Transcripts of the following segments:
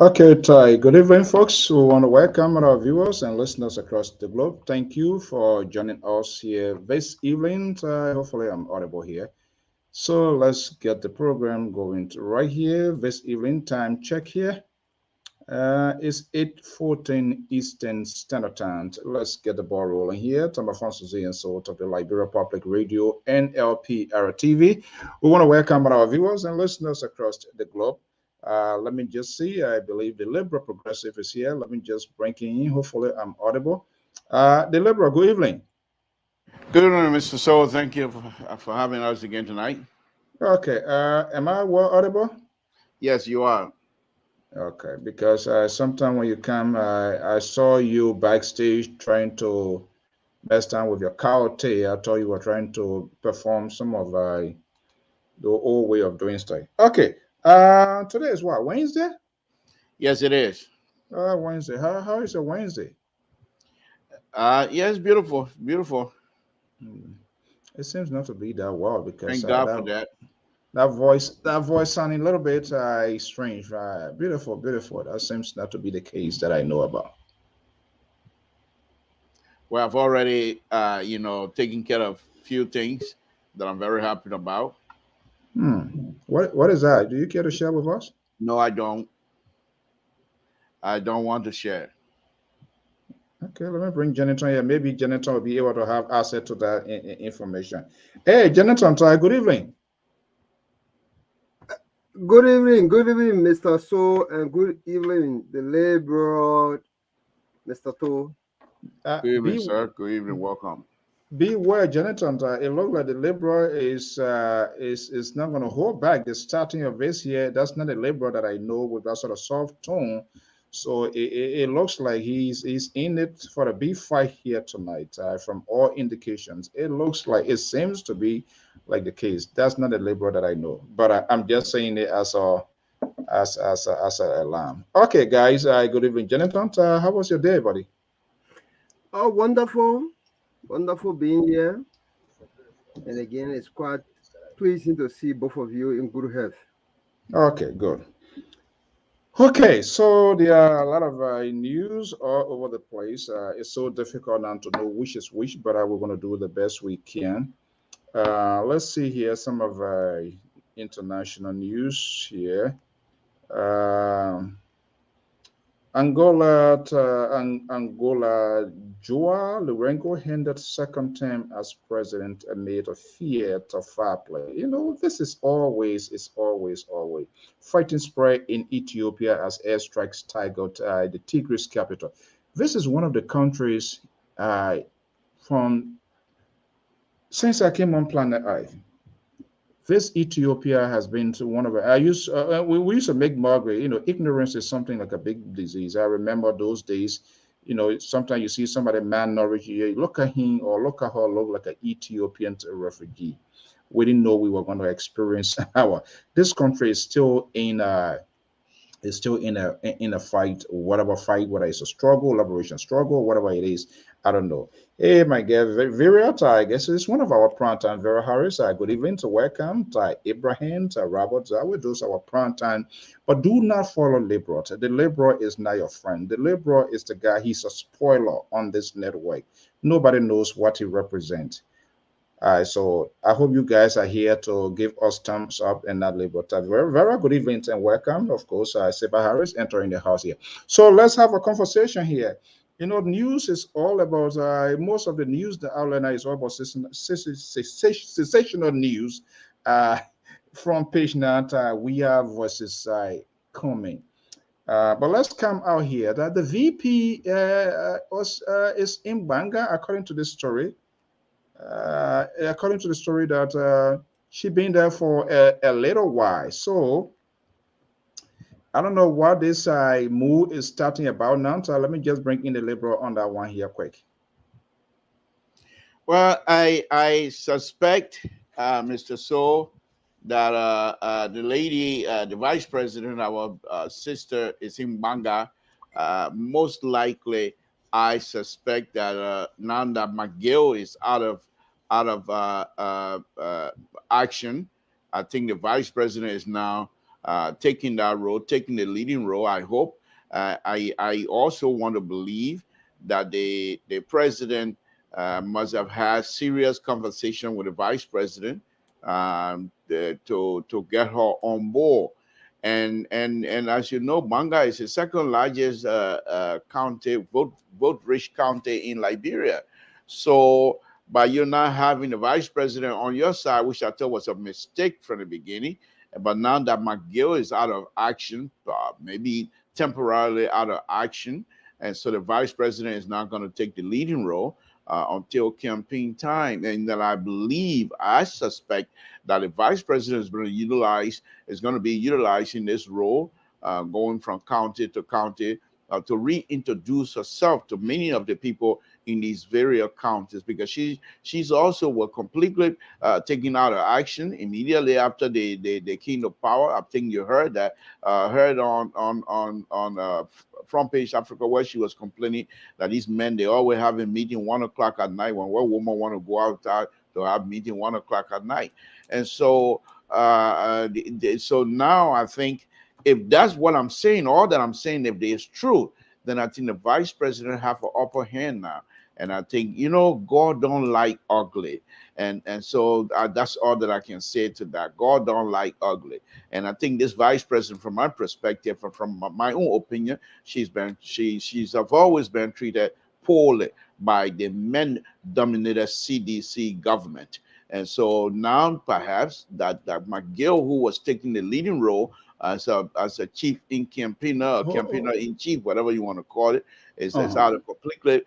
Okay, Ty. Good evening, folks. We want to welcome our viewers and listeners across the globe. Thank you for joining us here this evening. Hopefully, I'm audible here. So let's get the program going right here. This evening time check here. It's 8:14 Eastern Standard Time. Let's get the ball rolling here. I'm Alphonso Zean Soe of the Liberia Public Radio and Lpr-Tv. We want to welcome our viewers and listeners across the globe. Let me just see. I believe the Liberal Progressive is here. Let me just bring in. Hopefully, I'm audible. The Liberal, good evening. Good evening, Mr. Soe. Thank you for having us again tonight. Okay. Am I well audible? Yes, you are. Okay, because sometime when you come, I saw you backstage trying to mess time with your karate. I thought you were trying to perform some of the old way of doing stuff. Okay, today is what, Wednesday? Yes, it is. Wednesday. How is a Wednesday? Yes, beautiful, beautiful. Hmm. It seems not to be that well because Thank God for that. that voice sounding a little bit strange. Beautiful, beautiful. That seems not to be the case that I know about. Well, I've already, taken care of a few things that I'm very happy about. What is that? Do you care to share with us? No, I don't. I don't want to share. Okay, let me bring Jonathan here. Maybe Jonathan will be able to have access to that information. Hey, Jonathan, good evening. Good evening, Mr. So, and good evening, the labor, Mr. To. Uh, Good evening, be sir. Good evening. Welcome. Beware, Jonathan. It looks like the Liberal is not going to hold back the starting of this year. That's not a Liberal that I know with that sort of soft tone. So it looks like he's in it for a big fight here tonight. From all indications, it seems to be like the case. That's not a Liberal that I know, but I'm just saying it as a alarm. Okay, guys. Good evening, Jonathan. How was your day, buddy? Oh, wonderful. Wonderful being here. And again, it's quite pleasing to see both of you in good health. Okay, good. Okay, so there are a lot of news all over the place. It's so difficult now to know which is which, but we're going to do the best we can. Let's see here some of international news here. Um Angola, Joao Lourenço ended second term as president amid a fear of foul play. You know, this is always fighting spread in Ethiopia as airstrikes target the Tigris capital. This is one of the countries from since I came on planet Earth. This Ethiopia has been to one of I used we used to make Margaret. You know, ignorance is something like a big disease. I remember those days. You know, sometimes you see somebody malnourished, you look at him or look at her, look like an Ethiopian refugee. We didn't know we were going to experience our. This country is still in a fight, whatever fight, whether it's a struggle, liberation struggle, whatever it is. I don't know. Hey, my guest, Viria, I guess it's one of our prime time. Vera Harris, good evening to welcome to Ibrahim, to Robert Zawi, those are our prime time. But do not follow liberal. The liberal is not your friend. The liberal is the guy, he's a spoiler on this network. Nobody knows what he represents. So I hope you guys are here to give us thumbs up and not label that. Very, very good evening and welcome. Of course, Seba Harris entering the house here. So let's have a conversation here. You know, news is all about most of the news. The outline is all about sensational news. From page 9, we have voices coming. But let's come out here that the VP is in Banga, according to this story. According to the story that she been there for a little while. So I don't know what this move is starting about now. So let me just bring in the liberal on that one here quick. Well, I suspect, Mr. Soe, that the lady, the vice president, our sister, is in Banga. Most likely, I suspect that now that McGill is out of action, I think the vice president is now taking that role, taking the leading role. I hope. I also want to believe that the president must have had serious conversation with the vice president to get her on board. And as you know, Banga is the second largest county, vote rich county in Liberia. So by you not having the vice president on your side, which I thought was a mistake from the beginning, but now that McGill is out of action, maybe temporarily out of action, and so the vice president is not going to take the leading role until campaign time. And that I suspect that the vice president is going to be utilizing this role, going from county to county, to reintroduce herself to many of the people in these various counties, because she's also was completely taken out of action immediately after they came to power. I think you heard that, heard on Front Page Africa, where she was complaining that these men, they always have a meeting 1 o'clock at night, when one woman want to go outside to have meeting 1 o'clock at night. And so so now I think, if that's what I'm saying, all that I'm saying, if there's truth, then I think the vice president have an upper hand now. And I think, God don't like ugly. And so that's all that I can say to that. God don't like ugly. And I think this vice president, from my perspective, from my own opinion, she's have always been treated poorly by the men-dominated CDC government. And so now perhaps that McGill, who was taking the leading role as a chief in campaigner, campaigner in chief, whatever you want to call it, is out of completely,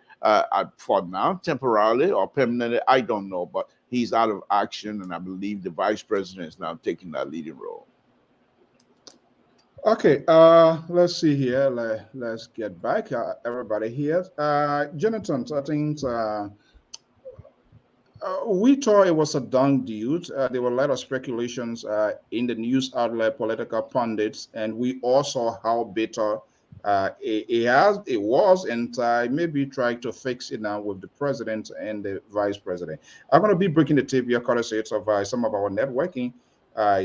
for now, temporarily or permanently, I don't know, but he's out of action, and I believe the vice president is now taking that leading role. Okay, let's see here. Let's get back, everybody here. Jonathan, I think we thought it was a done deal. There were a lot of speculations in the news outlet, political pundits, and we all saw how bitter it was, and maybe try to fix it now with the president and the vice president. I'm going to be breaking the tape here, courtesy of some of our networking,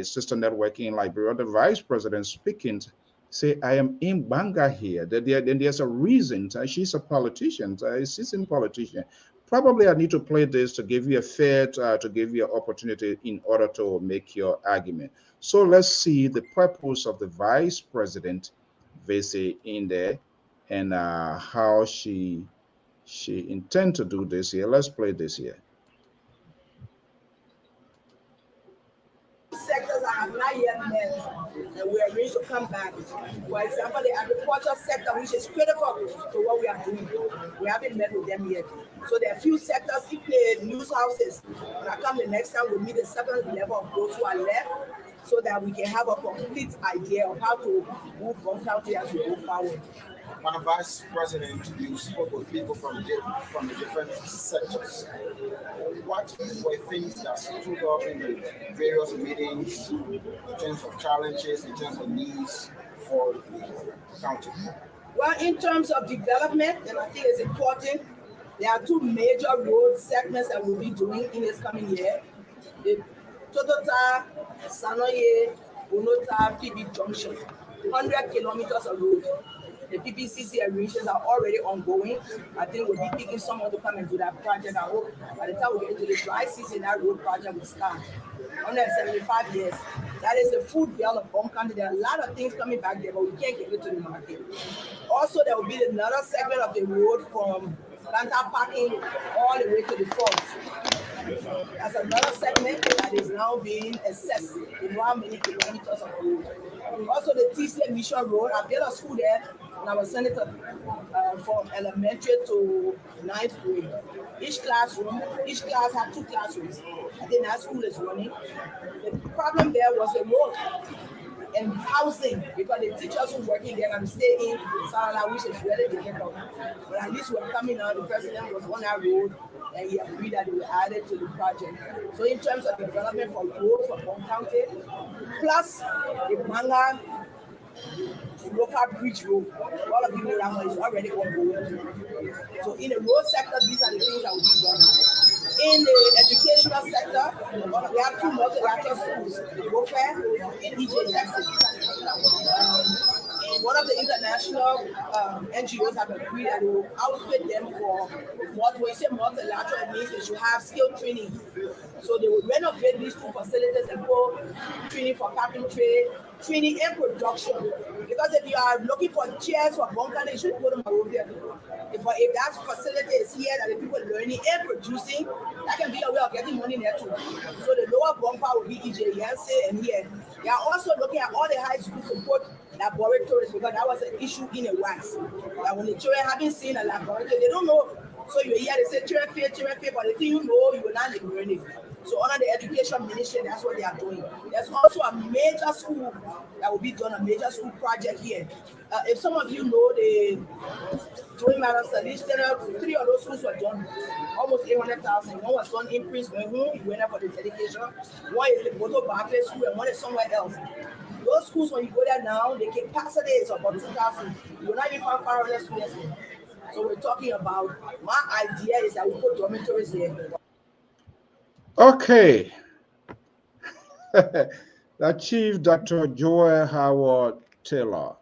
sister networking in Liberia. The vice president speaking, say, I am in Banga here. Then there's a reason. She's a politician, a seasoned politician. Probably I need to play this to give you a fair, to give you an opportunity in order to make your argument. So let's see the purpose of the vice president visit in there. and how she intend to do this here. Let's play this here. Sectors that have not yet met, and we are ready to come back. For example, the agriculture sector, which is critical to what we are doing, we haven't met with them yet. So there are a few sectors. If the news houses, when I come the next time, we'll meet the second level of those who are left, so that we can have a complete idea of how to move one county as we go forward. Madam Vice President, you spoke with people from the different sectors. What were things that stood up in the various meetings in terms of challenges, in terms of needs for the county? Well, in terms of development, and I think it's important, there are two major road segments that we'll be doing in this coming year. The Totota, Sanoye, Unota, PB Junction, 100 kilometers of road. The PPCC arrangements are already ongoing. I think we'll be picking someone to come and do that project. I hope by the time we get into the dry season, that road project will start. 175 years. That is the food belt of Bong County. There are a lot of things coming back there, but we can't get it to the market. Also, there will be another segment of the road from Lanta Parking all the way to the falls. That's another segment that is now being assessed in how many kilometers of road. Also, the Tisle Mission Road, I built a school there when I was senator from elementary to 9th grade. Each class had 2 classrooms. I think that school is running. The problem there was the road and housing, because the teachers who working there and stay in Sarala, which is really difficult. But at least we're coming out, the president was on that road and he agreed that they will add it to the project. So in terms of development for road for Bong County, plus the Manga local bridge road, all of you know that one is already ongoing. So in the road sector, these are the things that will be done. In the educational sector, we have 2 multilateral schools, Gofair and EJS. One of the international NGOs have agreed that they will outfit them for what we say multilateral, it means they should have skill training. So they will renovate these 2 facilities and go training for carpentry, training and production. Because if you are looking for chairs for bunker, you should go to Monrovia. If that facility is here that the people learning and producing, that can be a way of getting money there too. So the lower bumper will be EJS and here. They are also looking at all the high schools to put laboratories, because that was an issue in the West. That when the children haven't seen a laboratory, they don't know. So you hear they say children fail, but the thing you know, you will not be learning. So under the education ministry, that's what they are doing. There's also a major school that will be done, a major school project here. If some of you know the Joey Madam Studies, 3 of those schools were done, almost 800,000. One was done in Prince Wenhu, he went up for the dedication. One is the Boto Barclay School, and one is somewhere else. Those schools, when you go there now, the capacity is about 2,000. You will not even find 500 students there. So we're talking about, my idea is that we put dormitories there. Okay. The Chief Dr. Joel Howard Taylor,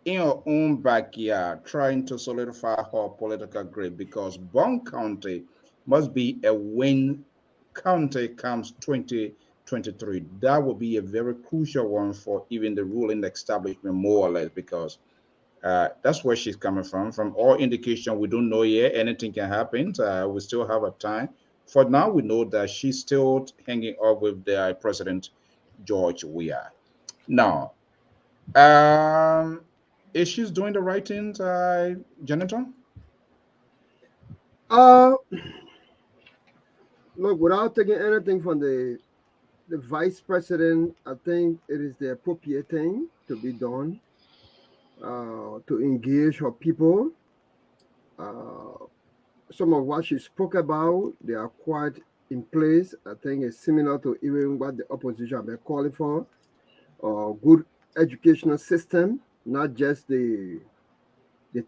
in your own backyard, trying to solidify her political grade, because Bong County must be a win county comes 2023. That will be a very crucial one for even the ruling establishment, more or less, because that's where she's coming from. From all indication, we don't know yet. Anything can happen. We still have a time. For now, we know that she's still hanging up with the President George Weah. Now, is she doing the right things, Jonathan? Look, without taking anything from the vice president, I think it is the appropriate thing to be done to engage her people. Some of what she spoke about, they are quite in place. I think it's similar to even what the opposition have been calling for. Good educational system, not just the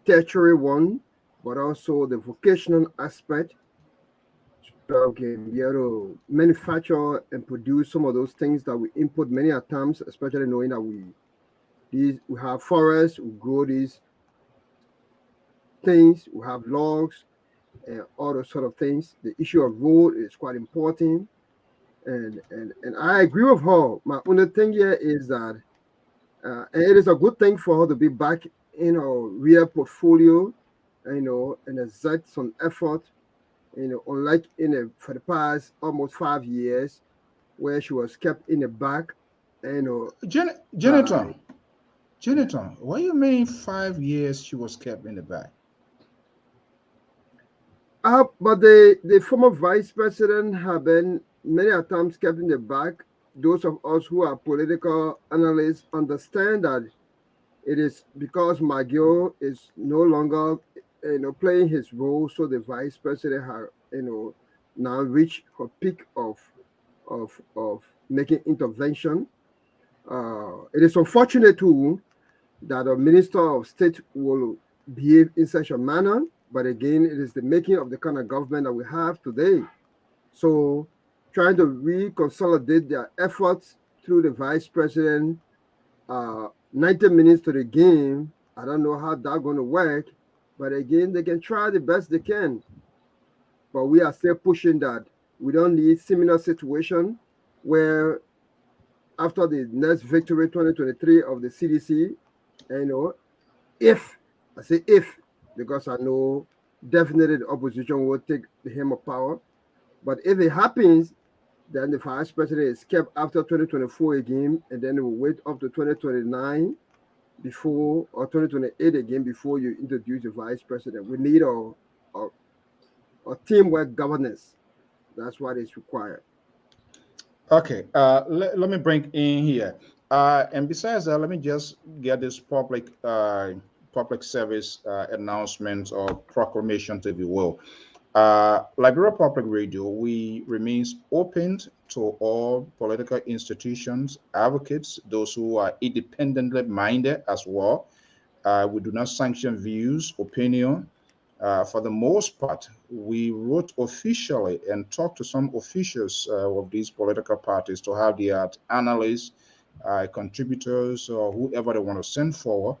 tertiary one, but also the vocational aspect. So we can be able to manufacture and produce some of those things that we import many times, especially knowing that we have forests, we grow these things, we have logs, and all those sort of things. The issue of road is quite important, and I agree with her. My only thing here is that, and it is a good thing for her to be back real portfolio, and exert some effort, unlike for the past almost 5 years, where she was kept in the back, by. Jonathan, Jonathan, what do you mean 5 years she was kept in the back? But the former vice president have been many a times kept in the back. Those of us who are political analysts understand that it is because Magio is no longer, playing his role, so the vice president has, now reached her peak of making intervention. It is unfortunate too that a minister of state will behave in such a manner, but again, it is the making of the kind of government that we have today. So, trying to reconsolidate their efforts through the vice president, 90 minutes to the game. I don't know how that's going to work, but again, they can try the best they can. But we are still pushing that. We don't need similar situation where after the next victory 2023 of the CDC, if I say if, because I know definitely the opposition will take the helm of power. But if it happens, then the vice president is kept after 2024 again, and then it will wait up to 2029 before, or 2028 again, before you introduce the vice president. We need a teamwork governance. That's what is required. Okay, let me bring in here. And besides that, let me just get this public service announcement or proclamation, if you will. Liberia Public Radio, we remains open to all political institutions, advocates, those who are independently minded as well. We do not sanction views, opinion. For the most part, we wrote officially and talked to some officials of these political parties to have their analysts, contributors, or whoever they want to send forward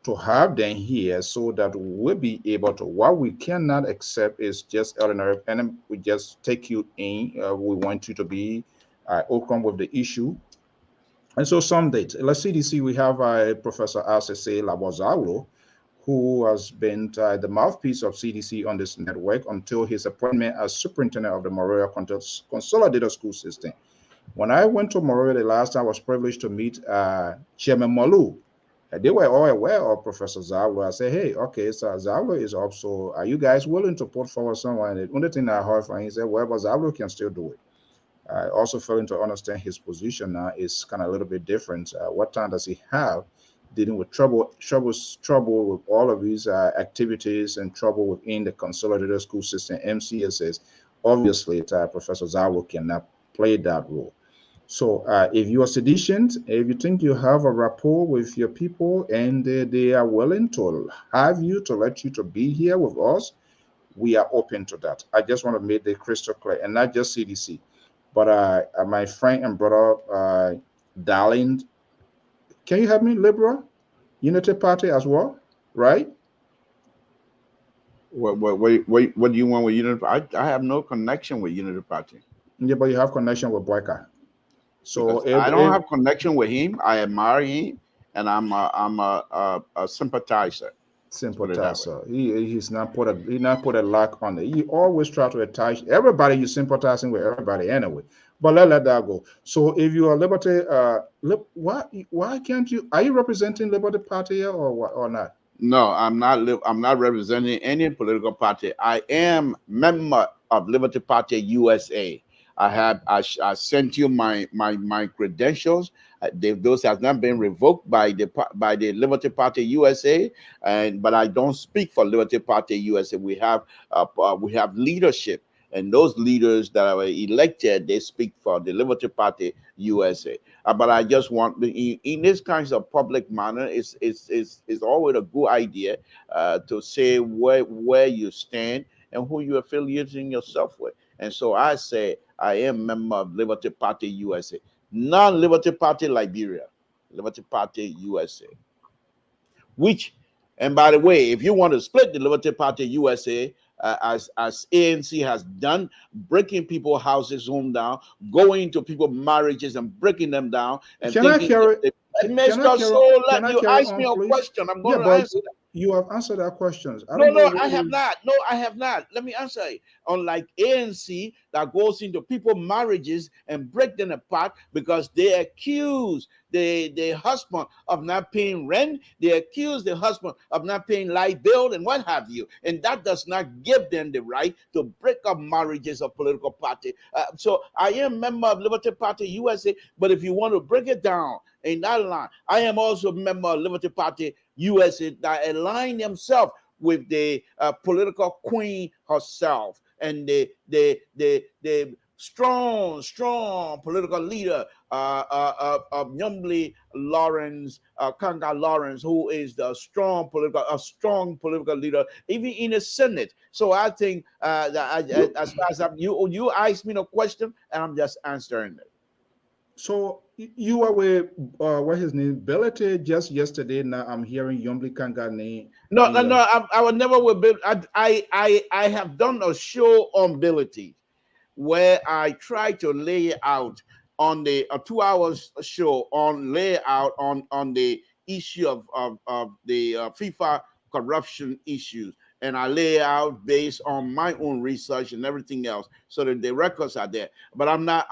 to have them here so that we'll be able to. What we cannot accept is just ordinary, and we just take you in. We want you to be open with the issue. And so some date, let's CDC, we have Professor Asese Labozalo, who has been the mouthpiece of CDC on this network until his appointment as superintendent of the Morea Consolidated School System. When I went to Morea the last time, I was privileged to meet Chairman Malu. They were all aware of Professor Zawo. I said, hey, okay, so Zawo is up, so are you guys willing to put forward someone? And the only thing I heard from him, he said, well, but Zawo can still do it. I also failing to understand his position now is kind of a little bit different. What time does he have dealing with trouble with all of these activities and trouble within the consolidated school system, MCSS? Obviously, Professor Zawo cannot play that role. So if you are sedient, if you think you have a rapport with your people and they are willing to have you, to let you to be here with us, we are open to that. I just want to make the crystal clear, and not just CDC, but my friend and brother, Darling, can you help me, Liberal Unity Party as well, right? What do you want with Unity? I have no connection with Unity Party. Yeah, but you have connection with Boyka. So I don't have connection with him. I admire him, and I'm a sympathizer. Sympathizer. He's not put a lock on it. He always try to attach everybody. You sympathizing with everybody anyway. But let that go. So if you are Liberty, why can't you? Are you representing Liberty Party or not? No, I'm not. I'm not representing any political party. I am member of Liberty Party USA. I sent you my credentials. Those have not been revoked by the Liberty Party USA, but I don't speak for Liberty Party USA. We have leadership, and those leaders that are elected, they speak for the Liberty Party USA. But I just want, in this kinds of public manner, it's always a good idea to say where you stand and who you're affiliating yourself with. And so I say I am member of Liberty Party USA, non-Liberty Party Liberia, Liberty Party USA. Which, and by the way, if you want to split the Liberty Party USA, as ANC has done, breaking people's houses home down, going to people's marriages and breaking them down, and Can I thinking carry? Mr. So Can let I you carry ask me on, a please? question. I'm Yeah, going to but answer. you have answered our questions. I No, don't know no, what I have is. not. No, I have not. Let me answer it. Unlike ANC that goes into people's marriages and break them apart because they accuse the husband of not paying rent, they accuse the husband of not paying light bill and what have you. And that does not give them the right to break up marriages of political party. So I am a member of Liberty Party USA, but if you want to break it down in that line, I am also a member of Liberty Party USA that align themselves with the political queen herself and the strong political leader of Nyomli Lawrence, Kanga Lawrence, who is a strong political leader, even in the Senate. So I think as far as you asked me a question, and I'm just answering it. So you were with what his name? Belete just yesterday. Now I'm hearing Yombli Kanga name No, in no, your. no. I would never will be. I have done a show on ability where I try to lay out on the a 2 hours show on layout on the issue of the FIFA corruption issues, and I lay out based on my own research and everything else, so that the records are there. But I'm not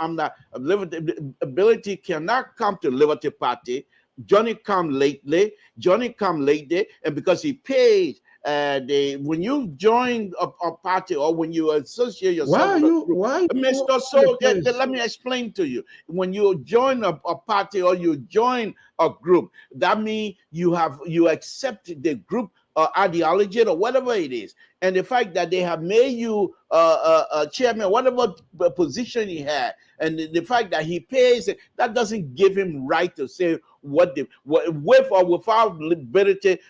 Liberty ability cannot come to Liberty Party. Johnny come lately, and because he paid when you join a party or when you associate yourself with a group. Why are you Mr. all the So place? let me explain to you. When you join a party or you join a group, that means you accept the group ideology or whatever it is, and the fact that they have made you chairman, whatever position he had, and the fact that he pays, that doesn't give him right to say what with or without Liberty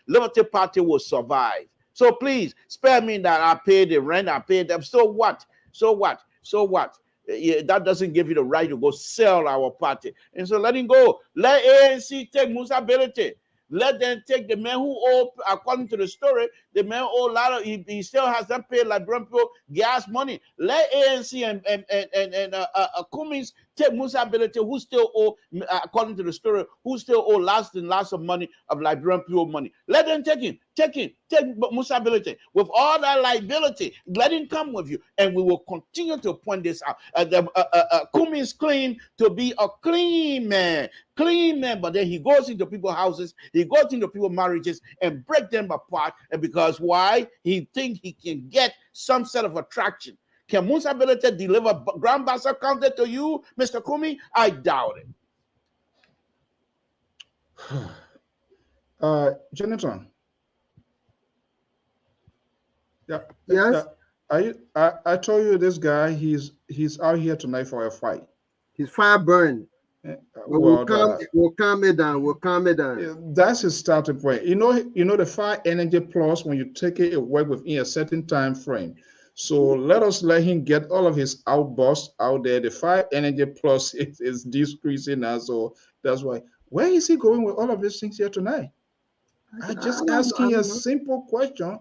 Party will survive. So please spare me that I pay the rent, I pay them. So what? So what? So what? Yeah, that doesn't give you the right to go sell our party. And so let him go. Let ANC take responsibility. Let them take the man who owe, according to the story, the man owe a lot of, he still has not paid like people gas money. Let ANC and Cummings take responsibility, who still owe, according to the story, who still owe lots and lots of money of Liberian people money. Let them take responsibility with all that liability. Let him come with you, and we will continue to point this out. Cummings claimed to be a clean man, but then he goes into people's houses, he goes into people's marriages and break them apart. And because why? He think he can get some sort of attraction. Can Musa Ability deliver Grand Bassa County to you, Mr. Kumi? I doubt it. Jonathan. Yeah. Yes. I told you this guy. He's out here tonight for a fight. His fire burned. But we'll calm it down. We'll calm it down. That's his starting point. You know the fire energy plus when you take it work within a certain time frame. So let him get all of his outbursts out there. The fire energy plus is decreasing now. So that's why. Where is he going with all of these things here tonight? I just asking a simple question,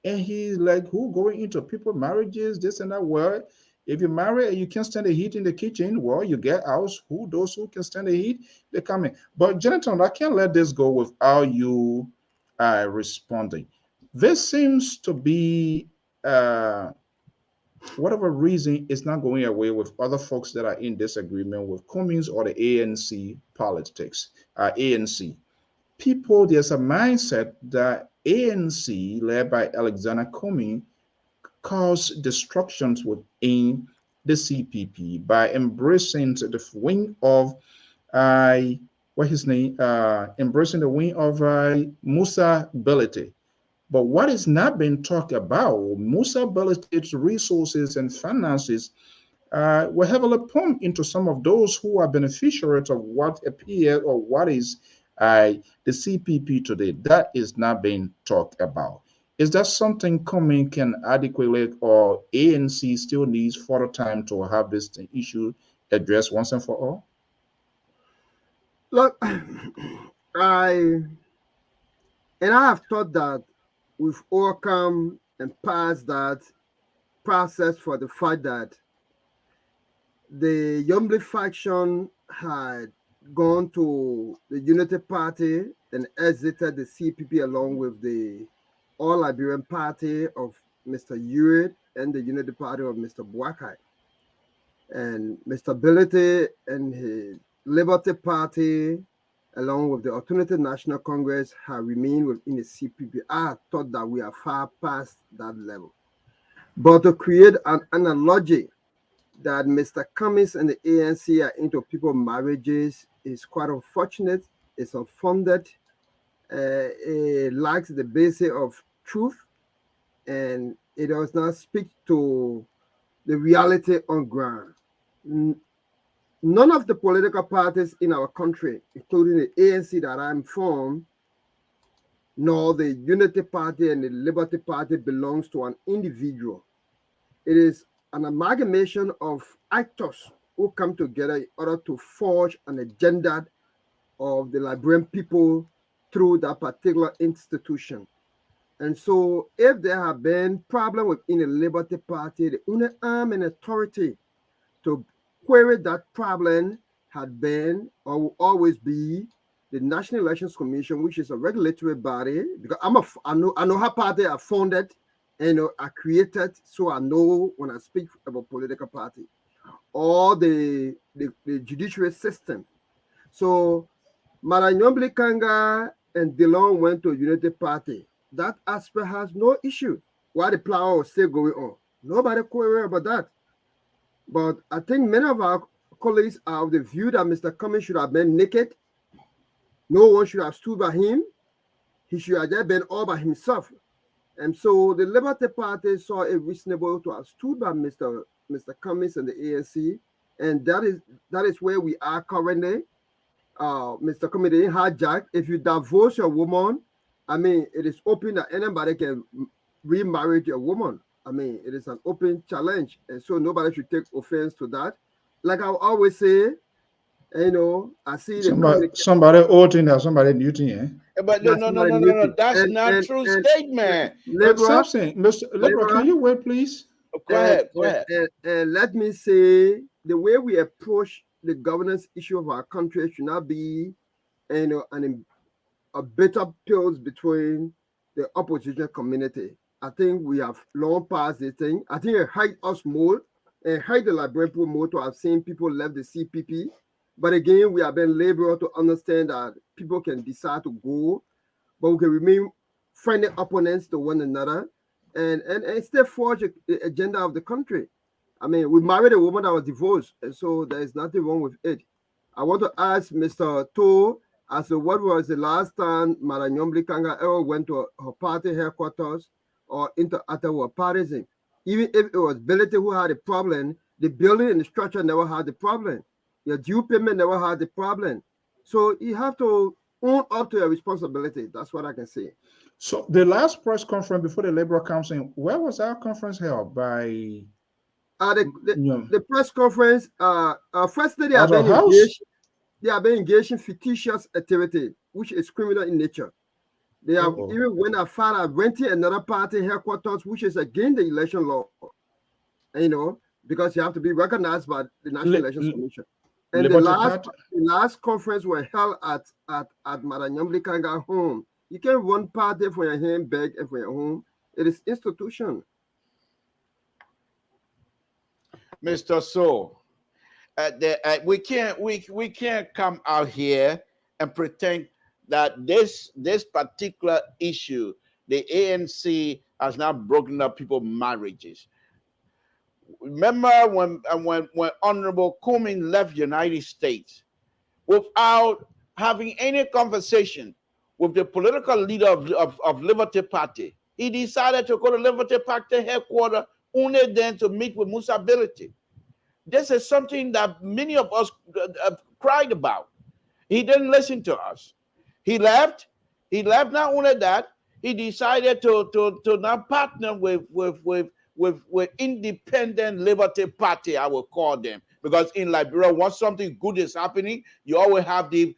and he's like, who going into people marriages, this and that. Well, if you marry and you can't stand the heat in the kitchen, well, you get out. Those who can stand the heat, they come in. But Jonathan, I can't let this go without you responding. This seems to be whatever reason it's not going away with other folks that are in disagreement with Cummings or the ANC politics, ANC people, there's a mindset that ANC, led by Alexander Cummings, caused destructions within the CPP by embracing the wing of embracing the wing of Musa Belete. But what is not being talked about, Musa Belete's resources and finances were heavily pumped into some of those who are beneficiaries of what appears or what is the CPP today. That is not being talked about. Is that something coming can adequately, or ANC still needs further time to have this issue addressed once and for all? Look, I have thought that we've overcome and passed that process for the fact that the Yombli faction had gone to the Unity Party and exited the CPP along with the All Liberian Party of Mr. Uriet and the Unity Party of Mr. Boakai. And Mr. Ability and his Liberty Party, along with the Alternative National Congress, have remained within the CPP. I thought that we are far past that level. But to create an analogy that Mr. Cummings and the ANC are into people marriages is quite unfortunate. It's unfounded. It lacks the basis of truth, and it does not speak to the reality on ground. None of the political parties in our country, including the ANC that I'm from, nor the Unity Party and the Liberty Party, belongs to an individual. It is an amalgamation of actors who come together in order to forge an agenda of the Liberian people through that particular institution. And so if there have been problems within the Liberty Party, the only arm and authority to query that problem had been or will always be the National Elections Commission, which is a regulatory body, because I know how party are founded and are created, so I know when I speak about political party, or the judiciary system. So Maranyomli Kanga and DeLong went to Unity Party. That aspect has no issue. Why the plow was still going on? Nobody query about that. But I think many of our colleagues are of the view that Mr. Cummings should have been naked. No one should have stood by him. He should have just been all by himself. And so the Liberty Party saw it reasonable to have stood by Mr. Cummings and the ANC. And that is where we are currently. Mr. Cummings didn't hijack. If you divorce your woman, I mean, it is open that anybody can remarry a woman. I mean, it is an open challenge. And so nobody should take offense to that. Like I always say, I see somebody outing or somebody muting, eh? But no. That's not true statement. Mr. Can you wait, please? Go ahead. And let me say, the way we approach the governance issue of our country should not be, a bitter pills between the opposition community. I think we have long past this thing. I think it hurt us more and hurt the Liberian people more to have seen people left the CPP. But again, we have been labored to understand that people can decide to go, but we can remain friendly opponents to one another and still forge the agenda of the country. I mean, we married a woman that was divorced, and so there is nothing wrong with it. I want to ask Mr. Soe as to what was the last time Maranyomli Kanga ever went to her party headquarters or into Ottawa partisan. Even if it was Ability who had a problem, the building and the structure never had the problem. Your due payment never had the problem. So you have to own up to your responsibility. That's what I can say. So the last press conference before the Labour Council, where was our conference held? By the press conference, firstly, they have been engaged in fictitious activity, which is criminal in nature. They have even went as far as renting another party headquarters, which is against the election law. Because you have to be recognized by the National Elections Commission. And the last conference were held at Maranyomli Kanga home. You can't run party for your handbag and for your home. It is institution. Mr. Soe, we can't come out here and pretend that this particular issue, the ANC has not broken up people's marriages. Remember when Honorable Cummings left the United States without having any conversation with the political leader of Liberty Party? He decided to go to Liberty Party headquarters only then to meet with Musa Ability. This is something that many of us cried about. He didn't listen to us. He left. Not only that, he decided to now partner with independent Liberty Party, I will call them, Because in Liberia, once something good is happening, you always have these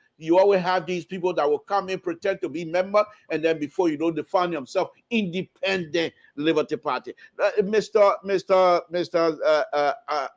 people that will come in, pretend to be member, and then before you know, they find themselves independent Liberty Party. Mr.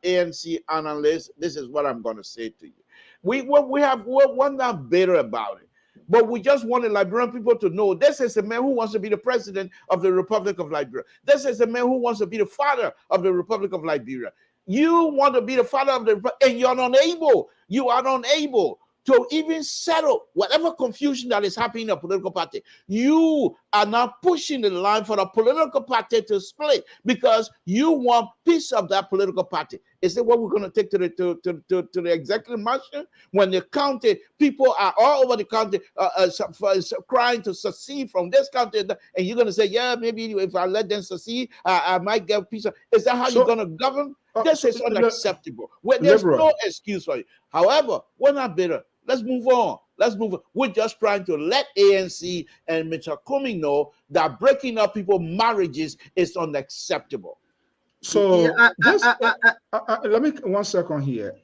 ANC analyst, this is what I'm going to say to you. We're not bitter about it. But we just want the Liberian people to know this is a man who wants to be the president of the Republic of Liberia. This is a man who wants to be the father of the Republic of Liberia. You want to be the father of the Republic, and you're unable. You are unable to even settle whatever confusion that is happening in a political party. You are now pushing the line for the political party to split because you want piece of that political party. Is it what we're going to take to the executive mansion? When the county, people are all over the county crying to secede from this county, and you're going to say, yeah, maybe if I let them secede, I might get a piece of. Is that how you're going to govern? This is unacceptable. There's no excuse for it. However, we're not bitter. Let's move on. We're just trying to let ANC and Mr. Kumi know that breaking up people's marriages is unacceptable. So let me 1 second here.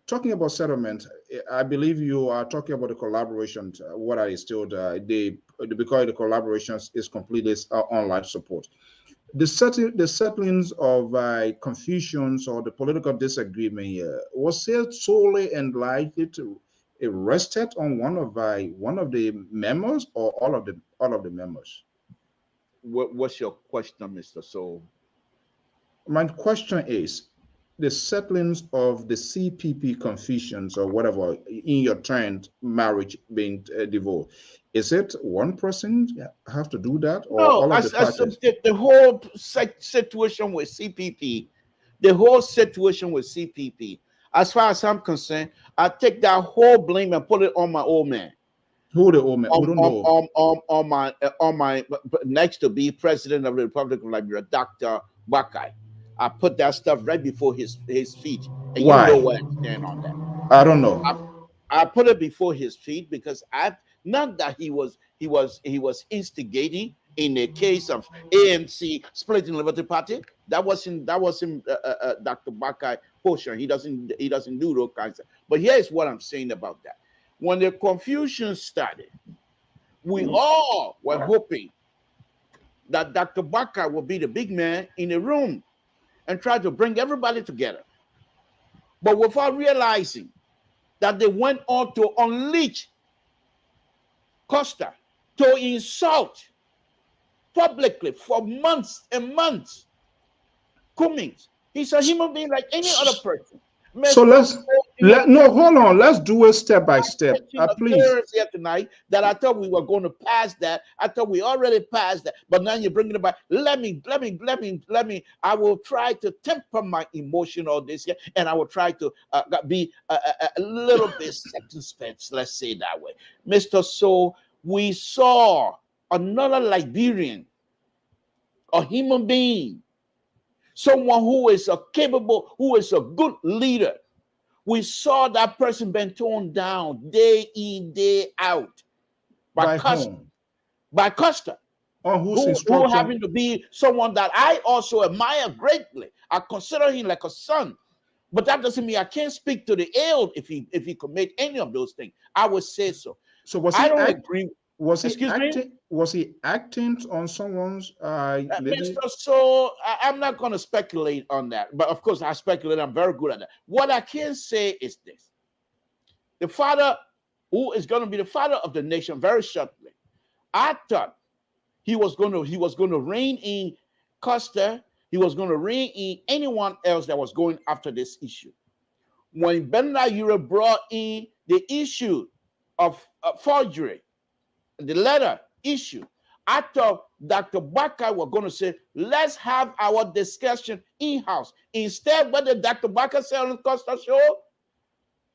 Talking about settlement, I believe you are talking about the collaboration. What I still because the collaborations is completely online support. The settlings of confusions or the political disagreement here was it solely and likely to rested on one of the members or all of the members? What's your question, Mr. Soe? My question is the settlings of the CPP confusions or whatever in your trend marriage being divorced. Is it one person have to do that, or no, all of the parties? The whole situation with CPP, as far as I'm concerned, I take that whole blame and put it on my old man. Who the old man? We don't know. On my next to be president of the Republic of Liberia, Dr. Bakai. I put that stuff right before his feet. And Why? You know where I stand on that. I don't know. I put it before his feet because not that he was instigating in the case of ANC splitting Liberty Party. That wasn't Dr. Bakai portion. He doesn't do those kinds of. But here's what I'm saying about that. When the confusion started, we all were hoping that Dr. Bakai would be the big man in the room and try to bring everybody together. But without realizing that they went on to unleash Costa, to insult publicly for months and months. Cummings, he's a human being like any other person. So hold on. Let's do it step by step, please. Here tonight that I thought we were going to pass that. I thought we already passed that, but now you're bringing it back. Let me. I will try to temper my emotion on this here, and I will try to be a little bit circumspect. Let's say that way, Mr. Soe. We saw another Liberian, a human being. Someone who is who is a good leader. We saw that person been torn down day in, day out by Costa. Who happened to be someone that I also admire greatly. I consider him like a son. But that doesn't mean I can't speak to the ill if he commit any of those things. I would say so. So was he agree? Was he acting on someone's Mr. Soe, I'm not going to speculate on that. But of course, I speculate. I'm very good at that. What I can say is this. The father, who is going to be the father of the nation very shortly, I thought he was going to rein in Costa. He was going to rein in anyone else that was going after this issue. When Bernard Ure brought in the issue of forgery, the letter issue, I thought Dr. Bakai was going to say, let's have our discussion in-house. Instead, what did Dr. Bakai say on the Costa show?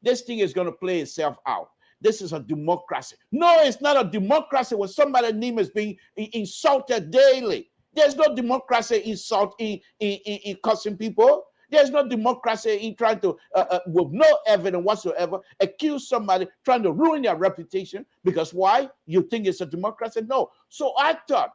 This thing is going to play itself out. This is a democracy. No, it's not a democracy when somebody's name is being insulted daily. There's no democracy in cussing people. There's no democracy in trying to, with no evidence whatsoever, accuse somebody, trying to ruin their reputation. Because why? You think it's a democracy? No. So I thought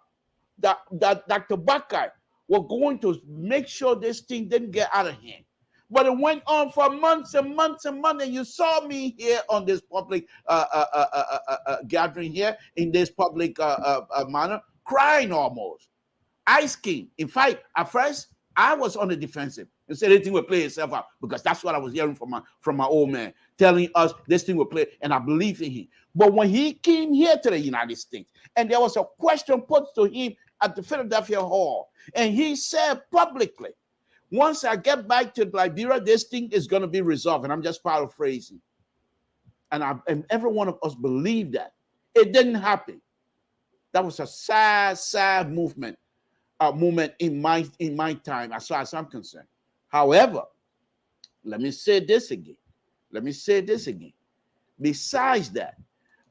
that Dr. Bakai was going to make sure this thing didn't get out of hand But it went on for months and months and months. And you saw me here on this public gathering here in this public manner, crying almost. Ice King. In fact, at first, I was on the defensive and said anything will play itself out because that's what I was hearing from my old man, telling us this thing will play, and I believe in him. But when he came here to the United States, and there was a question put to him at the Philadelphia Hall, and he said publicly, once I get back to Liberia, this thing is going to be resolved. And I'm just paraphrasing. And every one of us believed that. It didn't happen. That was a sad movement in my time, as far as I'm concerned. However, let me say this again. Besides that,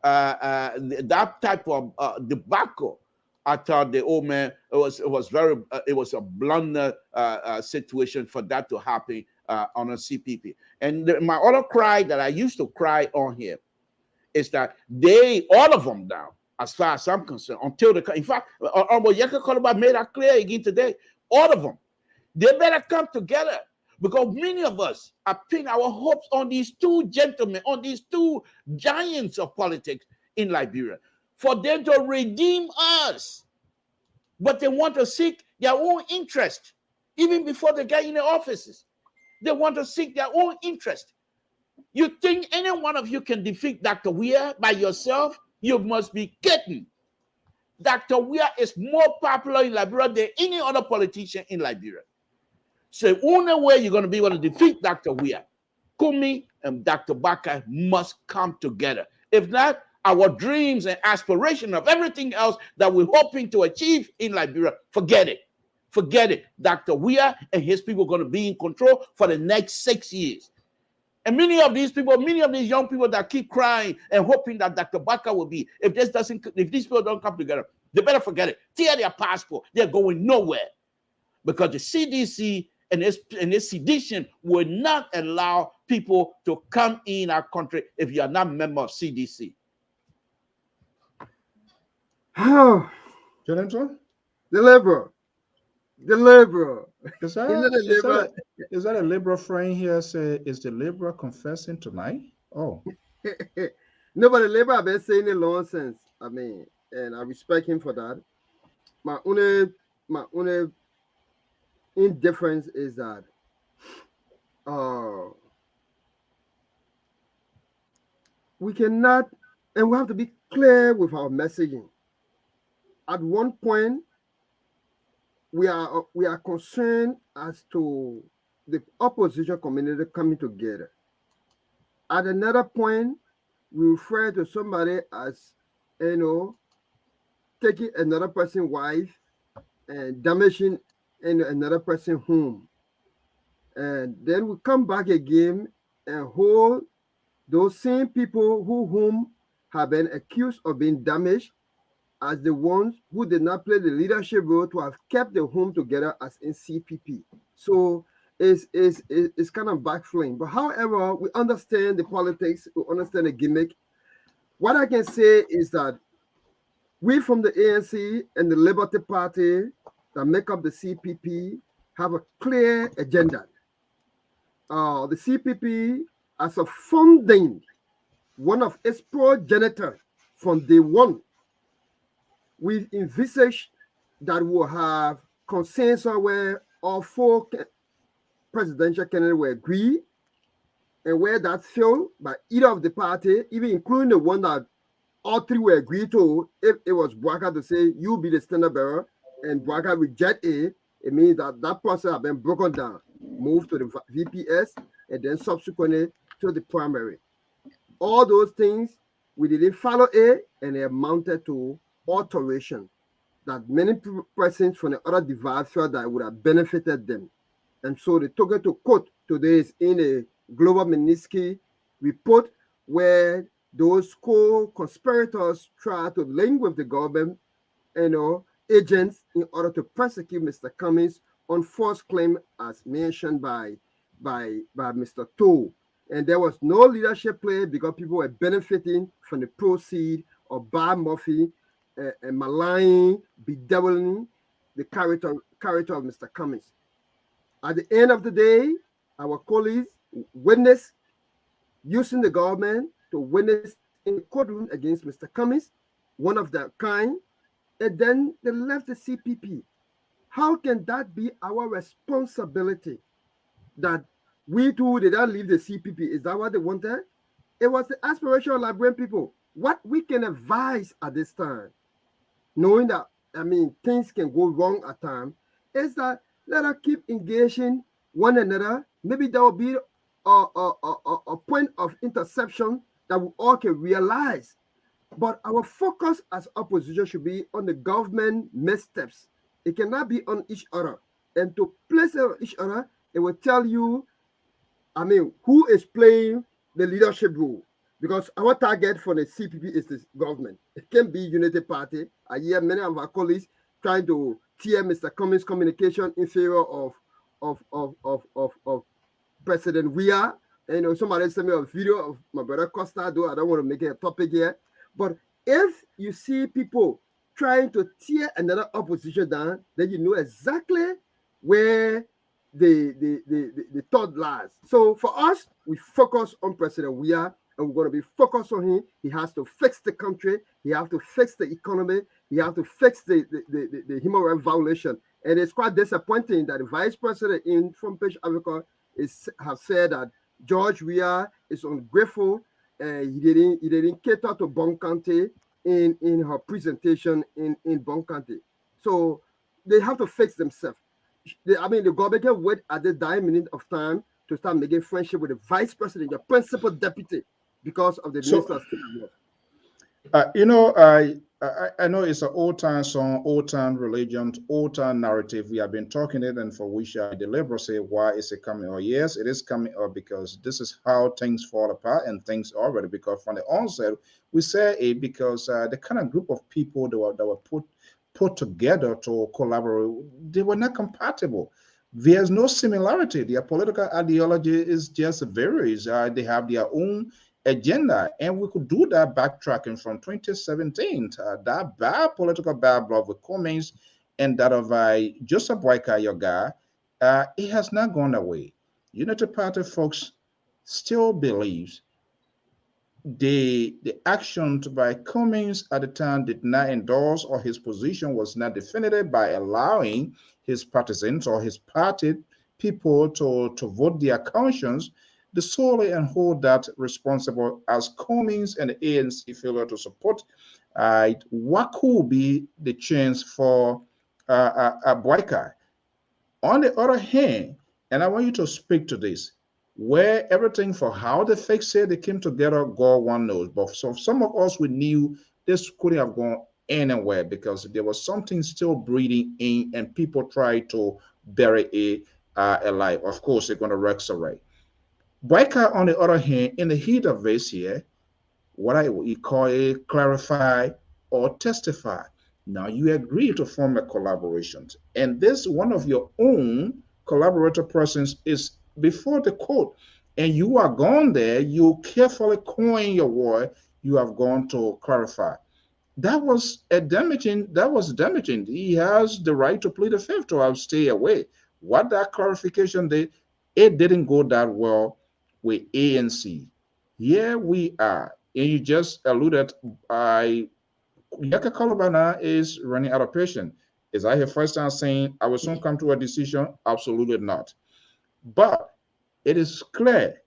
that type of debacle, I thought the old man, it was a blunder situation for that to happen on a CPP. And my other cry that I used to cry on here is that all of them down, as far as I'm concerned, in fact, Honorable Yeka Koloba made that clear again today. All of them, they better come together, because many of us are pinning our hopes on these two gentlemen, on these two giants of politics in Liberia, for them to redeem us. But they want to seek their own interest, even before they get in the offices. They want to seek their own interest. You think any one of you can defeat Dr. Weir by yourself? You must be kidding. Dr. Weir is more popular in Liberia than any other politician in Liberia. So the only way you're going to be able to defeat Dr. Weir, Kumi and Dr. Baka must come together. If not, our dreams and aspiration of everything else that we're hoping to achieve in Liberia, forget it. Forget it. Dr. Weir and his people are going to be in control for the next 6 years. And many of these young people that keep crying and hoping that Dr. Baka will be, if these people don't come together, they better forget it. Tear their passport. They're going nowhere. Because the CDC and this sedition will not allow people to come in our country if you are not a member of CDC. How? Jonathan? Deliver. Is that a liberal friend here say, is the liberal confessing tonight? Oh. Nobody labor have been saying it nonsense. I mean, and I respect him for that. My only indifference is that we cannot, and we have to be clear with our messaging. At one point, we are concerned as to the opposition community coming together. At another point, we refer to somebody as, taking another person's wife and damaging another person's home. And then we come back again and hold those same people whom have been accused of being damaged as the ones who did not play the leadership role to have kept the home together as in CPP. So it's kind of backflowing. But however, we understand the politics, we understand the gimmick. What I can say is that we from the ANC and the Liberty Party that make up the CPP have a clear agenda. The CPP, as a founding, one of its progenitors from day one, we've envisaged that we'll have consensus where all four presidential candidates will agree, and where that failed by either of the party, even including the one that all three will agree to, if it was Bwaka to say, you be the standard bearer, and Bwaka reject it means that process has been broken down, moved to the VPS, and then subsequently to the primary. All those things, we didn't follow it, and they amounted to alteration that many persons from the other divide felt that it would have benefited them. And so they took it to court today is in a Global Magnitsky report where those co-conspirators try to link with the government, agents in order to prosecute Mr. Cummings on false claim as mentioned by Mr. Toe. And there was no leadership play because people were benefiting from the proceed of bad Murphy and maligning, bedeviling the character of Mr. Cummings. At the end of the day, our colleagues witness using the government to witness in the courtroom against Mr. Cummings, one of their kind, and then they left the CPP. How can that be our responsibility? That we too did not leave the CPP? Is that what they wanted? It was the aspiration of Liberian people. What we can advise at this time, knowing that, I mean, things can go wrong at times, is that let us keep engaging one another. Maybe there will be a point of interception that we all can realize. But our focus as opposition should be on the government missteps. It cannot be on each other. And to place it on each other, it will tell you, I mean, who is playing the leadership role. Because our target for the CPP is the government. It can be Unity Party. I hear many of our colleagues trying to tear Mr. Cummings' communication in favor of President Weah. You know, somebody sent me a video of my brother Costa, though I don't want to make it a topic here. But if you see people trying to tear another opposition down, then you know exactly where the thought lies. So for us, we focus on President Weah, and we're going to be focused on him. He has to fix the country. He has to fix the economy. He has to fix the human rights violation. And it's quite disappointing that the vice president in Front Page Africa has said that George Weah is ungrateful. He didn't cater to Bonkante in her presentation in Bonkante. So they have to fix themselves. I mean, the government can wait at the dying minute of time to start making friendship with the vice president, the principal deputy, because of the minister's. You know, I know it's an old time song, old time religion, old time narrative. We have been talking it, and for which I deliberately say, why is it coming up? Yes, it is coming up because this is how things fall apart and things already. Because from the onset, we say it because the kind of group of people that were put together to collaborate, they were not compatible. There's no similarity. Their political ideology is just varies. They have their own agenda, and we could do that backtracking from 2017. That bad political bad blood with Cummings and that of Joseph Boyka, your guy, it has not gone away. Unity Party folks still believes the actions by Cummings at the time did not endorse, or his position was not defended by allowing his partisans or his party people to vote their conscience, the solely and hold that responsible as Cummings and the ANC failure to support. What could be the chance for a boycott? On the other hand, and I want you to speak to this, where everything for how they fix it, they came together, God one knows. But so some of us, we knew this couldn't have gone anywhere because there was something still breathing in, and people tried to bury it alive. Of course, they're going to resurrect. Boycott, on the other hand, in the heat of this here, what we call it clarify or testify. Now you agree to form a collaboration, and this one of your own collaborator persons is before the court, and you are gone there. You carefully coin your word. You have gone to clarify. That was a damaging. That was damaging. He has the right to plead the fifth to have stay away. What that clarification did, it didn't go that well with ANC. Here we are, and you just alluded. Yaka Kalabana is running out of patience. Is that her first time saying I will soon come to a decision? Absolutely not. But it is clear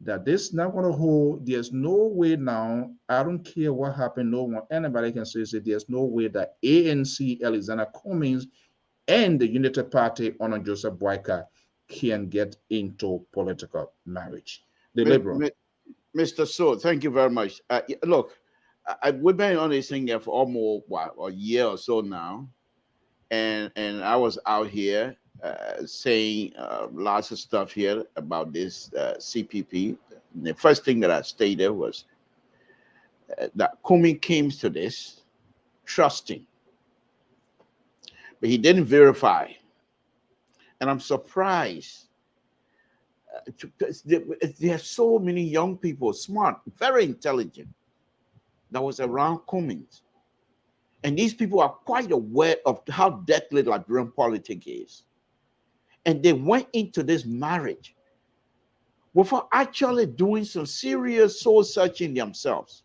that this is not going to hold. There's no way now. I don't care what happened. No one, anybody can say there's no way that ANC, Alexander Cummings, and the Unity Party under Joseph Boyka can get into political marriage. The Liberal. Mr. Soe, thank you very much. Look, we've been on this thing here for almost a year or so now, and I was out here saying lots of stuff here about this CPP. And the first thing that I stated was that Cummings came to this trusting, but he didn't verify, and I'm surprised. There are so many young people, smart, very intelligent, that was around Cummings. And these people are quite aware of how deadly Liberian politics is. And they went into this marriage without actually doing some serious soul searching themselves.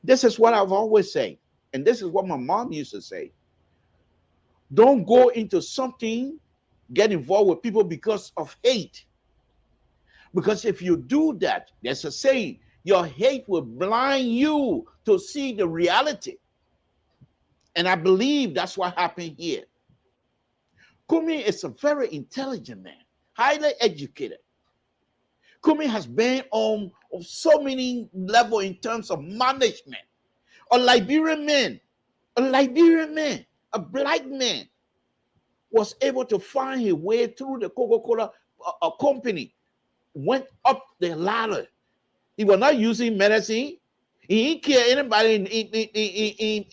This is what I've always said, and this is what my mom used to say. Don't go into something, get involved with people because of hate. Because if you do that, there's a saying, your hate will blind you to see the reality. And I believe that's what happened here. Kumi is a very intelligent man, highly educated. Kumi has been on so many levels in terms of management. A Liberian man, a black man, was able to find his way through the Coca-Cola company, went up the ladder. He was not using medicine. He didn't care anybody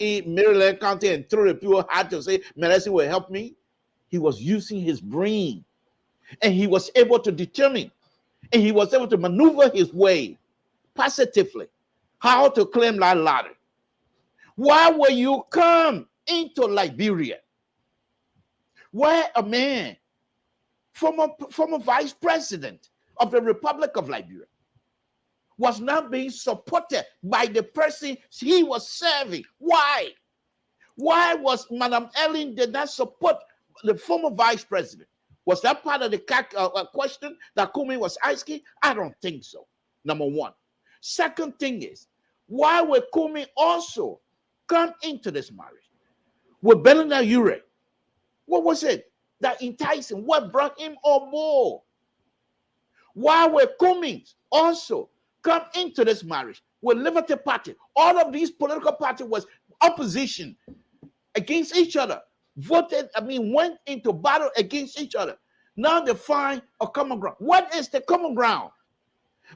in Maryland County and through the people had to say medicine will help me. He was using his brain, and he was able to determine, and he was able to maneuver his way positively how to climb that ladder. Why will you come into Liberia where a man, former vice president of the Republic of Liberia, was not being supported by the person he was serving? Why? Why was Madam Ellen did not support the former vice president? Was that part of the question that Kumi was asking? I don't think so. Number one. Second thing is, why would Kumi also come into this marriage with Belinda Ure? What was it that enticed him? What brought him on board? Why would Kumi also come into this marriage with Liberty Party? All of these political parties was opposition against each other. Went into battle against each other. Now they find a common ground. What is the common ground?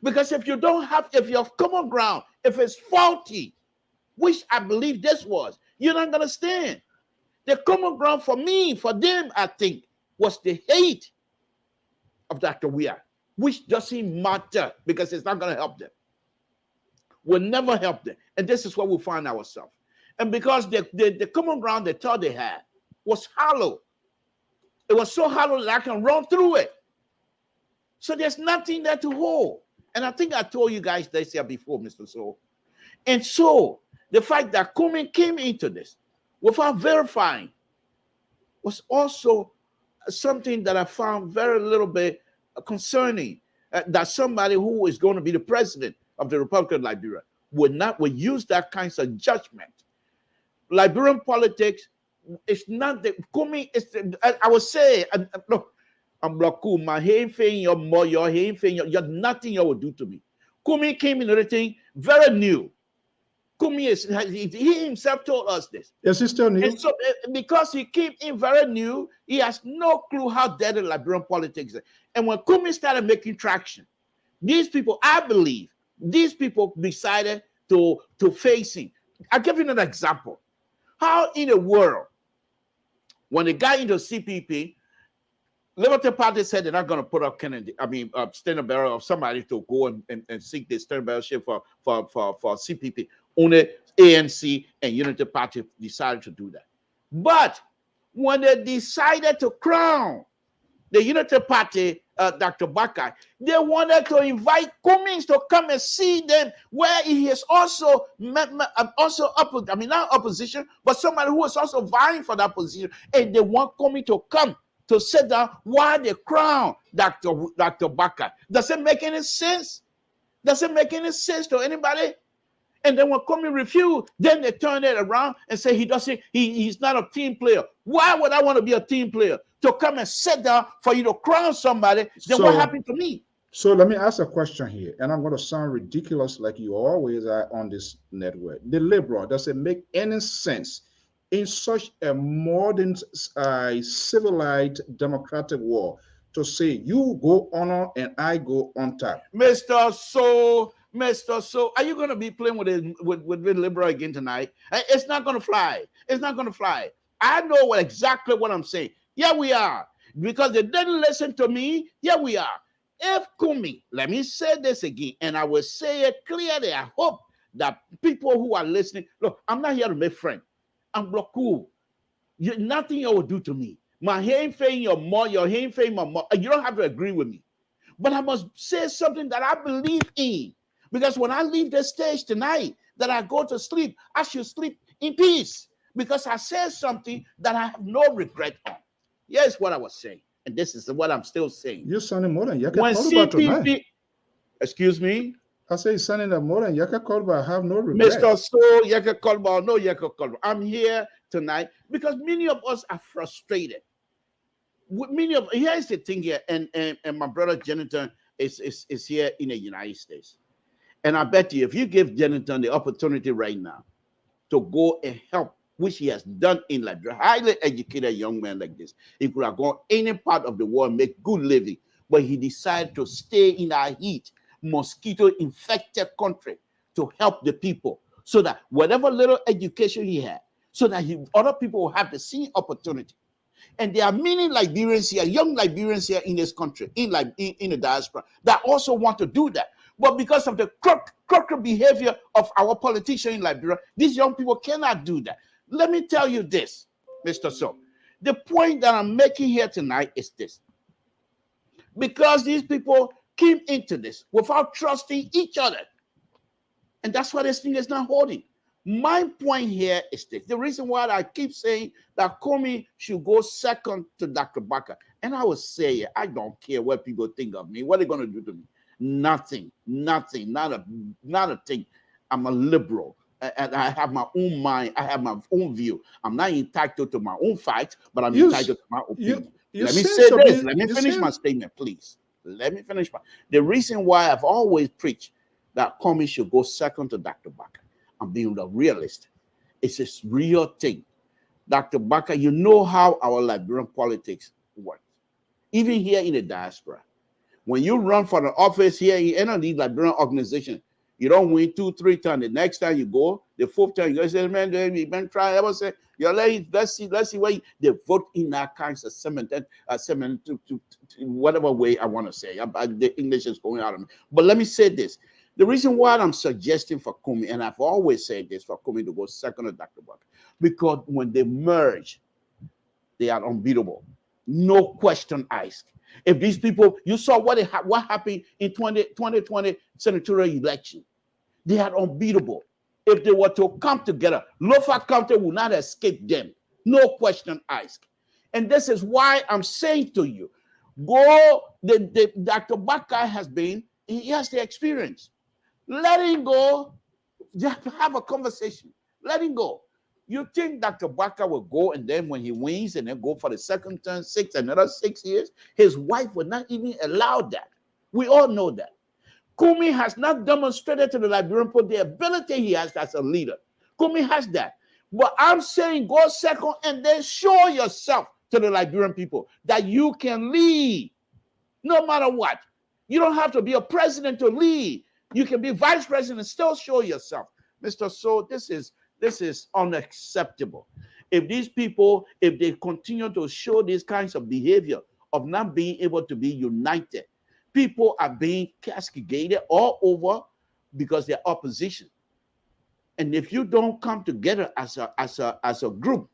Because if your common ground, if it's faulty, which I believe this was, you're not going to stand. The common ground for me, for them, I think, was the hate of Dr. Weah, which doesn't matter because it's not going to help them. Will never help them. And this is where we find ourselves. And because the common ground they thought they had was hollow. It was so hollow that I can run through it. So there's nothing there to hold. And I think I told you guys this here before, Mr. Soe. And so the fact that Kumi came into this without verifying was also something that I found very little bit concerning. That somebody who is going to be the president of the Republic of Liberia would use that kind of judgment. Liberian politics is not the Kumi. I would say, look, I'm Blaku, my hand thing, your hand thing, you're nothing you will do to me. Kumi came into the thing very new. Kumi he himself told us this. Yes, he's still new. And so, because he came in very new, he has no clue how dead the Liberian politics is. And when Kumi started making traction, these people, I believe, these people decided to face him. I'll give you an example. How in the world, when they got into CPP, Liberty Party said they're not going to put up standard bearer of somebody to go and seek the standard bearership for CPP. Only ANC and Unity Party decided to do that. But when they decided to crown the Unity Party, Dr. Bakai, they wanted to invite Cummings to come and see them, where he is also not opposition, but somebody who is also vying for that position, and they want Cummings to come to sit down while they crown Dr. Bakai. Does it make any sense? Does it make any sense to anybody? And then when Cummings refused, then they turn it around and say he's not a team player. Why would I want to be a team player? To come and sit down for you to crown somebody, then what happened to me? So let me ask a question here, and I'm going to sound ridiculous like you always are on this network. The liberal, does it make any sense in such a modern, civilized, democratic world to say you go on and I go on top? Mr. Soe, are you going to be playing with liberal again tonight? It's not going to fly. It's not going to fly. I know exactly what I'm saying. Yeah, we are. Because they didn't listen to me. Yeah, we are. If Kumi, let me say this again, and I will say it clearly. I hope that people who are listening, look, I'm not here to make friends. I'm Blaku. Nothing you will do to me. My hand fame, your hand fame, my mom. You don't have to agree with me. but I must say something that I believe in. Because when I leave the stage tonight, that I go to sleep, I should sleep in peace. Because I said something that I have no regret on. Here's what I was saying, and this is what I'm still saying. You're sounding more than Yaka When Kolba tonight. CPP, excuse me? I say you're sounding more than Yaka Kolba. I have no regret. Mr. So, Yaka Kolba or no Yaka Kolba, I'm here tonight because many of us are frustrated. Here's the thing here, and my brother Jonathan is here in the United States. And I bet you, if you give Jonathan the opportunity right now to go and help, which he has done in Liberia, highly educated young man like this, he could have gone any part of the world, make good living, but he decided to stay in our heat, mosquito-infected country to help the people, so that whatever little education he had, so that other people will have the same opportunity. And there are many Liberians here, young Liberians here in this country, in the diaspora, that also want to do that. But because of the crooked behavior of our politicians in Liberia, these young people cannot do that. Let me tell you this, Mr. So. The point that I'm making here tonight is this. Because these people came into this without trusting each other. And that's why this thing is not holding. My point here is this. The reason why I keep saying that Comey should go second to Dr. Baka. And I will say, I don't care what people think of me. What are they going to do to me? Nothing, not a thing. I'm a liberal. And I have my own mind. I have my own view. I'm not entitled to my own facts, but I'm entitled to my opinion. Let me say this. Let me finish my statement, please. Let me finish the reason why I've always preached that Comey should go second to Dr. Baka. I'm being a realist. It's a real thing. Dr. Baka, you know how our Liberian politics works. Even here in the diaspora. When you run for the office here in any of these Liberian organizations, you don't win 2-3 times. The next time you go, the fourth time, you go say, man, we've been trying. I will say, let's see where they vote in that kinds of cement to whatever way I want to say. The English is going out of me. But let me say this. The reason why I'm suggesting for Comey, and I've always said this, for Comey to go second to Dr. Baka, because when they merge, they are unbeatable. No question asked. If these people, you saw what happened in 2020 senatorial election, they are unbeatable. If they were to come together, Lofa County will not escape them. No question asked. And this is why I'm saying to you, Dr. Baka he has the experience. Let him go. Just have a conversation. Let him go. You think Dr. Baka will go, and then when he wins and then go for the second term, another 6 years, his wife would not even allow that. We all know that. Comey has not demonstrated to the Liberian people the ability he has as a leader. Comey has that. But I'm saying go second and then show yourself to the Liberian people that you can lead no matter what. You don't have to be a president to lead. You can be vice president and still show yourself. Mr. So, this is unacceptable. If these people, if they continue to show these kinds of behavior of not being able to be united, people are being castigated all over because they're opposition. And if you don't come together as a group,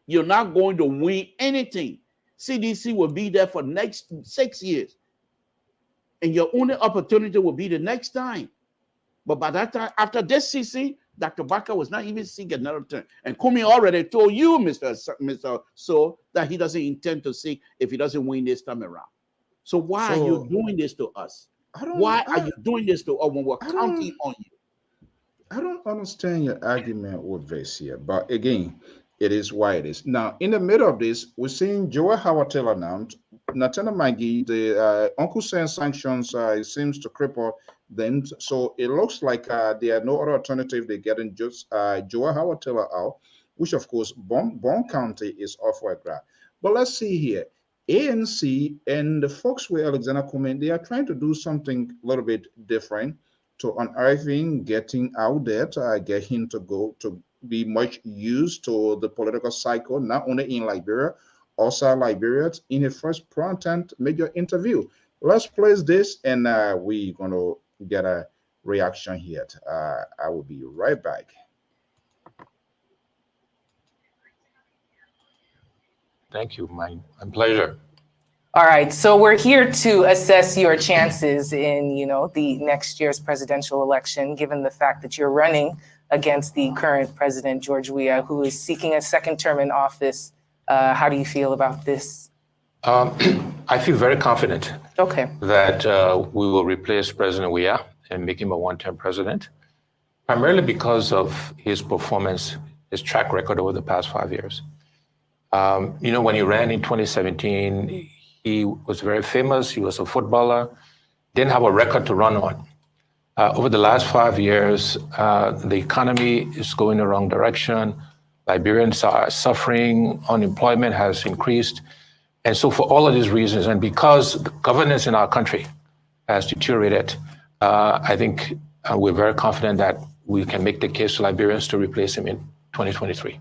you're not going to win anything. CDC will be there for the next 6 years. And your only opportunity will be the next time. But by that time, after this season, Dr. Baka was not even seeking another term. And Comey already told you, Mr. So, that he doesn't intend to seek if he doesn't win this time around. So why are you doing this to us? Why are you doing this to us when we're counting on you? I don't understand your argument with this here, but again, it is why it is. Now, in the middle of this, we're seeing Joel Howard Taylor now, Natana Maggie, the Uncle Sam sanctions, it seems to cripple them. So it looks like there are no other alternative. They're getting just Joel Howard Taylor out, which of course, Bond County is off for a grab. But let's see here. ANC and the folks with Alexander Cumming, they are trying to do something a little bit different to unearthing, getting out there, to get him to go to be much used to the political cycle, not only in Liberia, also Liberia, in his first prominent major interview. Let's play this, and we're going to get a reaction here. I will be right back. Thank you. My pleasure. All right, so we're here to assess your chances in, the next year's presidential election, given the fact that you're running against the current president, George Weah, who is seeking a second term in office. How do you feel about this? I feel very confident that we will replace President Weah and make him a one-term president, primarily because of his performance, his track record over the past 5 years. When he ran in 2017, he was very famous. He was a footballer, didn't have a record to run on. Over the last 5 years, the economy is going the wrong direction. Liberians are suffering. Unemployment has increased. And so for all of these reasons, and because the governance in our country has deteriorated, I think we're very confident that we can make the case to Liberians to replace him in 2023.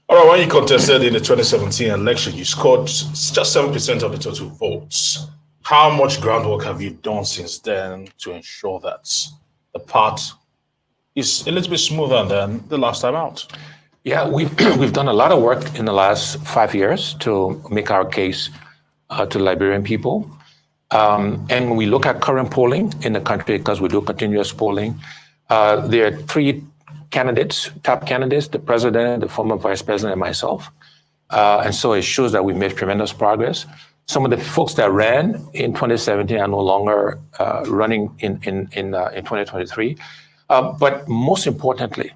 All right, when you contested in the 2017 election, you scored just 7% of the total votes. How much groundwork have you done since then to ensure that the path is a little bit smoother than the last time out? Yeah, we've done a lot of work in the last 5 years to make our case to Liberian people. And when we look at current polling in the country, because we do continuous polling, there are 3 candidates, top candidates, the president, the former vice president, and myself. And so it shows that we've made tremendous progress. Some of the folks that ran in 2017 are no longer running in 2023. But most importantly,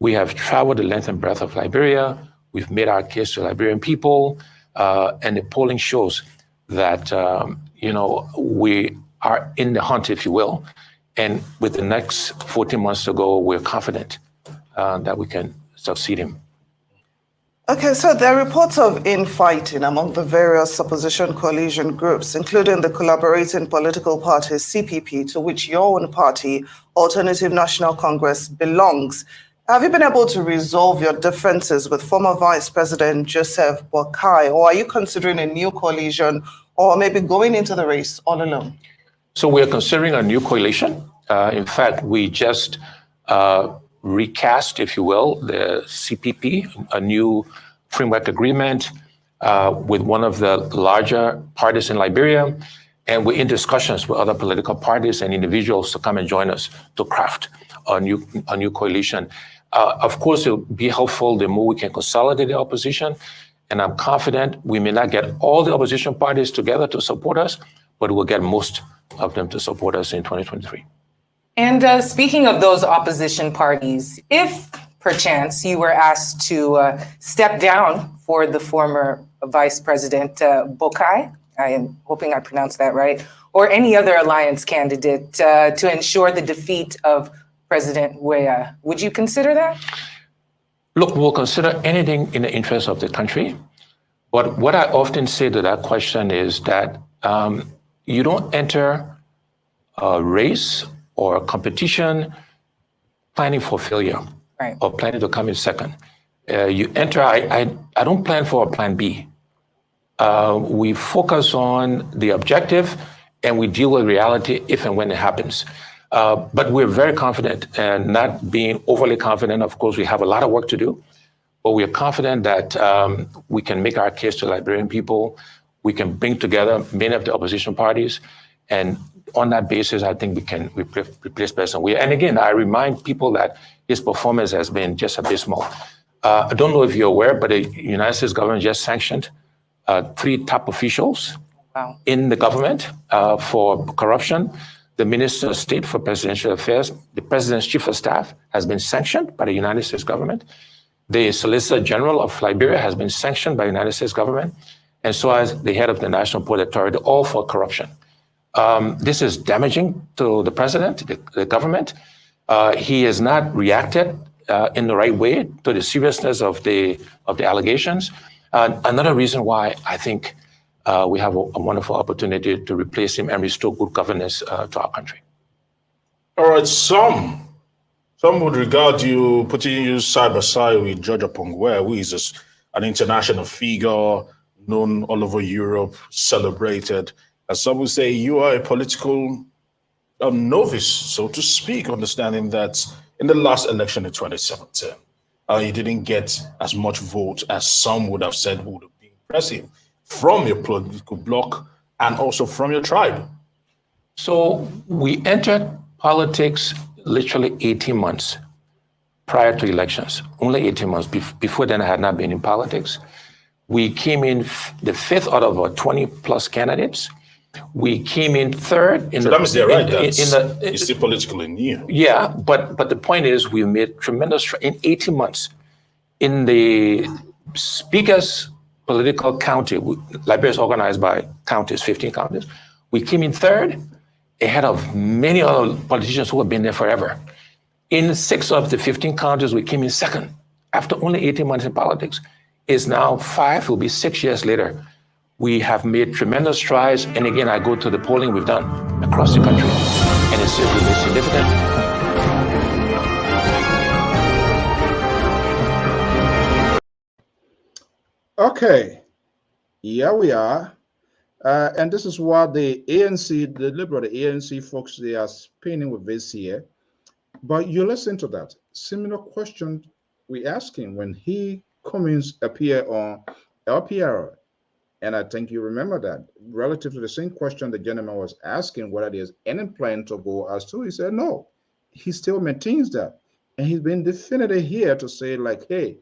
we have traveled the length and breadth of Liberia. We've made our case to Liberian people. And the polling shows that, we are in the hunt, if you will. And with the next 14 months to go, we're confident that we can succeed him. Okay, so there are reports of infighting among the various opposition coalition groups, including the collaborating political party CPP, to which your own party, Alternative National Congress, belongs. Have you been able to resolve your differences with former Vice President Joseph Boakai, or are you considering a new coalition, or maybe going into the race all alone? So we're considering a new coalition. In fact, we just recast, if you will, the CPP, a new framework agreement with one of the larger parties in Liberia. And we're in discussions with other political parties and individuals to come and join us to craft a new coalition. Of course, it'll be helpful the more we can consolidate the opposition. And I'm confident we may not get all the opposition parties together to support us, but we'll get most of them to support us in 2023. And speaking of those opposition parties, if perchance you were asked to step down for the former Vice President Boakai, I am hoping I pronounced that right, or any other alliance candidate to ensure the defeat of President Weah, would you consider that? Look, we'll consider anything in the interest of the country. But what I often say to that question is that you don't enter a race or a competition planning for failure, right, or planning to come in second. You enter, I don't plan for a plan B. We focus on the objective and we deal with reality if and when it happens. But we're very confident, and not being overly confident. Of course, we have a lot of work to do, but we are confident that we can make our case to Liberian people. We can bring together many of the opposition parties. And on that basis, I think we can replace President Weah. And again, I remind people that his performance has been just abysmal. I don't know if you're aware, but the United States government just sanctioned 3 top officials in the government for corruption. The Minister of State for Presidential Affairs, the President's Chief of Staff has been sanctioned by the United States government. The Solicitor General of Liberia has been sanctioned by the United States government. And so has the head of the National Port Authority, all for corruption. This is damaging to the president, the government. He has not reacted in the right way to the seriousness of the allegations. Another reason why I think we have a wonderful opportunity to replace him and restore good governance to our country. All right, some would regard you, putting you side by side with George Weah, who is an international figure, known all over Europe, celebrated. And some would say you are a political novice, so to speak, understanding that in the last election in 2017, you didn't get as much vote as some would have said would have been impressive. from your political bloc and also from your tribe? So we entered politics literally 18 months prior to elections, only 18 months. Before then, I had not been in politics. We came in the fifth out of 20 plus candidates. We came in third. So that means they're right. It's still politically new. Yeah, but the point is we made tremendous, in 18 months, in the speaker's political county, Liberia is organized by counties, 15 counties. We came in third, ahead of many other politicians who have been there forever. In 6 of the 15 counties, we came in second. After only 18 months in politics, is now 5, will be 6 years later. We have made tremendous strides. And again, I go to the polling we've done across the country, and it's really significant. Okay, here we are. And this is what the ANC, the Liberal, the ANC folks, they are spinning with this here. But you listen to that. Similar question we asked him when he Cummings appeared on Lpr. And I think you remember that. Relative to the same question the gentleman was asking, whether there's any plan to go as to, he said no. He still maintains that. And he's been definitive here to say, like, hey,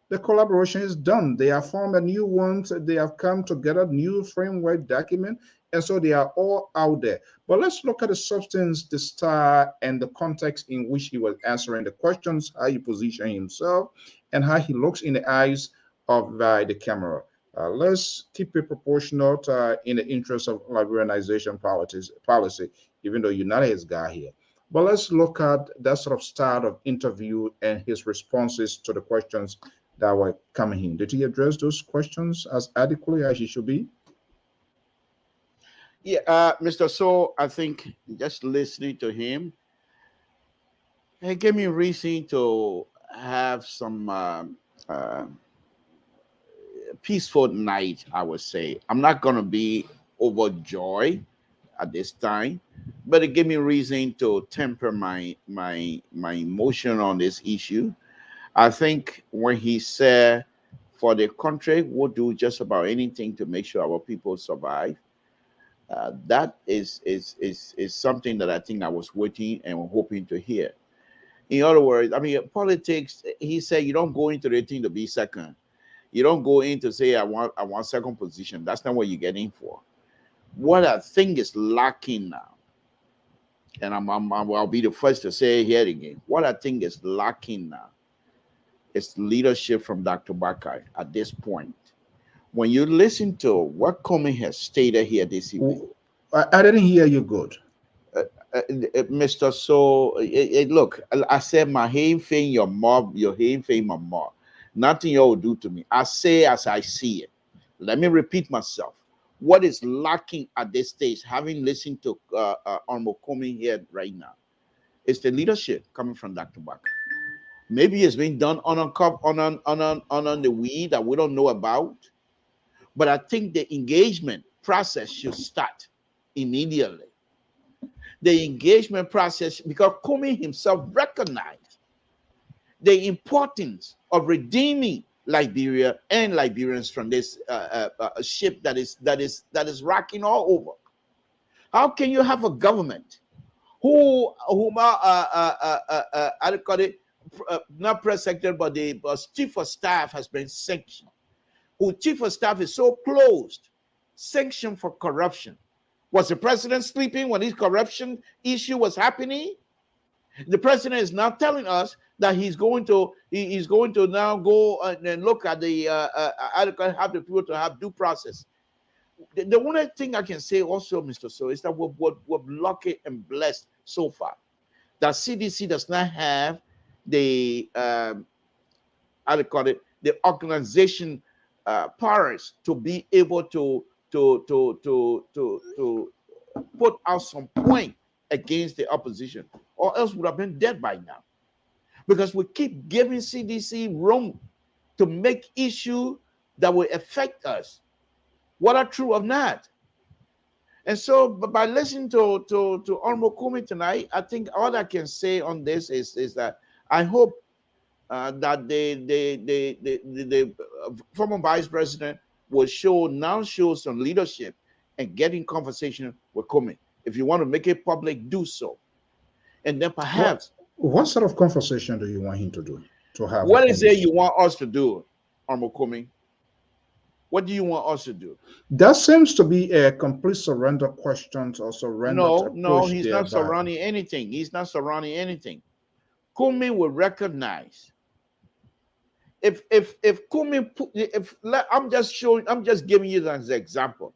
the collaboration is done. They have formed a new one. They have come together, new framework document. And so they are all out there. But let's look at the substance, the style, and the context in which he was answering the questions, how he positioned himself, and how he looks in the eyes of the camera. Let's keep it proportional in the interest of Liberianization policy, even though you're not his guy here. But let's look at that sort of style of interview and his responses to the questions that were coming in. Did he address those questions as adequately as he should be? Yeah, Mr. Soe, I think just listening to him, it gave me reason to have some peaceful night, I would say. I'm not going to be overjoyed at this time, but it gave me reason to temper my emotion on this issue. I think when he said, for the country, we'll do just about anything to make sure our people survive. That is something that I think I was waiting and hoping to hear. In other words, I mean, politics, he said, you don't go into the thing to be second. You don't go in to say, I want second position. That's not what you get in for. What I think is lacking now, and I'll be the first to say it here again, what I think is lacking now is leadership from Dr. Bakai at this point. When you listen to what Cummings has stated here this evening, I didn't hear you good. Mr. Soe, look, I said my hand fame your mob, your hand fame my mob. Nothing you will do to me. I say as I see it. Let me repeat myself. What is lacking at this stage, having listened to Honorable Cummings here right now, is the leadership coming from Dr. Bakai. Maybe it's been done on the weed that we don't know about. But I think the engagement process should start immediately. The engagement process, because Cummings himself recognized the importance of redeeming Liberia and Liberians from this ship that is rocking all over. How can you have a government who I call it not press secretary, but the chief of staff has been sanctioned? Who chief of staff is so closed, sanctioned for corruption. Was the president sleeping when this corruption issue was happening? The president is now telling us that he's going to now go and look at the have the people to have due process. The only thing I can say also, Mr. Soe, is that we're lucky and blessed so far that CDC does not have the the organization powers to be able to put out some point against the opposition, or else would have been dead by now. Because we keep giving CDC room to make issues that will affect us, what are true or not. And so, by listening to Honorable Cummings tonight, I think all I can say on this is that I hope that the former vice president will now show some leadership and get in conversation with Comey. If you want to make it public, do so. And then perhaps... What sort of conversation do you want him to do? To have? What is it you want us to do, Honorable Comey? What do you want us to do? That seems to be a complete surrender question or surrender. No, he's not surrounding anything. He's not surrounding anything. Comey will recognize if Comey, I'm just giving you as an example.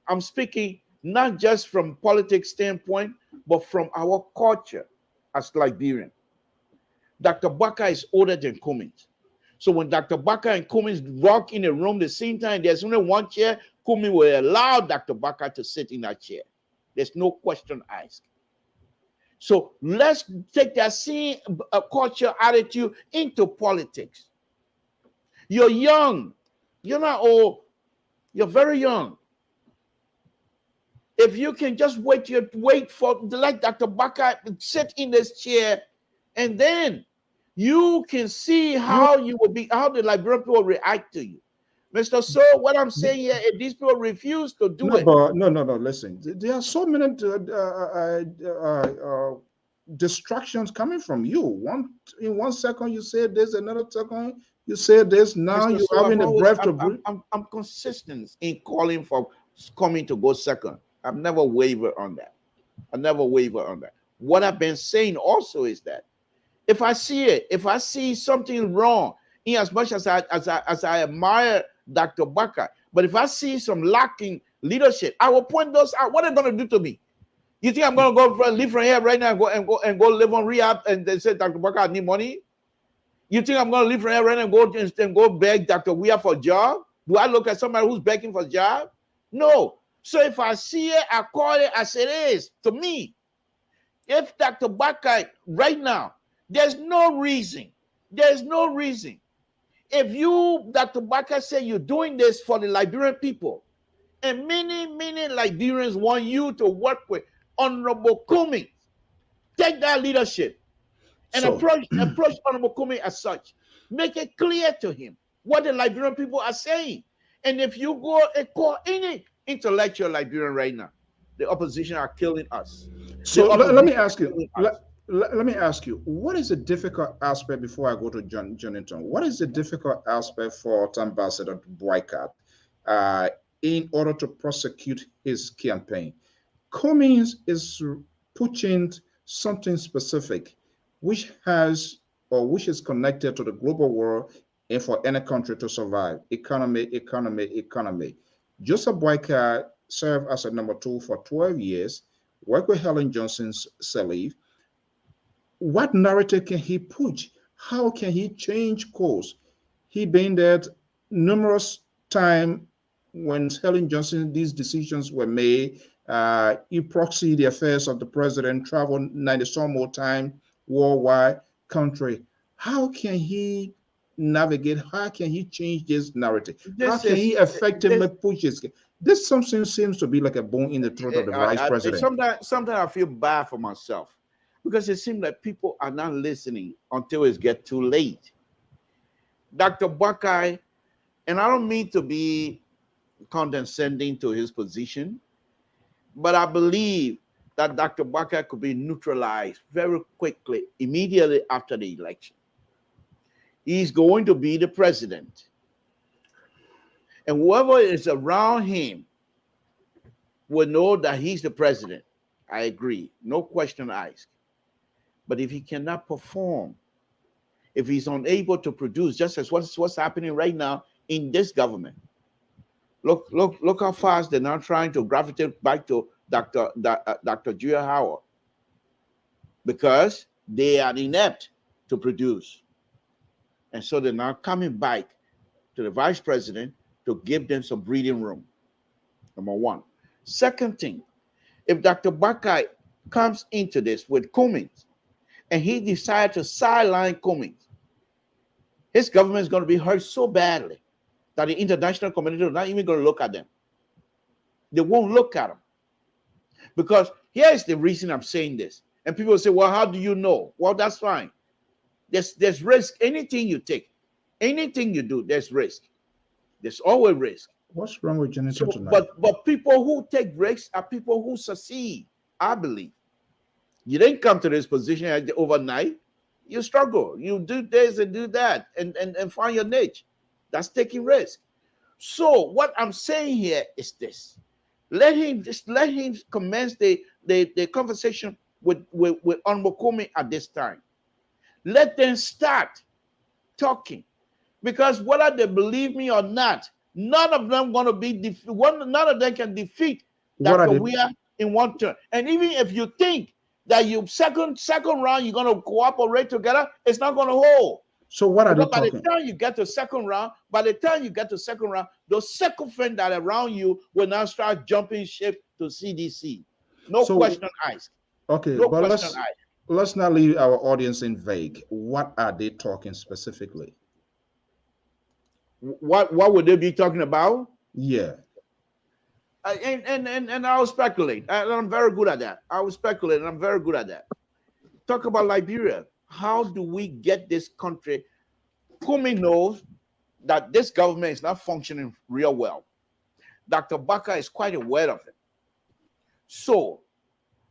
I'm speaking not just from politics standpoint, but from our culture as Liberian. Dr. Baka is older than Cummings. So when Dr. Baka and Cummings walk in a room the same time, there's only one chair, Cummings will allow Dr. Baka to sit in that chair. There's no question asked. So let's take that same culture attitude into politics. You're young. You're not old. You're very young. If you can just wait for let Dr. Baka sit in this chair, and then you can see how the Liberian people will react to you. Mr. Soe, what I'm saying here is these people refuse to do it. No. Listen, there are so many distractions coming from you. In 1 second you say this, another second you say this. Now you're having a breath to breathe. I'm consistent in calling for Comey to go second. I've never wavered on that. What I've been saying also is that if I see something wrong, in as much as I admire Dr. Baka, but if I see some lacking leadership, I will point those out. What are they going to do to me? You think I'm going to leave from here right now and go live on rehab and then say, Dr. Baka, I need money? You think I'm going to leave from here right now and go beg Dr. Weah for a job? Do I look at somebody who's begging for a job? No. So if I see it, I call it as it is to me. If Dr. Baka right now, there's no reason. If you, Dr. Baka, say you're doing this for the Liberian people, and many Liberians want you to work with Honorable Comey, take that leadership and approach Honorable Comey as such. Make it clear to him what the Liberian people are saying. And if you go and call any intellectual Liberian right now, the opposition are killing us. So let me ask you. Let me ask you, what is the difficult aspect before I go to Jonathan? What is the difficult aspect for Ambassador Boycott in order to prosecute his campaign? Cummings is pushing something specific, which is connected to the global world and for any country to survive. Economy. Joseph Boycott served as a number 2 for 12 years, worked with Helen Johnson's Sirleaf. What narrative can he push? How can he change course? He been there numerous times when Helen Johnson, these decisions were made. He proxied the affairs of the president, traveled 90 some more time worldwide country. How can he navigate? How can he change this narrative? How can he effectively push this? This something seems to be like a bone in the throat of the vice president. Sometimes I feel bad for myself because it seems like people are not listening until it gets too late. Dr. Buckeye, and I don't mean to be condescending to his position, but I believe that Dr. Buckeye could be neutralized very quickly, immediately after the election. He's going to be the president. And whoever is around him will know that he's the president. I agree. No question asked. But if he cannot perform, if he's unable to produce, just as what's happening right now in this government, look how fast they're now trying to gravitate back to Dr. Julia Howard, because they are inept to produce. And so they're now coming back to the vice president to give them some breathing room. Number one. Second thing, if Dr. Buckeye comes into this with Cummings and he decides to sideline Cummings, his government is going to be hurt so badly that the international community is not even going to look at them. They won't look at them. Because here is the reason I'm saying this. And people say, well, how do you know? Well, that's fine. There's risk. Anything you take, anything you do, there's risk. There's always risk. What's wrong with Jonathan tonight? But people who take risks are people who succeed, I believe. You didn't come to this position overnight. You struggle. You do this and do that and find your niche. That's taking risk. So what I'm saying here is this. Let him commence the conversation with Honorable Comey at this time. Let them start talking. Because whether they believe me or not, none of them going to be none of them can defeat Dr. Weah in one turn. And even if you think that you second round you're going to cooperate together, it's not going to hold. So what are they talking? By the time you get to second round, those sycophants that are around you will now start jumping ship to CDC. No question asked. Okay, no but question let's not leave our audience in vague. What are they talking specifically? What would they be talking about? Yeah. And I'll speculate. I'm very good at that. I will speculate, and I'm very good at that. Talk about Liberia. How do we get this country? Comey knows that this government is not functioning real well. Dr. Baka is quite aware of it. So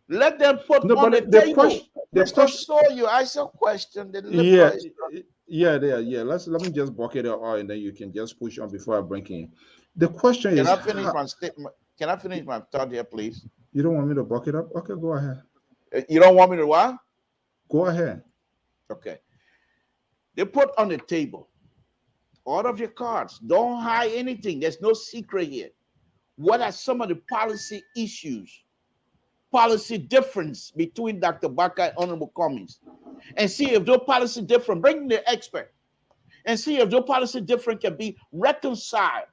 let them put on the table. You ask a question. Yeah. Let me just buck it out, and then you can just push on before I break in. The question is, can I finish my statement? Can I finish my thought here, please? You don't want me to buck it up? Okay, go ahead. You don't want me to what? Go ahead. Okay. They put on the table all of your cards. Don't hide anything. There's no secret here. What are some of the policy issues, policy difference between Dr. Baka and Honorable Cummings? And see if those policy different, bring the expert, and see if those policy different can be reconciled.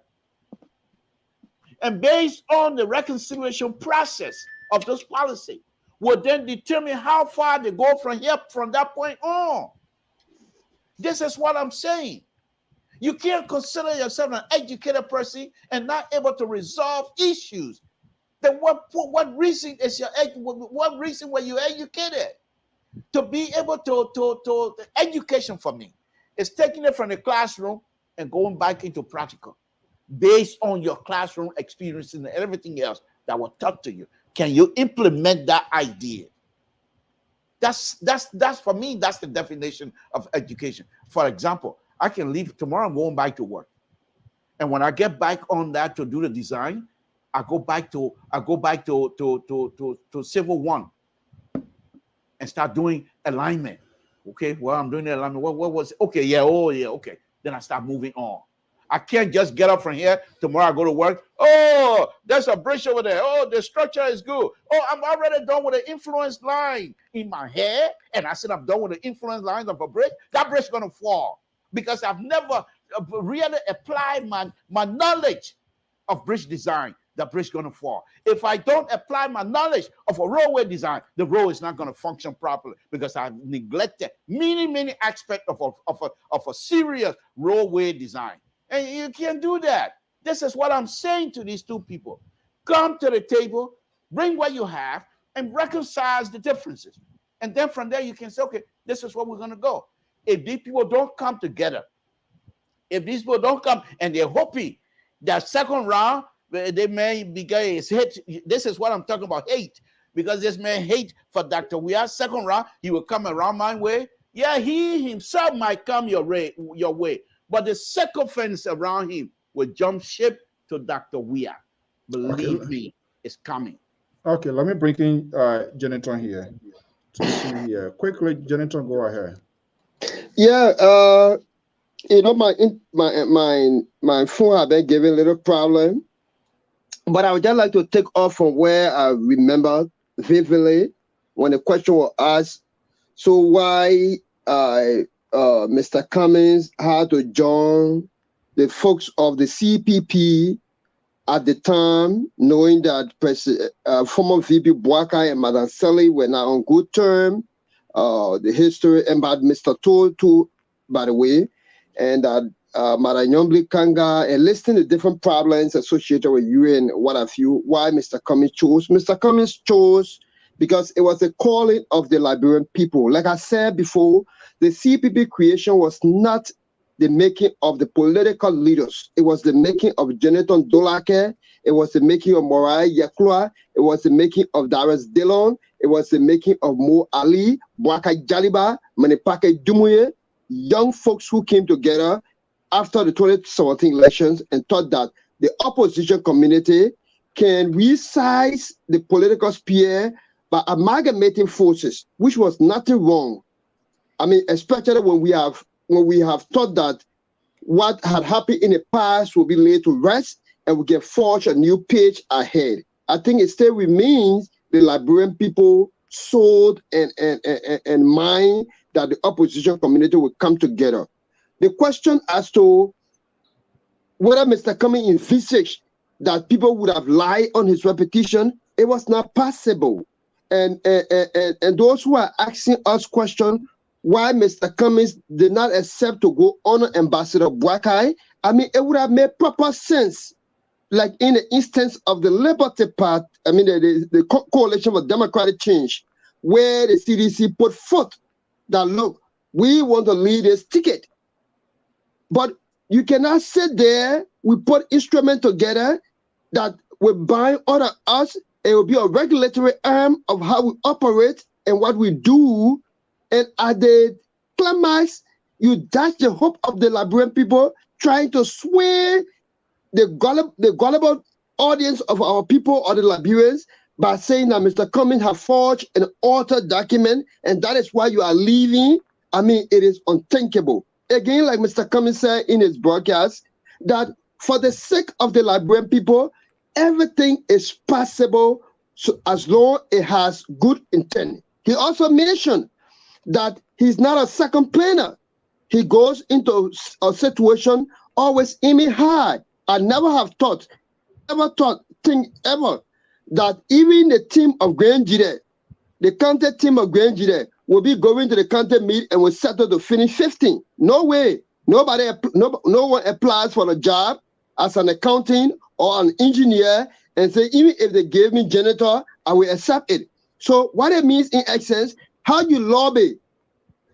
And based on the reconciliation process of those policy, will then determine how far they go from that point on. This is what I'm saying. You can't consider yourself an educated person and not able to resolve issues. Then what reason were you educated? To be able to education for me is taking it from the classroom and going back into practical based on your classroom experience and everything else that was taught to you. Can you implement that idea? That's for me, that's the definition of education. For example, I can leave tomorrow, I'm going back to work. And when I get back on that to do the design, I go back to Civil 1 and start doing alignment. Okay, well, I'm doing the alignment. What was it? Okay, yeah, okay. Then I start moving on. I can't just get up from here. Tomorrow I go to work. Oh, there's a bridge over there. Oh, the structure is good. Oh, I'm already done with the influence line in my head. And I said I'm done with the influence lines of a bridge. That bridge is going to fall because I've never really applied my knowledge of bridge design. The bridge is going to fall. If I don't apply my knowledge of a roadway design, the road is not going to function properly because I've neglected many aspects of a serious roadway design. And you can't do that. This is what I'm saying to these two people. Come to the table, bring what you have, and reconcile the differences. And then from there, you can say, okay, this is where we're going to go. If these people don't come together, if these people don't come and they're hoping that second round, they may begin hate. This is what I'm talking about, hate. Because this man hate for Dr. Weah. Second round, he will come around my way. Yeah, he himself might come your way. But the sycophants around him will jump ship to Dr. Weah. Believe me, it's coming. Okay, let me bring in Jonathan here. Quickly, Jonathan, go ahead. Yeah, my phone have been giving a little problem, but I would just like to take off from where I remember vividly when the question was asked. So why Mr. Cummings had to join the folks of the CPP at the time, knowing that former VP Boakai and Madam Selly were not on good terms. The history about Mr. Toll too, by the way, and that Madam Yombli Kanga, and listing the different problems associated with you and what have you, why Mr. Cummings chose. Mr. Cummings chose because it was the calling of the Liberian people. Like I said before, the CPP creation was not the making of the political leaders. It was the making of Jonathan Dolake. It was the making of Morai Yaklua. It was the making of Darius Dillon. It was the making of Mo Ali, Bwaka Jaliba, Manipake Dumuye, young folks who came together after the 2017 elections and thought that the opposition community can resize the political sphere by amalgamating forces, which was nothing wrong. I mean, especially when we have thought that what had happened in the past will be laid to rest and we can forge a new page ahead. I think it still remains the Liberian people sold and mind that the opposition community will come together. The question as to whether Mr. Cummings envisaged that people would have lied on his repetition, it was not possible. And those who are asking us questions why Mr. Cummings did not accept to go honor Ambassador Bwakai, I mean, it would have made proper sense. Like in the instance of the Liberty Party, I mean, the Coalition for Democratic Change, where the CDC put forth that, look, we want to lead this ticket. But you cannot sit there, we put instruments together that will bind other us. It will be a regulatory arm of how we operate and what we do. And at the climax, you dash the hope of the Liberian people trying to sway the gullible audience of our people or the Liberians by saying that Mr. Cummings have forged an altered document and that is why you are leaving. I mean, it is unthinkable. Again, like Mr. Cummings said in his broadcast, that for the sake of the Liberian people, everything is possible so as long as it has good intent. He also mentioned that he's not a second planer. He goes into a situation always aiming high. I never have thought, think ever, that even the team of Granjide, the county team of Granjide, will be going to the county meet and will settle to finish 15. No way. No one applies for a job as an accountant or an engineer and say, even if they gave me janitor, I will accept it. So what it means in essence, how you lobby.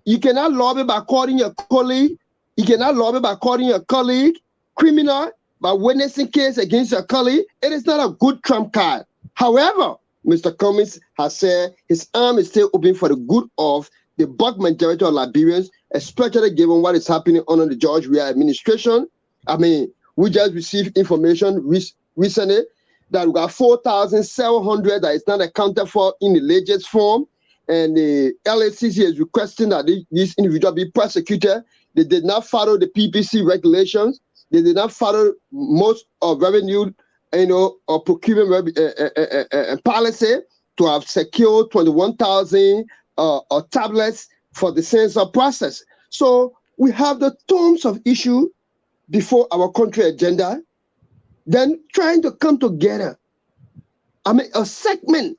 You cannot lobby by calling your colleague. You cannot lobby by calling your colleague criminal, by witnessing case against your colleague. It is not a good trump card. However, Mr. Cummings has said his arm is still open for the good of the bulk majority of Liberians, especially given what is happening under the George Weah administration. I mean, we just received information recently that we got 4,700 that is not accounted for in the latest form. And the LACC is requesting that these individuals be prosecuted. They did not follow the PPC regulations. They did not follow most of revenue, or procurement policy to have secured 21,000 tablets for the census process. So we have the tons of issues before our country agenda, then trying to come together. I mean, a segment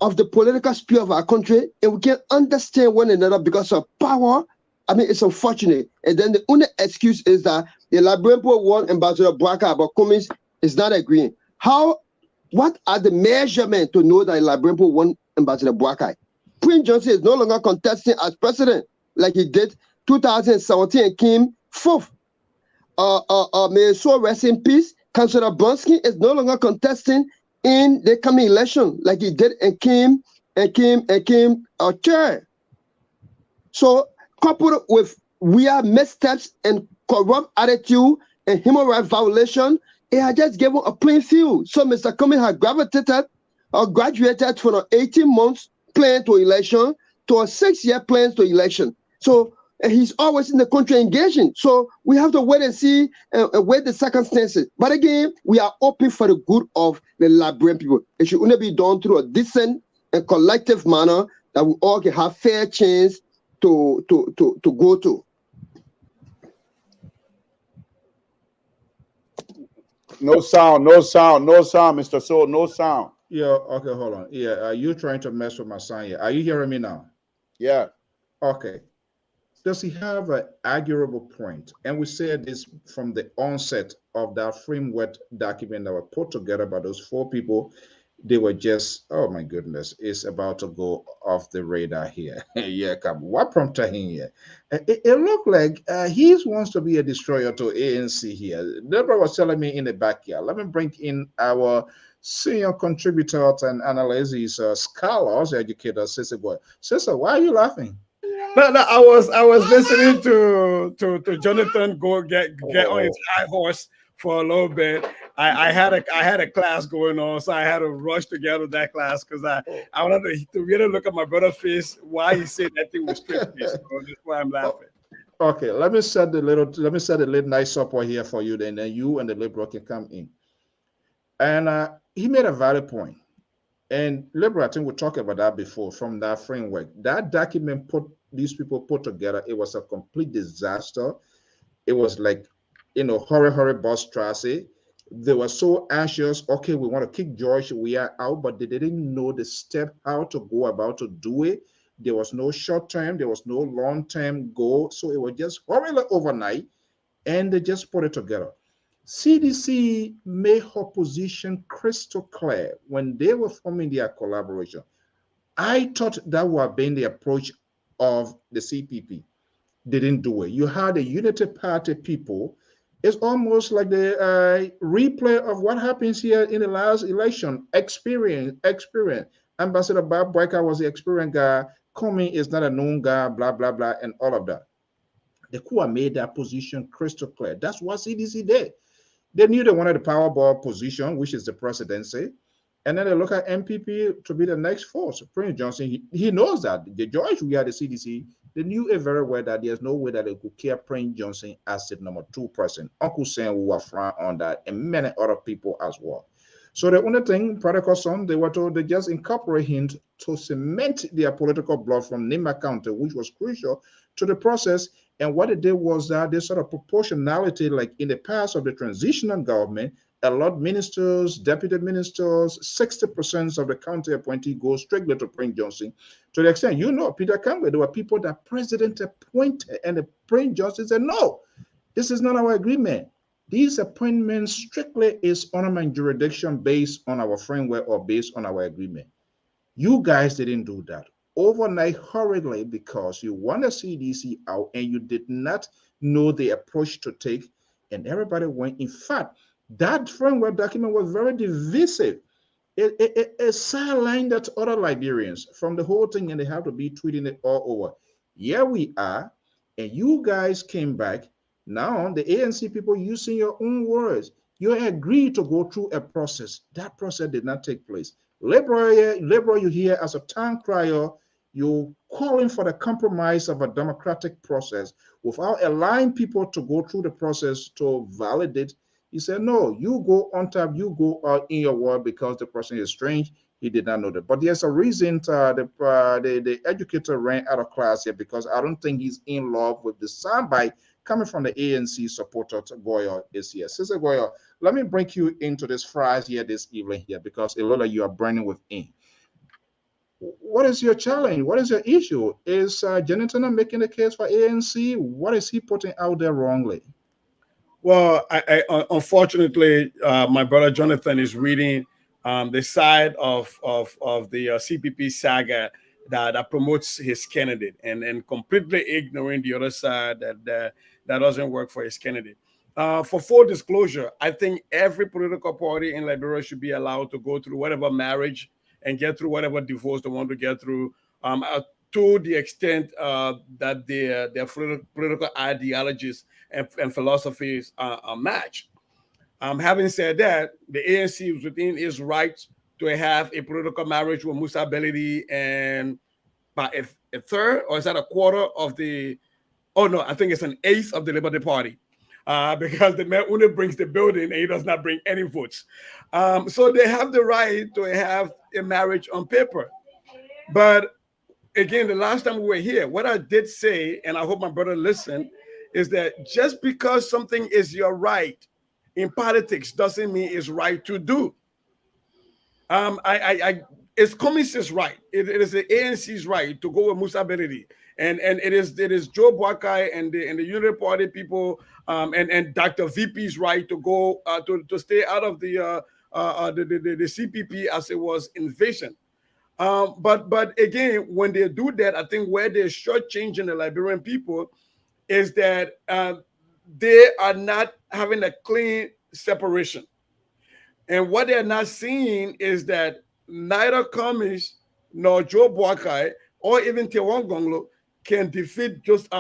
of the political sphere of our country, and we can understand one another because of power. I mean, it's unfortunate. And then the only excuse is that the Liberian people want Ambassador Bwaka, but Cummings is not agreeing. What are the measurements to know that the Liberian people want Ambassador Bwaka? Prince Johnson is no longer contesting as president like he did 2017 and came fourth. May so rest in peace. Councillor Bronski is no longer contesting in the coming election like he did and came chair. So coupled with weird missteps and corrupt attitude and human rights violation, it had just given a plain field. So Mr. Cummings had gravitated or graduated from an 18 months plan to election to a 6-year plan to election. So he's always in the country engaging. So we have to wait and see wait the circumstances. But again, we are open for the good of the Liberian people. It should only be done through a decent and collective manner that we all can have fair chance to go to. No sound, Mr. Soe, no sound. Yeah, okay, hold on. Yeah, are you trying to mess with my sound here? Are you hearing me now? Yeah. Okay. Does he have an arguable point? And we said this from the onset of that framework document that was put together by those 4 people they were just, oh my goodness, it's about to go off the radar here. Yeah, come. What prompted him here? It looked like he wants to be a destroyer to ANC here. Deborah was telling me in the backyard. Let me bring in our senior contributor and analyst, scholars, educator, Sister Boy. Sister, why are you laughing? No, I was listening to Jonathan go get on his high horse for a little bit. I had a class going on, so I had to rush to get to that class because I wanted to really look at my brother's face why he said that thing was straight face. So that's why I'm laughing. Okay, let me set the little nice up here for you, then you and the liberal can come in. And he made a valid point. And liberal, I think we talked about that before from that framework. That document these people put together, it was a complete disaster. It was like, hurry, boss Tracy. They were so anxious. Okay, we want to kick George. We are out, but they didn't know the step how to go about to do it. There was no short term, there was no long term goal. So it was just hurry overnight, and they just put it together. CDC made her position crystal clear when they were forming their collaboration. I thought that would have been the approach of the CPP. They didn't do it. You had the Unity Party people. It's almost like the replay of what happens here in the last election. Experience. Ambassador Bob Boyka was the experienced guy. Comey is not a known guy, blah, blah, blah, and all of that. The coup made that position crystal clear. That's what CDC did. They knew they wanted the Powerball position, which is the presidency. And then they look at MPP to be the next force. Prince Johnson, he knows that. The George, we are the CDC. They knew it very well that there's no way that they could care Prince Johnson as the number 2 person. Uncle Sam who were front on that, and many other people as well. So the only thing, protocol son, they were told they just incorporate him to cement their political bloc from Nima County, which was crucial to the process. And what it did was that this sort of proportionality, like in the past of the transitional government, a lot of ministers, deputy ministers, 60% of the county appointee goes strictly to Prince Johnson. To the extent, Peter Campbell, there were people that president appointed, and the Prince Johnson said, no, this is not our agreement. These appointments strictly is honor and jurisdiction based on our framework or based on our agreement. You guys didn't do that overnight hurriedly because you want the CDC out and you did not know the approach to take, and everybody went. In fact, that framework document was very divisive. It sidelined that other Liberians from the whole thing, and they have to be tweeting it all over. Here we are, and you guys came back. Now the ANC people using your own words. You agreed to go through a process. That process did not take place. Liberal, you hear as a town crier, you calling for the compromise of a democratic process without allowing people to go through the process to validate. He said, no, you go on top, you go out in your word because the person is strange. He did not know that. But there's a reason the educator ran out of class here because I don't think he's in love with the soundbite coming from the ANC supporter. Goyo is here. Sister Goyo, let me bring you into this phrase here this evening here because a lot of you are burning within. What is your challenge? What is your issue? Is Jonathan making the case for ANC? What is he putting out there wrongly? Well, I unfortunately, my brother Jonathan is reading the side of the CPP saga that promotes his candidate and completely ignoring the other side that doesn't work for his candidate. For full disclosure, I think every political party in Liberia should be allowed to go through whatever marriage and get through whatever divorce they want to get through, to the extent that their political ideologies and philosophies match. Having said that, the ANC is within its rights to have a political marriage with Musa Belidi and by a third, or is that a quarter of the, oh no, I think it's an eighth of the Liberty Party. Because the man only brings the building and he does not bring any votes. So they have the right to have a marriage on paper. But again, the last time we were here, what I did say, and I hope my brother listened, is that just because something is your right in politics doesn't mean it's right to do. It's Communist's right. It is the ANC's right to go with Musa Belidi. And it is Joe Boakai and the Unity Party people and Dr. VP's right to go to stay out of the the CPP as it was invasion. But again, when they do that, I think where they're shortchanging the Liberian people is that they are not having a clean separation. And what they're not seeing is that neither Cummings nor Joe Boakai or even Tewon Gonglo can defeat just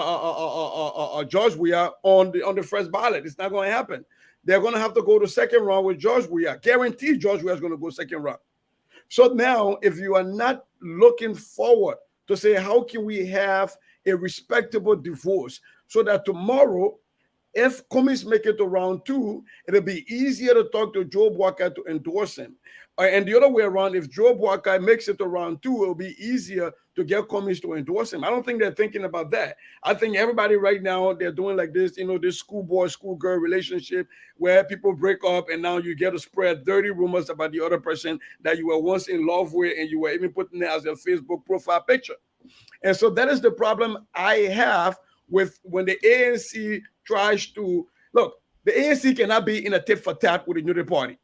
George Weah on the first ballot. It's not going to happen. They're going to have to go to second round with George Weah. Guaranteed George Weah is going to go second round. So now, if you are not looking forward to say, how can we have a respectable divorce so that tomorrow, if Cummings make it to round 2, it'll be easier to talk to Joe Boakai to endorse him. And the other way around, if Joe Boakai makes it to round 2, it'll be easier to get Cummings to endorse him. I don't think they're thinking about that. I think everybody right now, they're doing like this, this schoolboy, schoolgirl relationship where people break up and now you get to spread dirty rumors about the other person that you were once in love with and you were even putting it as a Facebook profile picture. And so that is the problem I have with when the ANC tries to look. The ANC cannot be in a tit for tat with the Unity Party.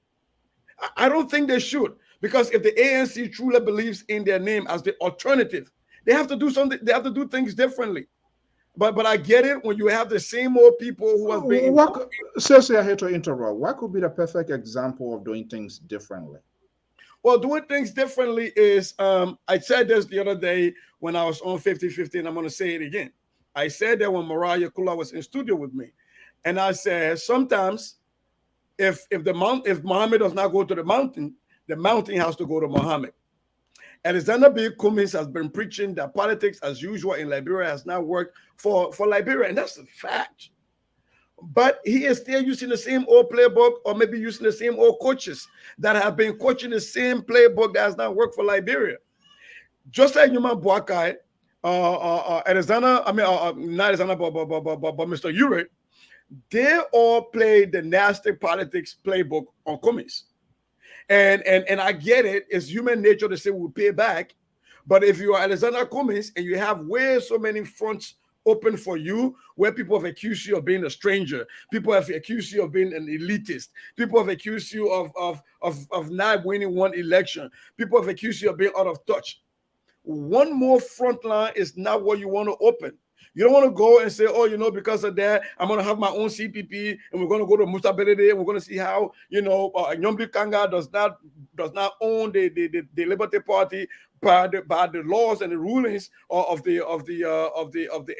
I don't think they should, because if the ANC truly believes in their name as the alternative, they have to do something. They have to do things differently. But I get it when you have the same old people who have been. Seriously, I hate to interrupt. What could be the perfect example of doing things differently? Well, doing things differently is, I said this the other day when I was on 50-50, and I'm going to say it again. I said that when Mariah Kula was in studio with me, and I said sometimes if Muhammad does not go to the mountain has to go to Muhammad. Alexander B. Cummings has been preaching that politics as usual in Liberia has not worked for Liberia, and that's a fact. But he is still using the same old playbook, or maybe using the same old coaches that have been coaching the same playbook that has not worked for Liberia. Just like Newman Boakai, Alexander, not Alexander, but Mr. Ure, they all play the nasty politics playbook on Cummings. And I get it. It's human nature to say we'll pay back. But if you are Alexander Cummings and you have way so many fronts open for you, where people have accused you of being a stranger, people have accused you of being an elitist, people have accused you of not winning one election, people have accused you of being out of touch. One more front line is not what you want to open. You don't want to go and say, oh, because of that, I'm going to have my own CPP and we're going to go to Musability and we're going to see how, Nyombi Kanga does not own the Liberty Party by the laws and the rulings of the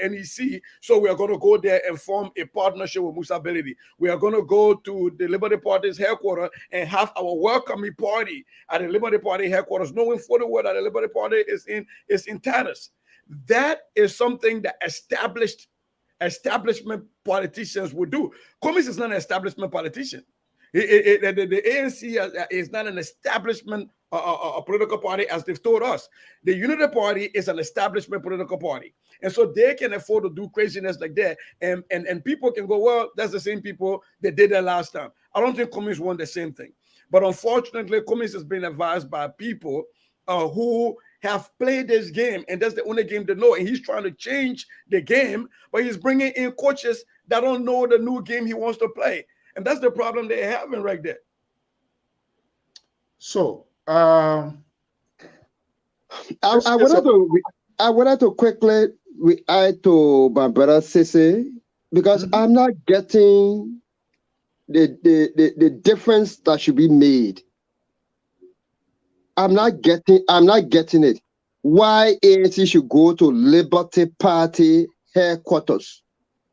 NEC. So we are going to go there and form a partnership with Musability. We are going to go to the Liberty Party's headquarters and have our welcoming party at the Liberty Party headquarters, knowing fully well that the Liberty Party is in tatters. That is something that establishment politicians would do. Cummings is not an establishment politician. The ANC is not an establishment a political party as they've told us. The Unity Party is an establishment political party. And so they can afford to do craziness like that. And people can go, well, that's the same people that did that last time. I don't think Cummings want the same thing. But unfortunately, Cummings has been advised by people who have played this game, and that's the only game they know. And he's trying to change the game, but he's bringing in coaches that don't know the new game he wants to play. And that's the problem they're having right there. So, I wanted to quickly react to my brother Sisi, because I'm not getting the difference that should be made. I'm not getting it. Why ANC should go to Liberty Party headquarters,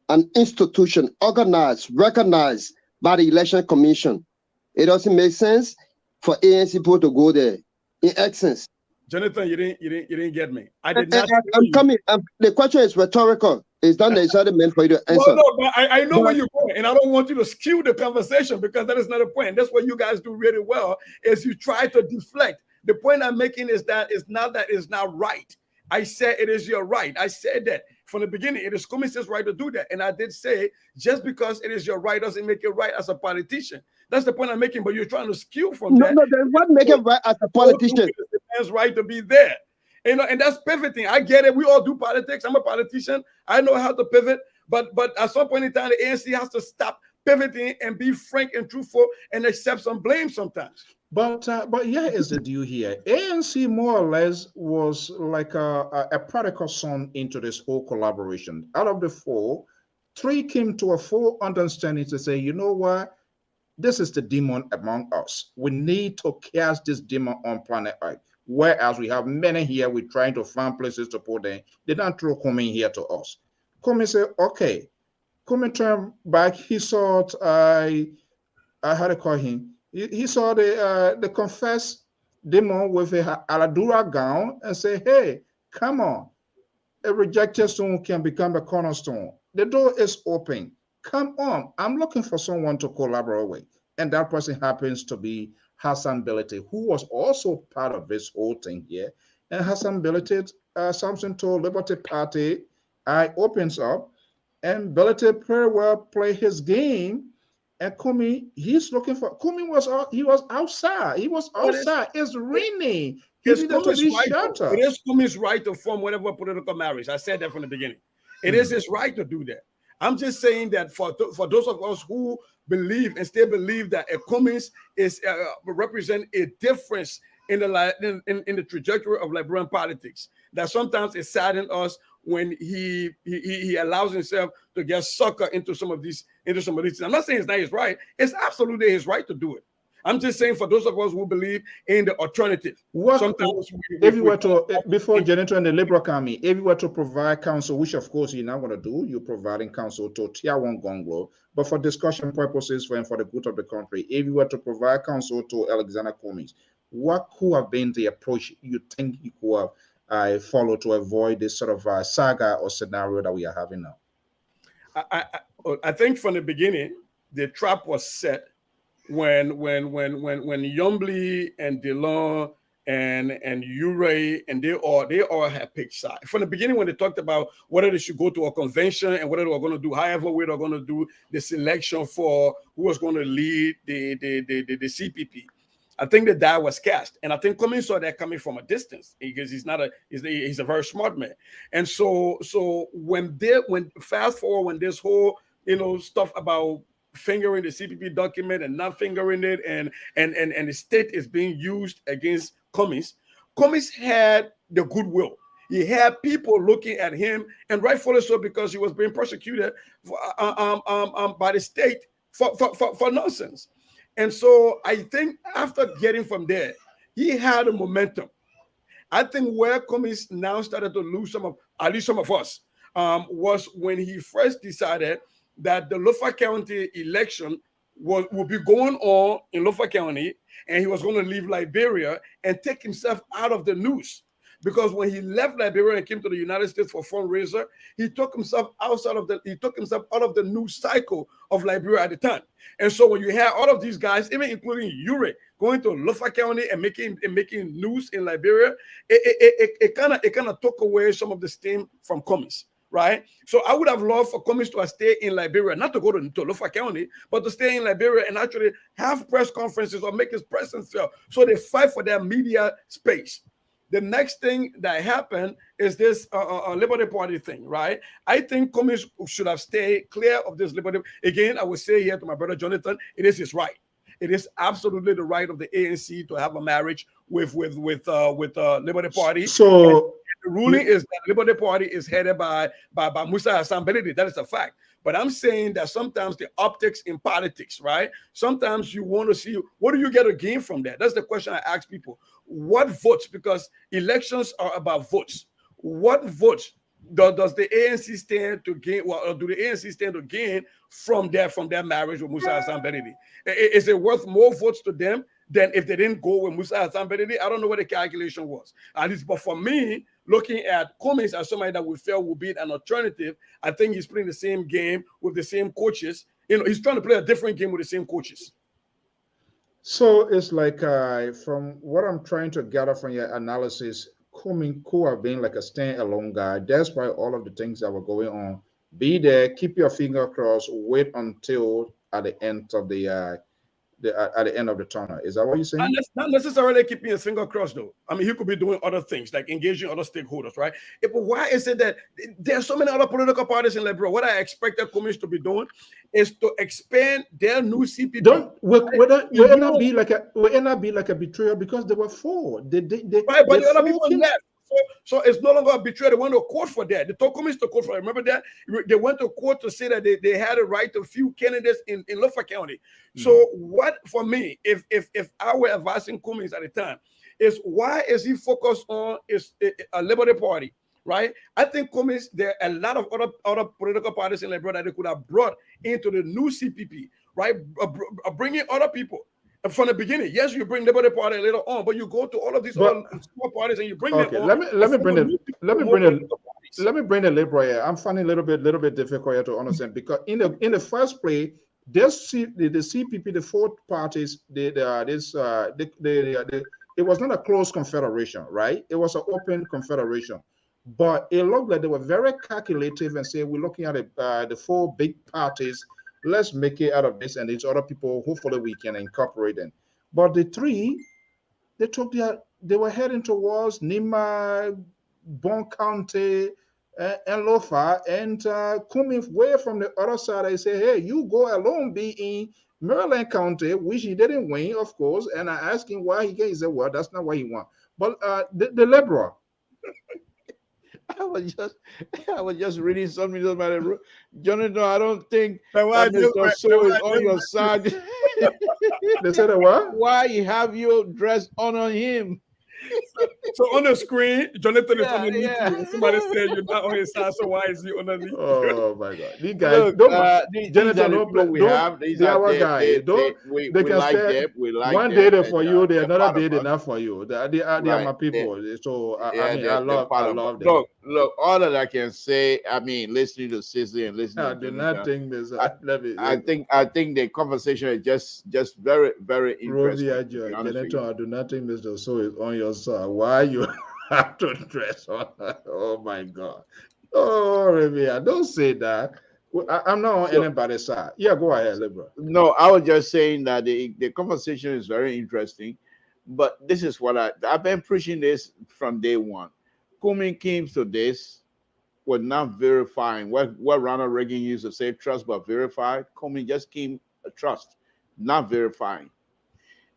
an institution organized, recognized by the Election Commission. It doesn't make sense for ANC people to go there. In essence, Jonathan, you didn't get me. I did not. I'm coming. The question is rhetorical. It's not necessarily meant for you to answer. No, but I know where you're going, and I don't want you to skew the conversation, because that is not a point. That's what you guys do really well, is you try to deflect. The point I'm making is that it's not right. I said it is your right. I said that from the beginning. It is Cummings' right to do that. And I did say, just because it is your right doesn't make it right as a politician. That's the point I'm making, but you're trying to skew from that. No, then what make it right as a politician? It's the man's right to be there. And that's pivoting. I get it. We all do politics. I'm a politician. I know how to pivot. But at some point in time, the ANC has to stop pivoting and be frank and truthful and accept some blame sometimes. But yeah, is the deal here. ANC more or less was like a prodigal son into this whole collaboration. Out of the four, three came to a full understanding to say, you know what, this is the demon among us. We need to cast this demon on planet Earth. Whereas we have many here, we're trying to find places to put them. They don't throw Kumi here to us. Kumi said, okay. Kumi turned back. He saw I had to call him. He saw the confessed demon with a Aladura gown and say, hey, come on. A rejected stone can become a cornerstone. The door is open. Come on. I'm looking for someone to collaborate with. And that person happens to be Hassan Belete, who was also part of this whole thing here. And Hassan Belete, Samson told Liberty Party, I opens up, and Belete pretty well play his game. And Kumi, he's looking for Kumi he was outside. He was outside. It's raining. He needed to be sheltered. It is Kumi's right to form whatever political marriage. I said that from the beginning. It is his right to do that. I'm just saying that for those of us who believe and still believe that a Cummings is represent a difference in the trajectory of Liberian politics, that sometimes it saddens us when he allows himself to get sucker into some of these things. I'm not saying it's not his right. It's absolutely his right to do it. I'm just saying for those of us who believe in the alternative. Sometimes if you were to, before Janito and the Liberal Army, if you were to provide counsel, which of course you're not going to do, you're providing counsel to Tier 1 Gonglo, but for discussion purposes for the good of the country, if you were to provide counsel to Alexander Cummings, what could have been the approach you think you could have followed to avoid this sort of saga or scenario that we are having now? I think from the beginning, the trap was set when Yombly and DeLon and Ure and they all had picked side from the beginning when they talked about whether they should go to a convention and whether they were going to do however way they're going to do the selection for who was going to lead the CPP. I think that was cast, and I think Cummings saw that coming from a distance because he's a very smart man. And so when fast forward when this whole stuff about fingering the CPP document and not fingering it, and the state is being used against Cummings. Cummings had the goodwill. He had people looking at him, and rightfully so, because he was being persecuted by the state for nonsense. And so I think after getting from there, he had a momentum. I think where Cummings now started to lose at least some of us, was when he first decided that the Lofa County election would be going on in Lofa County, and he was going to leave Liberia and take himself out of the news. Because when he left Liberia and came to the United States for fundraiser, he took himself out of the news cycle of Liberia at the time. And so when you have all of these guys, even including Ure, going to Lofa County and making news in Liberia, it kind of took away some of the steam from Cummings. Right, so I would have loved for Cummings to stay in Liberia, not to go to Lofa County, but to stay in Liberia and actually have press conferences or make his presence felt. So they fight for their media space. The next thing that happened is this Liberty Party thing, right? I think Cummings should have stayed clear of this Liberty. Again, I would say here to my brother Jonathan, it is his right. It is absolutely the right of the ANC to have a marriage with Liberty Party. So the ruling is that Liberty Party is headed by Musa Hassan Beledi. That is a fact. But I'm saying that sometimes the optics in politics, right? Sometimes you want to see, what do you get to gain from that? That's the question I ask people. What votes? Because elections are about votes. What votes does the ANC stand to gain? Well, do the ANC stand to gain from their marriage with Musa Hassan Beledi? Is it worth more votes to them than if they didn't go with Musa Hassan Beledi? I don't know what the calculation was. At least, but for me, looking at Cummings as somebody that we feel will be an alternative, I think he's playing the same game with the same coaches. He's trying to play a different game with the same coaches. So it's like, from what I'm trying to gather from your analysis, Cummings could have been like a stand-alone guy. That's why all of the things that were going on. Be there, keep your finger crossed, wait until at the end of the at the end of the tunnel. Is that what you're saying? Not necessarily keeping a finger crossed, though. I mean, he could be doing other things, like engaging other stakeholders, right? But why is it that there are so many other political parties in Liberia? What I expect the commission to be doing is to expand their new CPP. Will it not be like a betrayal because there were 4? Right, but the other people left. So it's no longer a betrayal. They went to court for that. They told commission to court for it. Remember that? They went to court to say that they had a right to few candidates in Lofa County. So what, for me, if I were advising Cummings at the time, is why is he focused on a Liberty Party, right? I think Cummings, there are a lot of other political parties in Liberia that they could have brought into the new CPP, right? Bringing other people. From the beginning, yes, you bring Liberty Party later on, but you go to all of these other small parties and you bring them on. Let me bring the Liberal here. I'm finding a little bit difficult here to understand because in the first place, the CPP, the 4 parties, it was not a closed confederation, right? It was an open confederation, but it looked like they were very calculative and say we're looking at the 4 big parties. Let's make it out of this, and these other people, hopefully we can incorporate them. But the 3, they were heading towards Nima, Bon County, and Lofa, and coming way from the other side. I say, hey, you go alone, be in Maryland County, which he didn't win, of course. And I asked him why he said, well, that's not what he won. But the Liberal. I was just reading something about it. Jonathan, I don't think Mr. Soe is on your side. They said what? Why have you dressed on him? So on the screen, Jonathan is underneath you. Somebody said you're not on his side, so why is he underneath you? Oh my God! These guys, Jonathan, don't play. They are our guys. They can say one day for you, they another day enough for you. They are my people. So I mean, I love them. Look, all that I can say. I mean, listening to Sissy and listening to Jonathan, I think the conversation is just very, very interesting. Jonathan, I do not think Mr. Soe is on your side. Why you have to dress on? Oh my God! Oh, Revia, don't say that. I'm not on anybody's side. Yeah, go ahead, Libra. No, I was just saying that the conversation is very interesting, but this is what I've been preaching this from day one. Coming came to this was not verifying what Ronald Reagan used to say, trust but verify. Coming just came a trust, not verifying.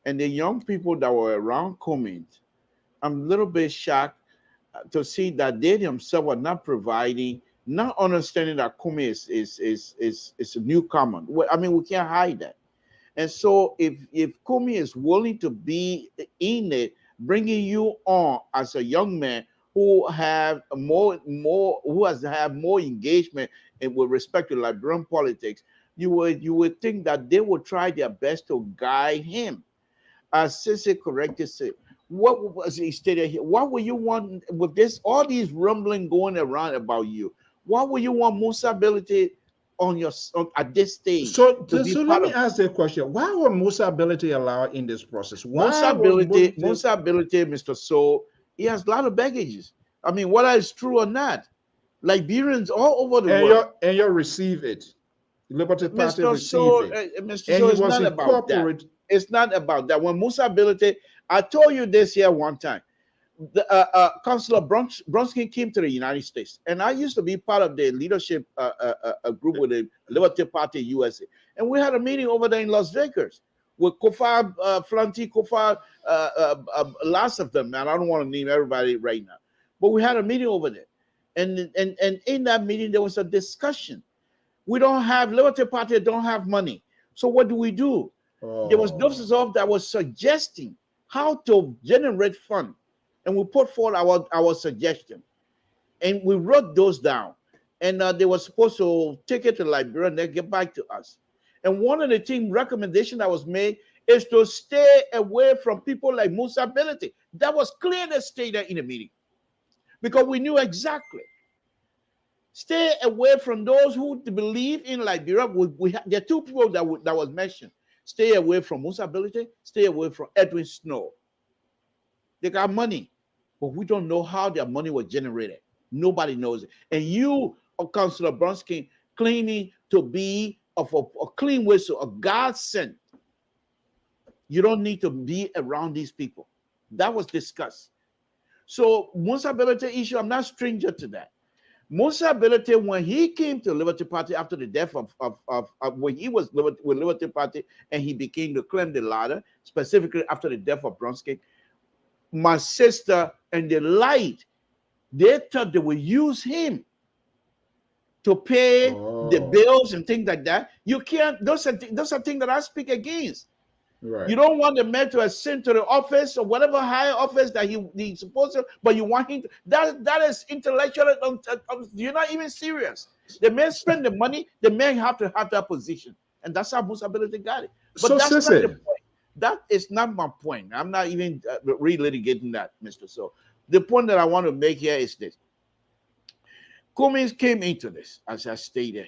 And the young people that were around Coming, I'm a little bit shocked to see that they themselves are not providing, not understanding that Coming is a newcomer. I mean, we can't hide that. And so if Coming is willing to be in it, bringing you on as a young man who have more engagement with respect to Liberian politics, you would think that they would try their best to guide him. As Sissy correctly said, what was he stated here? What would you want with this? All these rumbling going around about you. What would you want Musa Ability at this stage? So let me ask you a question. Why was Musa Ability allowed in this process? Musa Ability, Mr. Soe, he has a lot of baggages. I mean, whether it's true or not, Liberians all over the world. And you receive it. Liberty Party Mr. Soe, Mr. Soe, it's not about that. It's not about that. When Musa Ability, I told you this here one time. The Councillor Bronsky came to the United States, and I used to be part of the leadership group with the Liberty Party USA, and we had a meeting over there in Las Vegas with Kofa Flanty, Kofa, lots of them, and I don't want to name everybody right now, but we had a meeting over there, and in that meeting there was a discussion. We don't have Liberty Party, don't have money, so what do? There was doses that was suggesting how to generate funds. And we put forward our suggestion, and we wrote those down. And they were supposed to take it to Liberia and then get back to us. And one of the team recommendations that was made is to stay away from people like Musa Ability. That was clearly stated in the meeting, because we knew exactly. Stay away from those who believe in Liberia. There are two people that was mentioned. Stay away from Musa Ability. Stay away from Edwin Snow. They got money, but we don't know how their money was generated. Nobody knows it. And you, Councillor Bronsky, claiming to be of a clean whistle, a God sent. You don't need to be around these people. That was discussed. So Musa Belete issue, I'm not stranger to that. Musa Belete, when he came to Liberty Party after the death of when he was with Liberty Party and he became the claim the ladder, specifically after the death of Bronsky, my sister and the light, they thought they would use him to pay the bills and things like that. You can't, those are things that I speak against. Right. You don't want the man to ascend to the office or whatever higher office that he's supposed to, but you want him to, that is intellectual. You're not even serious. The man spend the money, the man have to have that position. And that's how Musa Belete got it. But So, that's not Sissy, the point. That is not my point. I'm not even relitigating that, Mr. So. The point that I want to make here is this. Cummings came into this, as I stated,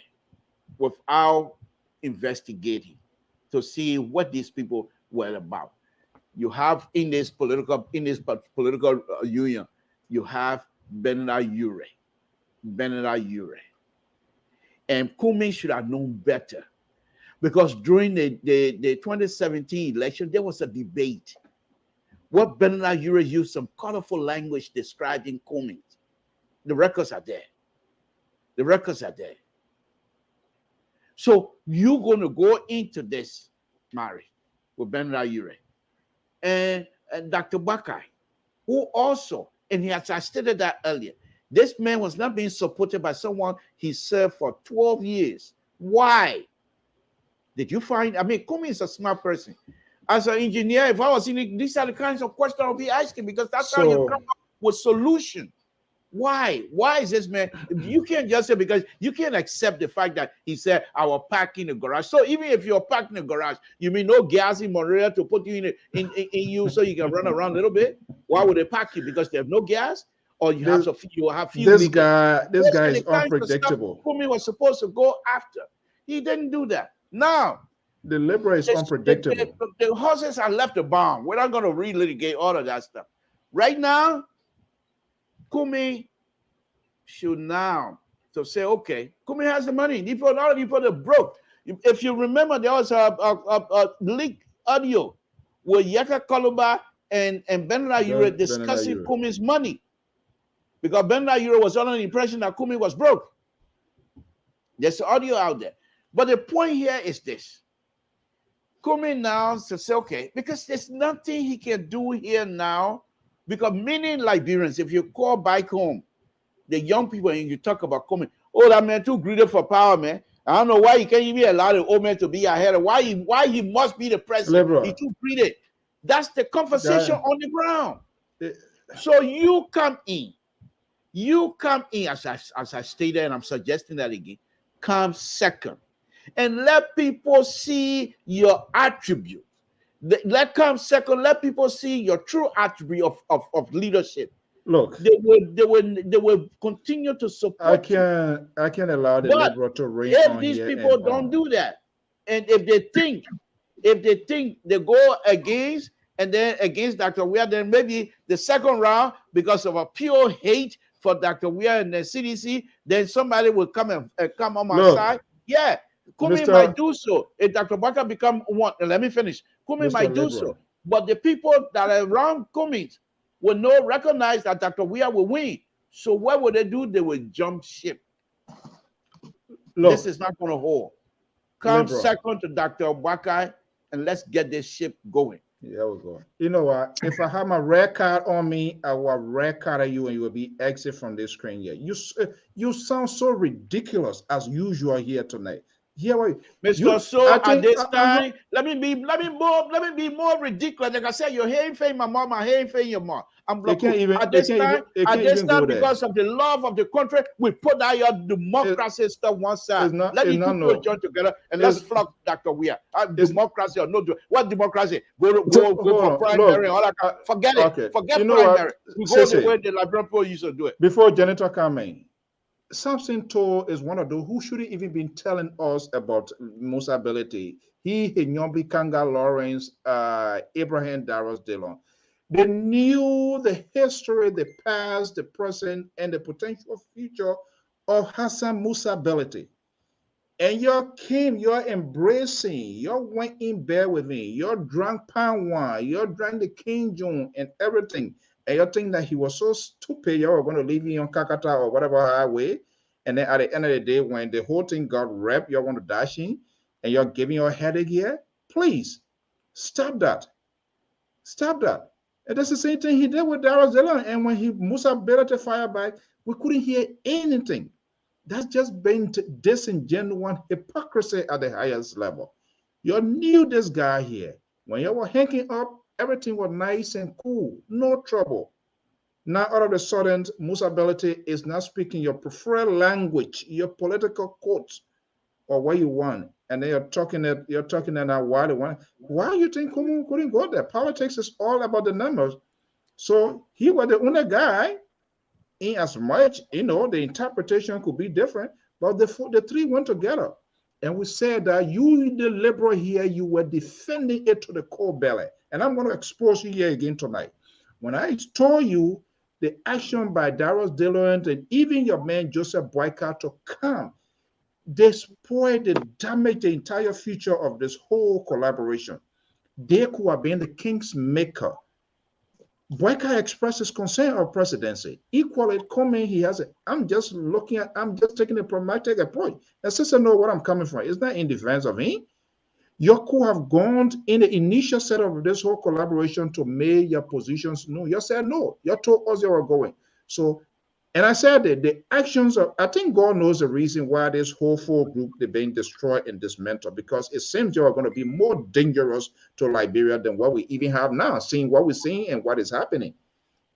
without investigating to see what these people were about. You have in this political union, you have Bernard Ure. And Cummings should have known better, because during the 2017 election, there was a debate. What Bernard Ure used some colorful language describing Cummings. The records are there. So you're going to go into this marriage with Bernard Ure and Dr. Bakai, who also, and I stated that earlier, this man was not being supported by someone he served for 12 years. Why? Did you find, I mean, Cummings is a smart person. As an engineer, if I was in it, these are the kinds of questions I'll be asking, because that's how you come up with solution. Why? Why is this man? You can't just say, because you can't accept the fact that he said, I will park in the garage. So even if you're parked in the garage, you mean no gas in Montreal to put you in you so you can run around a little bit? Why would they park you? Because they have no gas? Or you have few this guy is unpredictable. Cummings was supposed to go after. He didn't do that. Now, the Liberal is unpredictable. The horses have left the barn. We're not going to relitigate all of that stuff. Right now, Cummings should now to say, okay, Cummings has the money. A lot of people are broke. If you remember, there was a leaked audio with Yaka Koluba and Bernard Ure discussing Cummings' money, because Bernard Ure was under the impression that Cummings was broke. There's audio out there. But the point here is this. Cummings now to say, okay, because there's nothing he can do here now, because many Liberians, if you call back home, the young people, and you talk about Cummings, oh, that man too greedy for power, man. I don't know why he can't even allow the old man to be ahead of why he must be the president. Liberal. He's too greedy. That's the conversation on the ground. So you come in, as I stated, and I'm suggesting that again, come second. And let people see your attribute. Let people see your true attribute of leadership. Look, they will continue to support. I can allow the Liberal to reign if on these here people don't do that, and if they think they go against Dr. Weir, then maybe the second round, because of a pure hate for Dr. Weir and the CDC, then somebody will come on my side. Yeah. Cummings might do so. If Dr. Baka become one, let me finish. Cummings might do so. But the people that are around Cummings will not recognize that Dr. Weir will win. So what will they do? They will jump ship. This is not going to hold. Come second to Dr. Baka and let's get this ship going. Yeah, we go. You know what? If I have my red card on me, I will red card at you and you will be exit from this screen here. You sound so ridiculous as usual here tonight. Yeah, Mr. So at this time, let me be more ridiculous. Like I said, you're hearing for my mom, I'm hearing for your mom. I'm blocking at this time, because of the love of the country, we put out your democracy stuff one side. Let me people join together and let's flog Dr. Weir. Democracy or no? What democracy? Go for primary, all that. Forget it. Forget primary. We go the way the Liberian people used to do it. Before Janitor come in, Samson Toh is one of those who shouldn't even been telling us about Musa Belete. He, Nyombi Kanga Lawrence, Abraham Darros Dillon. They knew the history, the past, the present, and the potential future of Hassan Musa Belete. And you came, you're embracing, you went in bed with me, you drank palm wine, you drank the King June and everything. And you think that he was so stupid, you were going to leave you on Kakata or whatever highway. And then at the end of the day, when the whole thing got wrapped, you're going to dash in and you're giving your headache here. Please stop that. Stop that. And that's the same thing he did with Darrell Zeland. And when he Musa Bella to fire back, we couldn't hear anything. That's just being disingenuous hypocrisy at the highest level. You knew this guy here. When you were hanging up, everything was nice and cool, no trouble. Now, all of a sudden, Musa Belete is not speaking your preferred language, your political quotes, or what you want. And then you're talking that why they want. Why you think Kumu couldn't go there? Politics is all about the numbers. So he was the only guy. In as much, the interpretation could be different, but the three went together. And we said that you, the liberal here, you were defending it to the core belly. And I'm going to expose you here again tonight. When I told you the action by Darrell Zeland and even your man Joseph Boyka to come, they spoiled and damaged the entire future of this whole collaboration. They could have been the king's maker. Boyka expressed his concern of presidency. Equally, coming, I'm just taking a pragmatic approach. And sister know what I'm coming from. It's not in defense of him. You could have gone in the initial set of this whole collaboration to make your positions known. You said no. You told us you were going. So, and I said that the actions of, I think God knows the reason why this whole four group, they're being destroyed and dismantled, because it seems you are going to be more dangerous to Liberia than what we even have now, seeing what we're seeing and what is happening.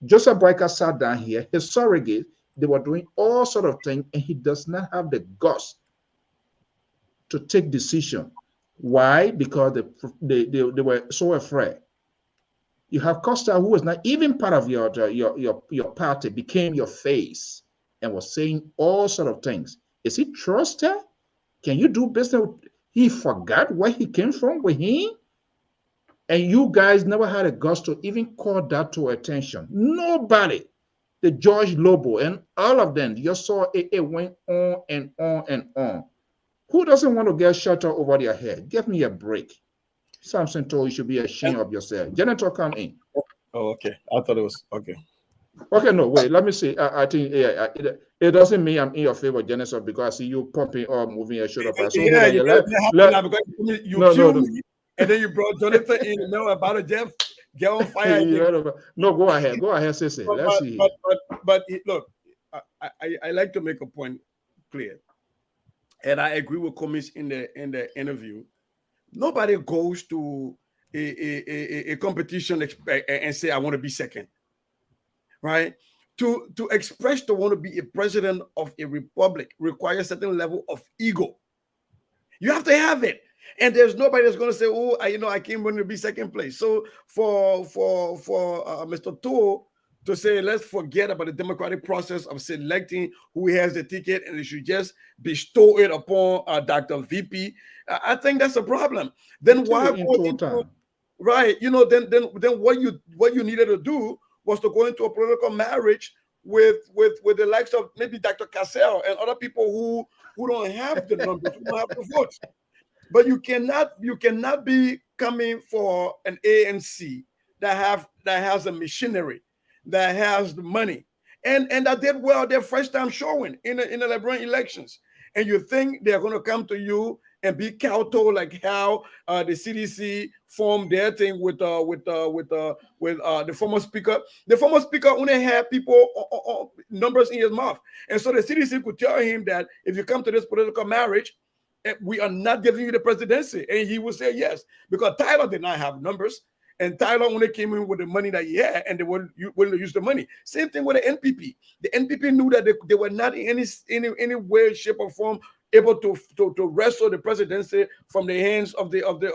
Joseph Boyka sat down here, his surrogate, they were doing all sort of things, and he does not have the guts to take decision. Why? Because they were so afraid. You have Costa, who was not even part of your party, became your face and was saying all sort of things. Is he trusted? Can you do business? He forgot where he came from with him? And you guys never had a guts to even call that to attention. Nobody. The George Lobo and all of them, you saw it went on and on and on. Who doesn't want to get shelter over their head? Give me a break. Samson told you should be ashamed of yourself. Janitor, come in. Oh, okay. I thought it was okay. Okay, no, wait. Let me see. I think it doesn't mean I'm in your favor, Janitor, because I see you pumping or moving your shoulder. So yeah, you no. Me, and then you brought Jonathan in. About a Jeff, get on fire. No, go ahead. Go ahead, Sissy. Let's see. But look, I like to make a point clear, and I agree with Komis in the interview. Nobody goes to a competition and say, I want to be second, right? To express to want to be a president of a republic requires a certain level of ego. You have to have it. And there's nobody that's going to say, oh, I came to be second place. So for Mr. Toole to say, let's forget about the democratic process of selecting who has the ticket and it should just bestow it upon Dr. VP, I think that's a problem. Then why go into, right? Then what you needed to do was to go into a political marriage with the likes of maybe Dr. Cassell and other people who don't have the numbers, who don't have the votes. But you cannot be coming for an ANC that has a machinery, that has the money, and that did well their first time showing in the Liberian elections. And you think they're going to come to you and be kowtow like how the CDC formed their thing with the former speaker. The former speaker only had people numbers in his mouth, and so the CDC could tell him that if you come to this political marriage, we are not giving you the presidency, and he would say yes, because Tyler did not have numbers, and Tyler only came in with the money that he had, and they weren't willing to use the money. Same thing with the NPP. The NPP knew that they were not in any way, shape, or form able to wrestle the presidency from the hands of the Congress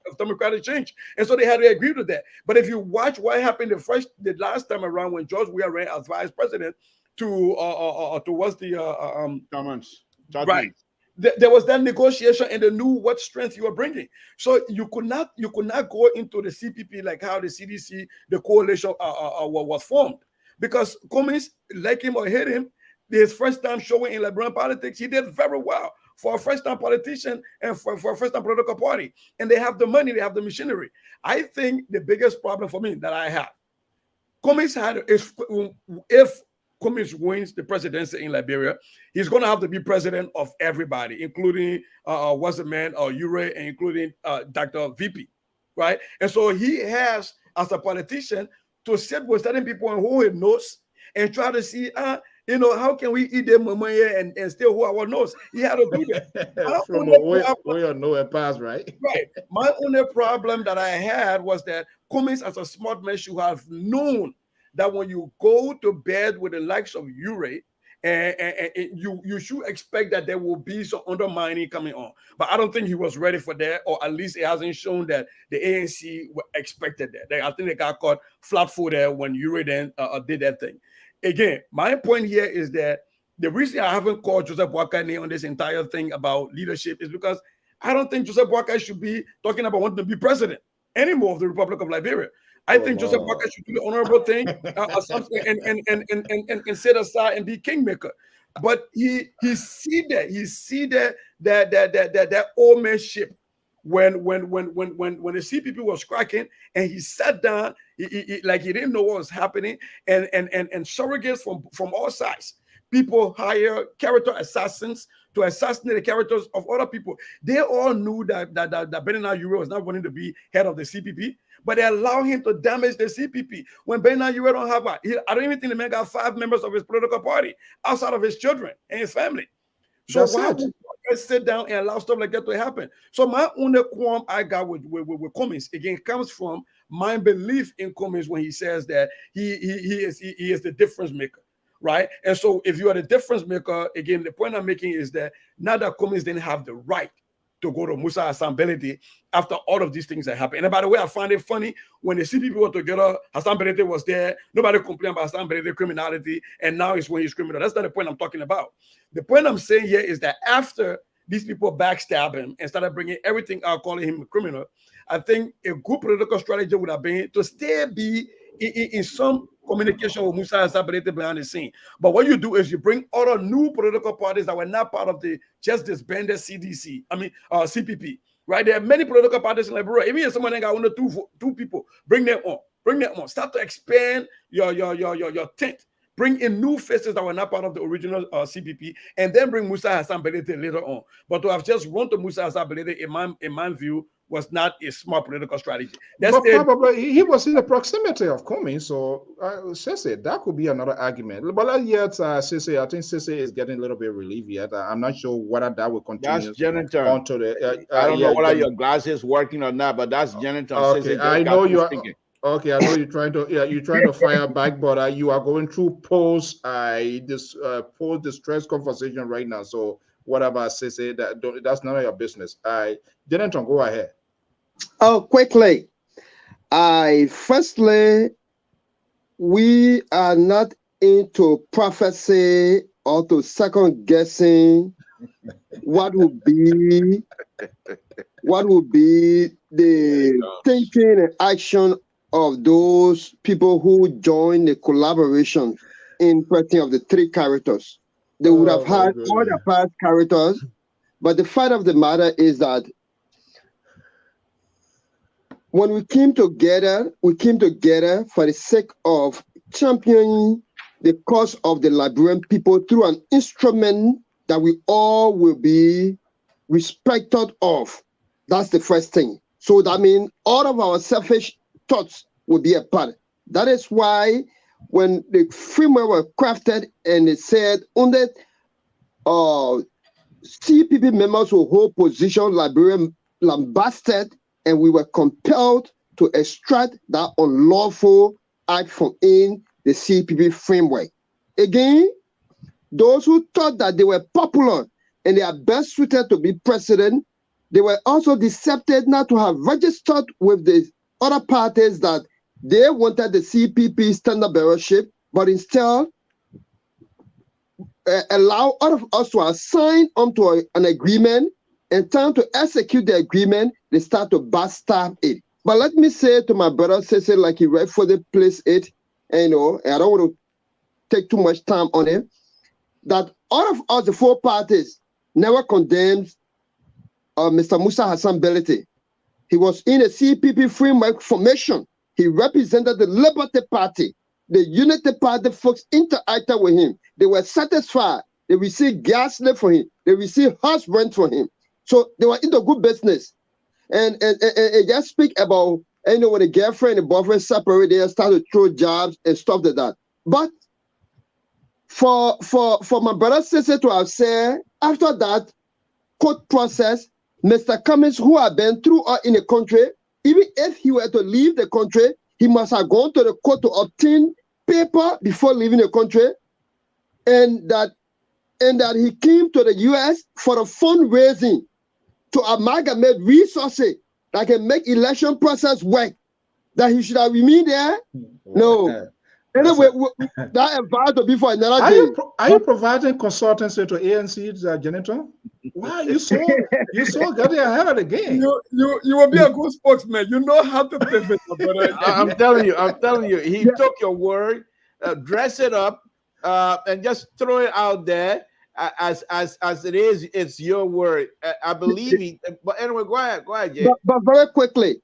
of Democratic Change, and so they had to agree to that. But if you watch what happened the last time around when George Weah ran as vice president towards the comments, right. There was that negotiation, and they knew what strength you were bringing. So you could not go into the CPP like how the CDC, the coalition was formed, because Cummings, like him or hate him, his first time showing in Liberian politics, he did very well for a first-time politician and for a first-time political party. And they have the money, they have the machinery. I think the biggest problem for me that I have, Cummings had, if Cummings wins the presidency in Liberia, he's going to have to be president of everybody, including what's the man, Ure, and including Dr. VP, right? And so he has, as a politician, to sit with certain people and hold his nose and try to see, how can we eat them money and still hold our nose? He had to do that. From where no pass, right? Right. My only problem that I had was that Cummings, as a smart man, should have known that when you go to bed with the likes of Ure, and you should expect that there will be some undermining coming on. But I don't think he was ready for that, or at least it hasn't shown that the ANC expected that. I think they got caught flat-footed when Ure then did that thing. Again, my point here is that the reason I haven't called Joseph Boakai on this entire thing about leadership is because I don't think Joseph Boakai should be talking about wanting to be president anymore of the Republic of Liberia. I think Joseph Boakai should do the honorable thing and sit aside and be kingmaker. But he see that old man ship when the CPP was cracking, and he sat down, like he didn't know what was happening, and surrogates from all sides. People hire character assassins to assassinate the characters of other people. They all knew that Bernard Ure was not wanting to be head of the CPP, but they allow him to damage the CPP. When Bernard Ure don't have I don't even think the man got 5 members of his political party outside of his children and his family. So why would I sit down and allow stuff like that to happen? So my only qualm I got with Cummings, again, comes from my belief in Cummings when he says that he is the difference maker. Right. And so if you are the difference maker, again, the point I'm making is that now that Cummings didn't have the right to go to Musa Hassan Belete after all of these things that happened. And by the way, I find it funny when the CPP were together, Hassan Belete was there, nobody complained about Hassan Belete criminality, and now it's when he's criminal. That's not the point I'm talking about. The point I'm saying here is that after these people backstab him and started bringing everything out, calling him a criminal, I think a good political strategy would have been to still be in some communication with Musa Hassan Belete behind the scene. But what you do is you bring other new political parties that were not part of the just disbanded CPP, right? There are many political parties in Liberia. Even if someone ain't got under two people, bring them on. Start to expand your tent. Bring in new faces that were not part of the original CPP, and then bring Musa Hassan Belete later on. But to have just run to Musa Hassan Belete, in my view, was not a smart political strategy. But probably he was in the proximity of Cummings, so Sese, that could be another argument. But yet, Sese, I think Sese is getting a little bit relieved yet. I'm not sure whether that will continue. That's Jeniton. Onto the, I don't know whether your glasses working or not, but that's Jeniton. Okay, I know you are. Okay, I know you're trying to fire back, but you are going through post distress conversation right now. So whatever I say, that's none of your business. Jeniton, go ahead. Oh, quickly. Firstly, we are not into prophecy or to second guessing what would be the thinking and action of those people who joined the collaboration in question of the 3 characters. They would have had all the past characters, but the fact of the matter is that when we came together for the sake of championing the cause of the Liberian people through an instrument that we all will be respected of. That's the first thing. So that means all of our selfish thoughts will be a part. That is why when the framework was crafted and it said under CPP members will hold position Liberian lambasted, and we were compelled to extract that unlawful act from in the CPP framework. Again, those who thought that they were popular and they are best suited to be president, they were also decepted not to have registered with the other parties that they wanted the CPP standard bearership, but instead allow all of us to assign onto an agreement, and time to execute the agreement, they start to backstab it. But let me say to my brother, say like he rightfully placed it, and I don't want to take too much time on it. that all of us, the four parties, never condemned Mr. Musa Hassan Belete. He was in a CPP framework formation. He represented the Liberty Party. The Unity Party folks interacted with him. They were satisfied. They received gas left for him. They received house rent for him. So they were into good business. And just speak about, when the girlfriend and the boyfriend separate, they start to throw jobs and stuff like that. But for my brother sister to have said, after that court process, Mr. Cummings, who had been throughout in the country, even if he were to leave the country, he must have gone to the court to obtain paper before leaving the country, and that he came to the U.S. for the fundraising to amalgamate resources that can make election process work. That he should have remained there? No. Anyway, that advice to be for another day. Are you providing consultancy to ANC's janitor? Wow, you so getting ahead of the game. You will be a good spokesman. You know how to pivot. I'm telling you, he took your word, dress it up, and just throw it out there as it is. It's your word. I believe it. But anyway, go ahead, Jay. But very quickly,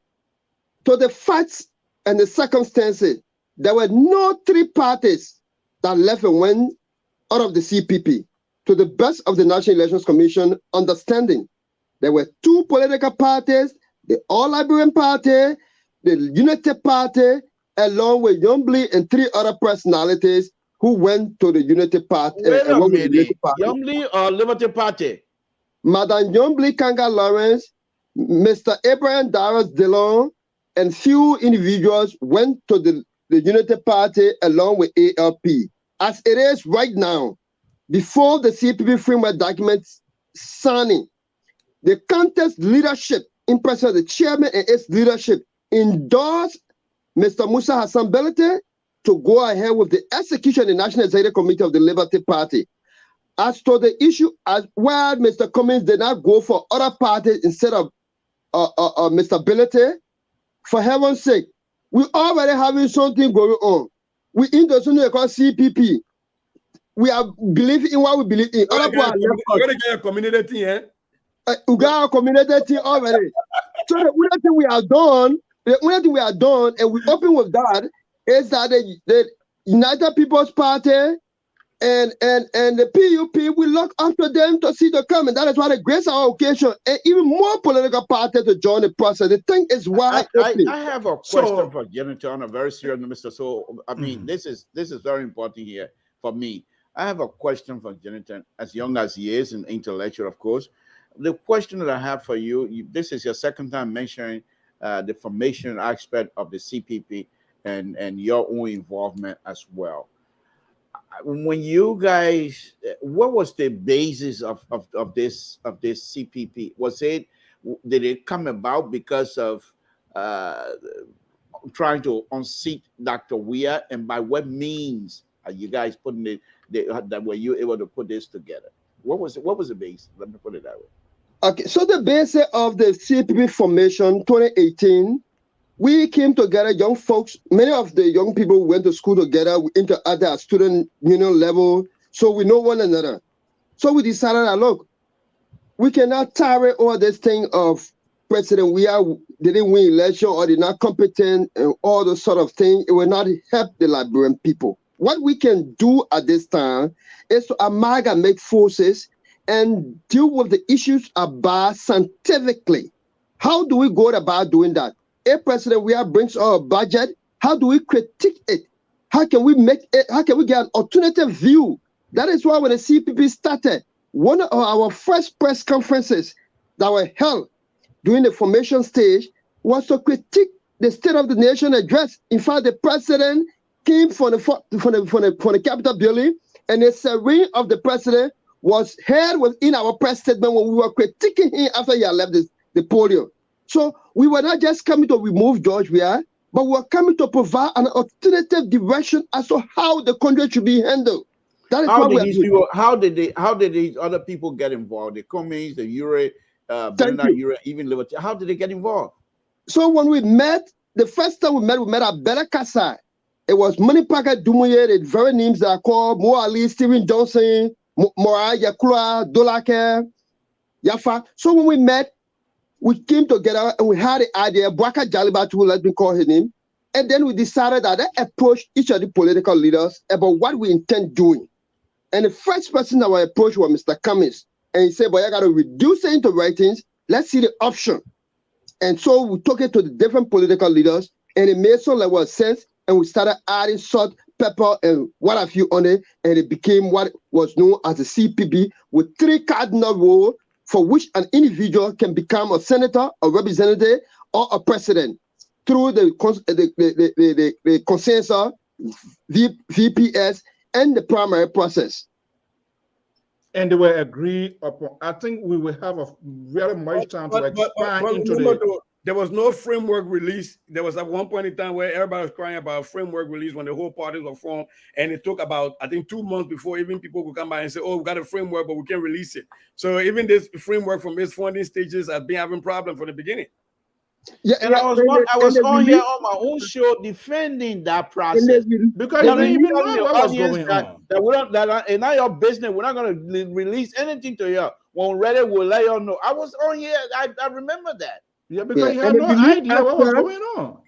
to the facts and the circumstances, there were no three parties that left and went out of the CPP. To the best of the National Elections Commission understanding, there were two political parties, the All-Liberian Party, the Unity Party, along with Yombly and three other personalities who went to the Unity Party. Wait a minute, Yombly or Liberty Party? Madam Yombly Kanga Lawrence, Mr. Abraham Darius Dillon, and few individuals went to the Unity Party along with ALP. As it is right now, before the CPP framework documents signing, the contest leadership, in person of the chairman and its leadership, endorsed Mr. Musa Hassan Belete to go ahead with the execution of the National Executive Committee of the Liberty Party. As to the issue, as well, Mr. Cummings did not go for other parties instead of Mr. Belete. For heaven's sake, we already having something going on. We in the something called CPP. We are believing in what we believe in. We're going to get a community team, eh? We got a community team already. So the only thing we are done, and we open with that, is that the United People's Party and the PUP will look after them to see the coming. That is why they grace our occasion and even more political parties to join the process. The thing is why I have a question for Jennifer on a very serious, Mr. So I mean, this is very important here for me. I have a question for Jennifer, as young as he is and intellectual, of course. The question that I have for you, this is your second time mentioning the formation aspect of the CPP and your own involvement as well. When you guys, what was the basis of this CPP? Did it come about because of trying to unseat Dr. Weah, and by what means are you guys putting that were you able to put this together? What was the base? Let me put it that way. Okay, so the basis of the CPP formation 2018, we came together, young folks. Many of the young people went to school together, interacted at student union level, so we know one another. So we decided that, look, we cannot tolerate all this thing of President Weah didn't win election or they're not competent and all those sort of things. It will not help the Liberian people. What we can do at this time is to amalgamate forces and deal with the issues about scientifically. How do we go about doing that? If President Weah brings our budget, how do we critique it? How can we make it? How can we get an alternative view? That is why when the CPP started, one of our first press conferences that were held during the formation stage was to critique the State of the Nation address. In fact, the president came from the Capitol building, and the serene of the president was heard within our press statement when we were critiquing him after he had left the podium. So we were not just coming to remove George Weah, but we were coming to provide an alternative direction as to how the country should be handled. That is how did these other people get involved? The Cummings, the Ure, even Liberty. How did they get involved? So when we met, the first time we met at Bella Kasai. It was Money Packet Dumuye, the very names that are called Mo Ali, Stephen Johnson, Mora, Yakula, Dolake, Yafa. So when we met, we came together and we had the idea, Bwaka Jalibatu, let me call his name. And then we decided that I approach each of the political leaders about what we intend doing. And the first person that I approached was Mr. Cummings. And he said, but I got to reduce it into writings. Let's see the option. And so we took it to the different political leaders, and it made some level of sense. And we started adding salt, pepper, and what have you on it. And it became what was known as the CPP, with 3 cardinal rules for which an individual can become a senator, a representative, or a president through the consensus, VPS, and the primary process. And they were agreed upon. I think we will have a very much time to expand into the. There was no framework release. There was at one point in time where everybody was crying about a framework release when the whole parties were formed, and it took about, I think, 2 months before even people could come by and say, "Oh, we got a framework, but we can't release it." So even this framework from its funding stages has been having problems from the beginning. Yeah, and I was on here on my own show defending that process because you didn't even know what was going on. That we don't, that it's not your business. We're not going to release anything to you. When we're ready, we'll let you know. I was on here. I remember that. Yeah, because you had no idea what was going on.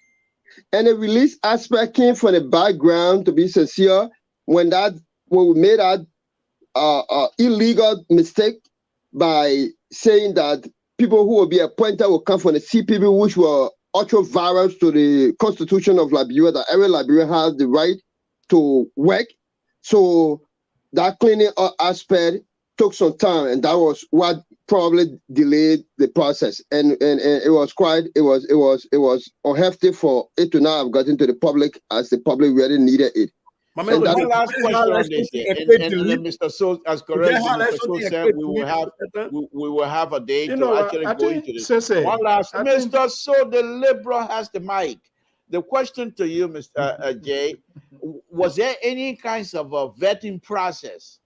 And the release aspect came from the background, to be sincere, when we made that illegal mistake by saying that people who will be appointed will come from the CPP, which were ultra-virus to the Constitution of Liberia, that every Liberian has the right to work. So that cleaning up aspect took some time, and that was what probably delayed the process. And it was unhealthy for it to not have gotten to the public as the public really needed it. One last question on this, and Mr. Soe, as correct as Mr. Soe said, we will have a day to actually go into this. One last, Mr. Soe, the Liberal has the mic. The question to you, Mr. Jay, was there any kinds of a vetting process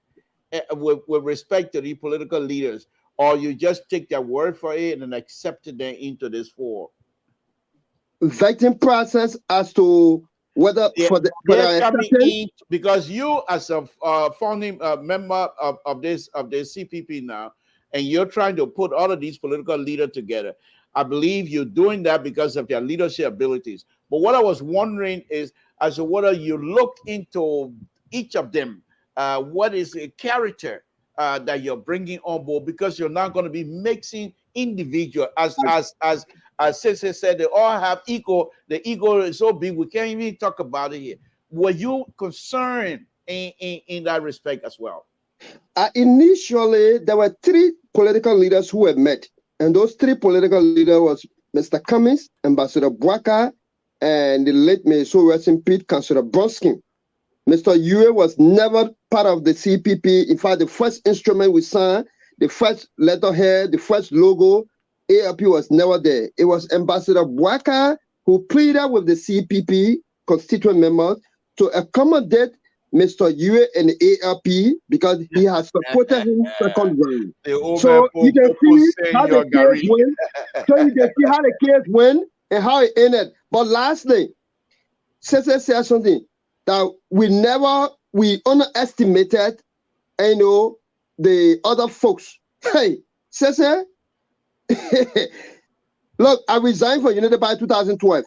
with respect to the political leaders, or you just take their word for it and accepted them into this forum? Vetting process as to whether they're coming in, because you as a founding member of this CPP now, and you're trying to put all of these political leaders together. I believe you're doing that because of their leadership abilities. But what I was wondering is as to whether you look into each of them, what is a character that you're bringing on board, because you're not going to be mixing individual as Sese said, they all have ego. The ego is so big we can't even talk about it here. Were you concerned in that respect as well? Initially, there were 3 political leaders who had met, and those 3 political leaders was Mr. Cummings, Ambassador Bwaka, and the late May so rest in peace, Councillor Bronskin. Mr. Yue was never part of the CPP. In fact, the first instrument we signed, the first letterhead, the first logo, ARP was never there. It was Ambassador Bwaka who pleaded with the CPP constituent members to accommodate Mr. Yue and the ARP because he has supported him second round. So you can see how the case went. So you can see how the case went and how it ended. But lastly, Sese said something that we underestimated, the other folks. Hey, Sese, look, I resigned from United by 2012.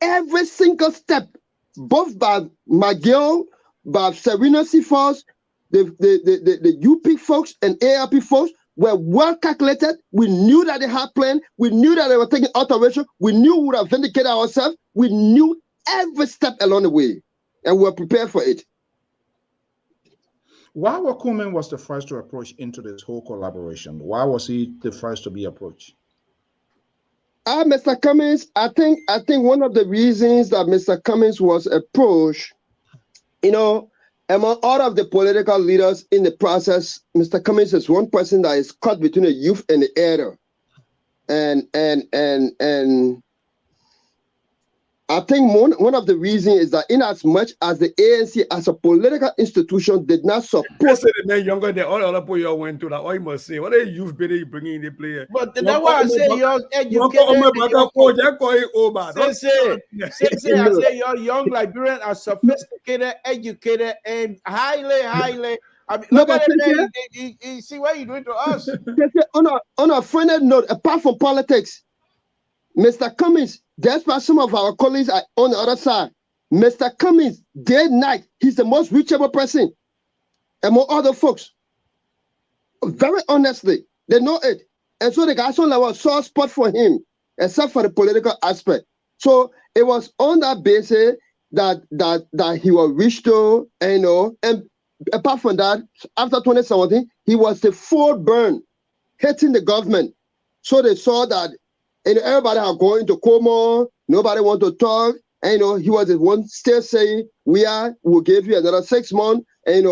Every single step, both by McGill, by Serena Seaforth, the UP folks and ARP folks were well calculated. We knew that they had planned. We knew that they were taking alteration. We knew we would have vindicated ourselves. We knew every step along the way, and we were prepared for it. Why Wakumen was the first to approach into this whole collaboration? Why was he the first to be approached? Mr. Cummings, I think one of the reasons that Mr. Cummings was approached, among all of the political leaders in the process, Mr. Cummings is one person that is caught between the youth and the elder. And I think one of the reasons is that in as much as the ANC as a political institution did not support. The man younger than all other people you went to, like, what you must say, what are youth better bringing in the player? But that's why I say you're educated. I say your young Liberians are sophisticated, educated, and highly. I mean, look at it, man. You see what you're doing to us. On a friendly note, apart from politics, Mr. Cummings, despite some of our colleagues are on the other side, Mr. Cummings, day and night, he's the most reachable person among other folks. Very honestly, they know it. And so the guys on a soft spot for him, except for the political aspect. So it was on that basis that he was reached to, and apart from that, after 2017, he was the full burn, hating the government. So they saw that everybody are going to coma, nobody want to talk, and he was the one still saying, we'll give you another 6 months, and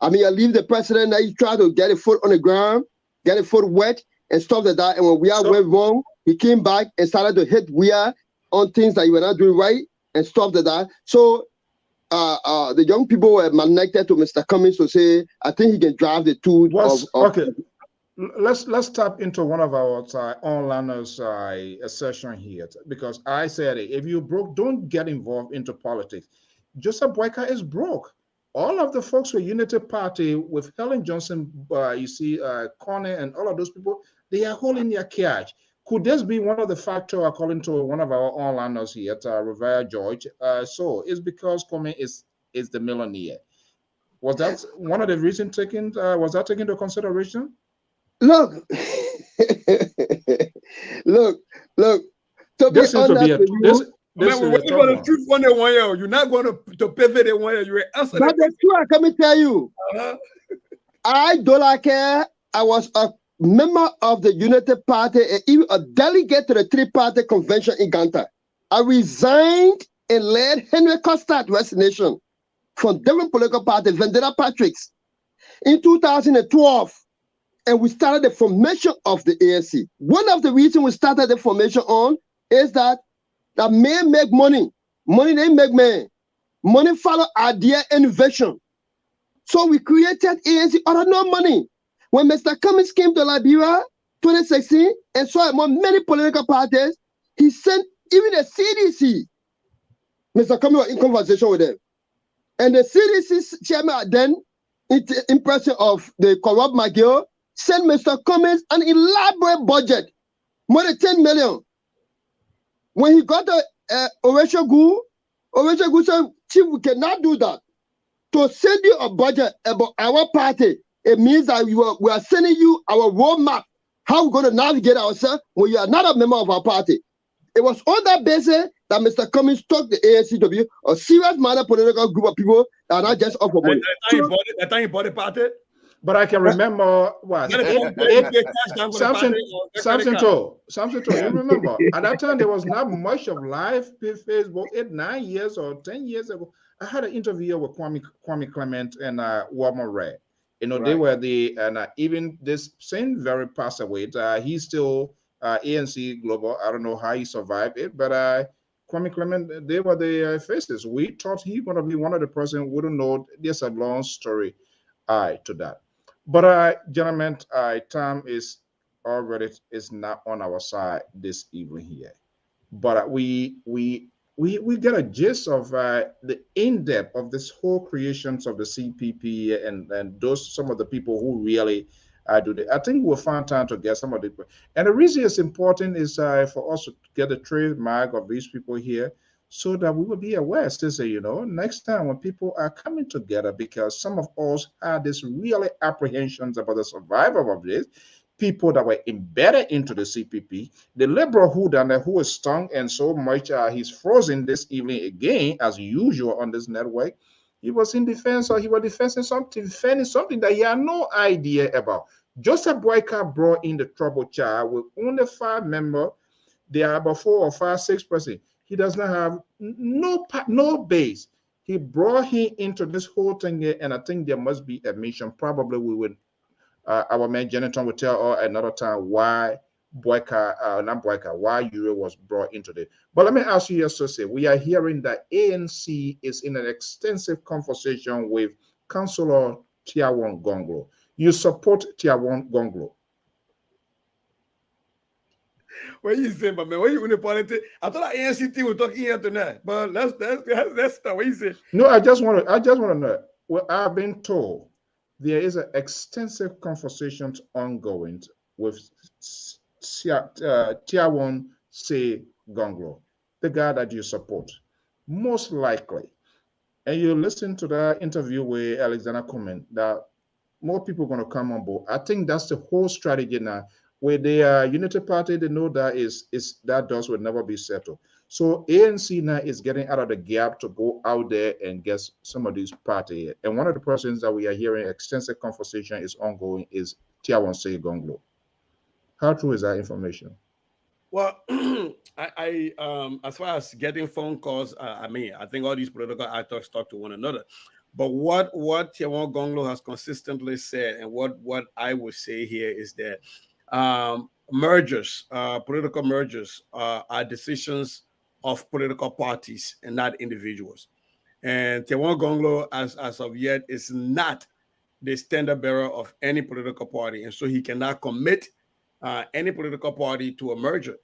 I leave the president, now he tried to get a foot on the ground, get a foot wet, and stuff like that. And when went wrong, he came back and started to hit on things that he was not doing right and stuff like that. So the young people were connected to Mr. Cummings to say, I think he can drive the two. Okay. Let's tap into one of our onliners session here, because I said it. If you broke, don't get involved into politics. Joseph Boyka is broke. All of the folks with Unity Party, with Helen Johnson, you see, Connie and all of those people, they are holding their cash. Could this be one of the factors, according to one of our onliners here, Rivera George? So it's because Connie is the millionaire. Was that one of the reasons taken? Was that taken into consideration? Look. To this be is to be honest, you're not going to pivot in 1 year. You answer. But the truth, let me tell you. I don't care. I was a member of the Unity Party and even a delegate to the three-party convention in Ganta. I resigned and led Henry Costard West Nation from different political parties, Vendetta Patrick's, in 2012. And we started the formation of the ANC. One of the reasons we started the formation on is that men make money. Money they make man. Money follow idea innovation. So we created ANC out of no money. When Mr. Cummings came to Liberia 2016 and saw among many political parties, he sent even the CDC. Mr. Cummings was in conversation with them. And the CDC chairman then, in person of the corrupt McGill, sent Mr. Cummings an elaborate budget, more than 10 million. When he got the Horatio Gu said, Chief, we cannot do that. To send you a budget about our party, it means that we are sending you our roadmap, how we're going to navigate ourselves when you are not a member of our party. It was on that basis that Mr. Cummings took the ANCW, a serious minded political group of people that are not just up for money. That time you bought the party? But I can remember what Samson told. You remember at that time there was not much of live Facebook. 8, 9 years or 10 years ago, I had an interview with Kwame Clement and Walmer Ray. Right. They were and even this same very passed away. He's still ANC Global. I don't know how he survived it, but Kwame Clement, they were the faces. We thought he was going to be one of the person who wouldn't know. There's a long story to that. But gentlemen, time is not on our side this evening here. But we get a gist of the in-depth of this whole creations of the CPP and some of the people who really do that. I think we'll find time to get some of it. And the reason it's important is for us to get a trademark of these people here, so that we will be aware, still next time when people are coming together, because some of us had this really apprehensions about the survival of this, people that were embedded into the CPP, the liberal who is stung and so much he's frozen this evening again, as usual on this network. He was in defense, or he was defending something that he had no idea about. Joseph Boyka brought in the trouble child with only 5 members. There are about 4 or 5, 6%. He does not have no base. He brought him into this whole thing here, and I think there must be a mission. Probably we would, our man Jonathan will tell us another time why not Boyka, why Euro was brought into it. But let me ask you, Associate, we are hearing that ANC is in an extensive conversation with Councillor Tiawon Gonglo. You support Tiawon Gonglo? What you say, but man, what you in the politics? I thought ANC was talking here tonight, but let's start. What you say? No, I just want to know. Well, I've been told there is an extensive conversations ongoing with Tiawon Soe Gonglo, the guy that you support, most likely. And you listen to the interview with Alexander Cumming, that more people are going to come on board. I think that's the whole strategy now. With the Unity Party, they know that is that doors will never be settled. So ANC now is getting out of the gap to go out there and get some of these parties. And one of the persons that we are hearing extensive conversation is ongoing is Tiawon Soe Gonglo. How true is that information? Well, I as far as getting phone calls, I mean, I think all these political actors talk to one another. But what Tiawon Gonglo has consistently said, and what I would say here is that mergers, political mergers, are decisions of political parties and not individuals. And Tiawon Gonglo, as of yet, is not the standard bearer of any political party, and so he cannot commit any political party to a merger.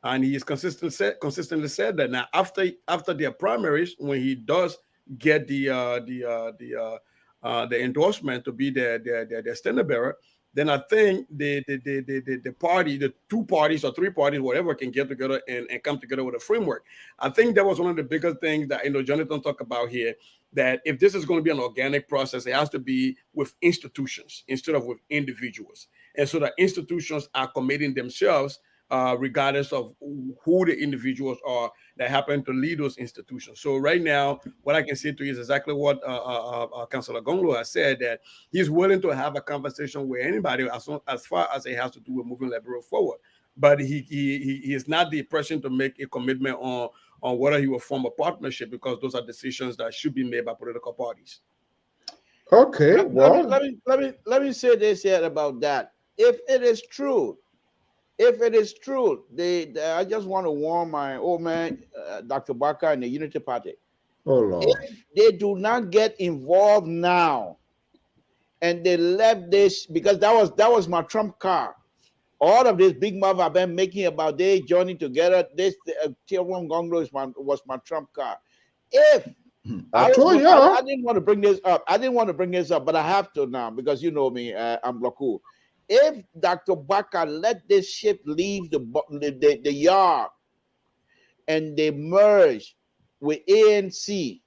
And he has consistently said that. Now, after their primaries, when he does get the endorsement to be their standard bearer, then I think the party, the two parties or three parties, whatever, can get together and come together with a framework. I think that was one of the bigger things that Jonathan talked about here, that if this is going to be an organic process, it has to be with institutions instead of with individuals. And so the institutions are committing themselves regardless of who the individuals are that happen to lead those institutions. So right now, what I can say to you is exactly what Councillor Gonglo has said, that he's willing to have a conversation with anybody as far as it has to do with moving Liberia forward. But he is not the person to make a commitment on whether he will form a partnership, because those are decisions that should be made by political parties. Okay, well, let me say this here about that. If it is true, I just want to warn my old man, Dr. Barker, and the Unity Party. Oh Lord. If they do not get involved now, and they left this, because that was my trump card. All of this big mouth I've been making about they joining together, this Tiawon Gonglo was my trump card. If I didn't want to bring this up. But I have to now, because you know me, I'm Blaku. If Dr. Baka let this ship leave the yard and they merge with ANC,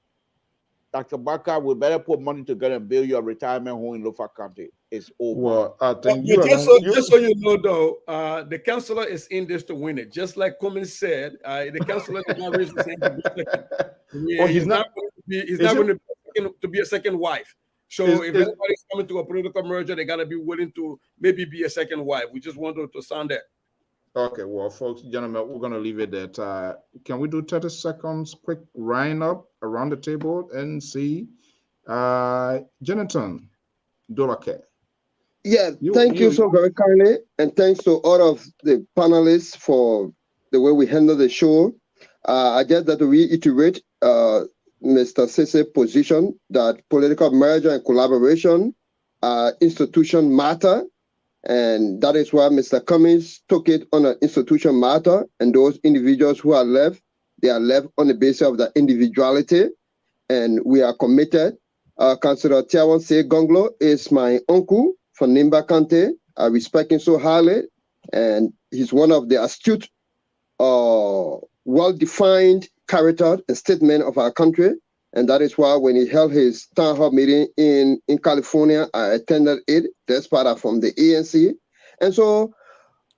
Dr. Baka, we better put money together and build your retirement home in Lofa County. It's over. Well, I think just so you know, though, the councillor is in this to win it. Just like Cummins said, the councillor did not raise his hand to be second. Yeah, he's not going to be a second wife. So if anybody's coming to a political merger, they got to be willing to maybe be a second wife. We just wanted to sound that. Okay, well, folks, gentlemen, we're going to leave it at can we do 30 seconds quick round up around the table and see? Jonathan Dolake. Yeah, thank you so very kindly. And thanks to all of the panelists for the way we handle the show. I just that to reiterate Mr. Sese's position that political merger and collaboration institution matter, and that is why Mr. Cummins took it on an institution matter, and those individuals who are left, they are left on the basis of the individuality, and we are committed. Councillor Tiawon Soe Gonglo is my uncle from Nimba County. I respect him so highly, and he's one of the astute, well-defined character and statement of our country. And that is why when he held his town hall meeting in California, I attended it. That's part of from the ANC. And so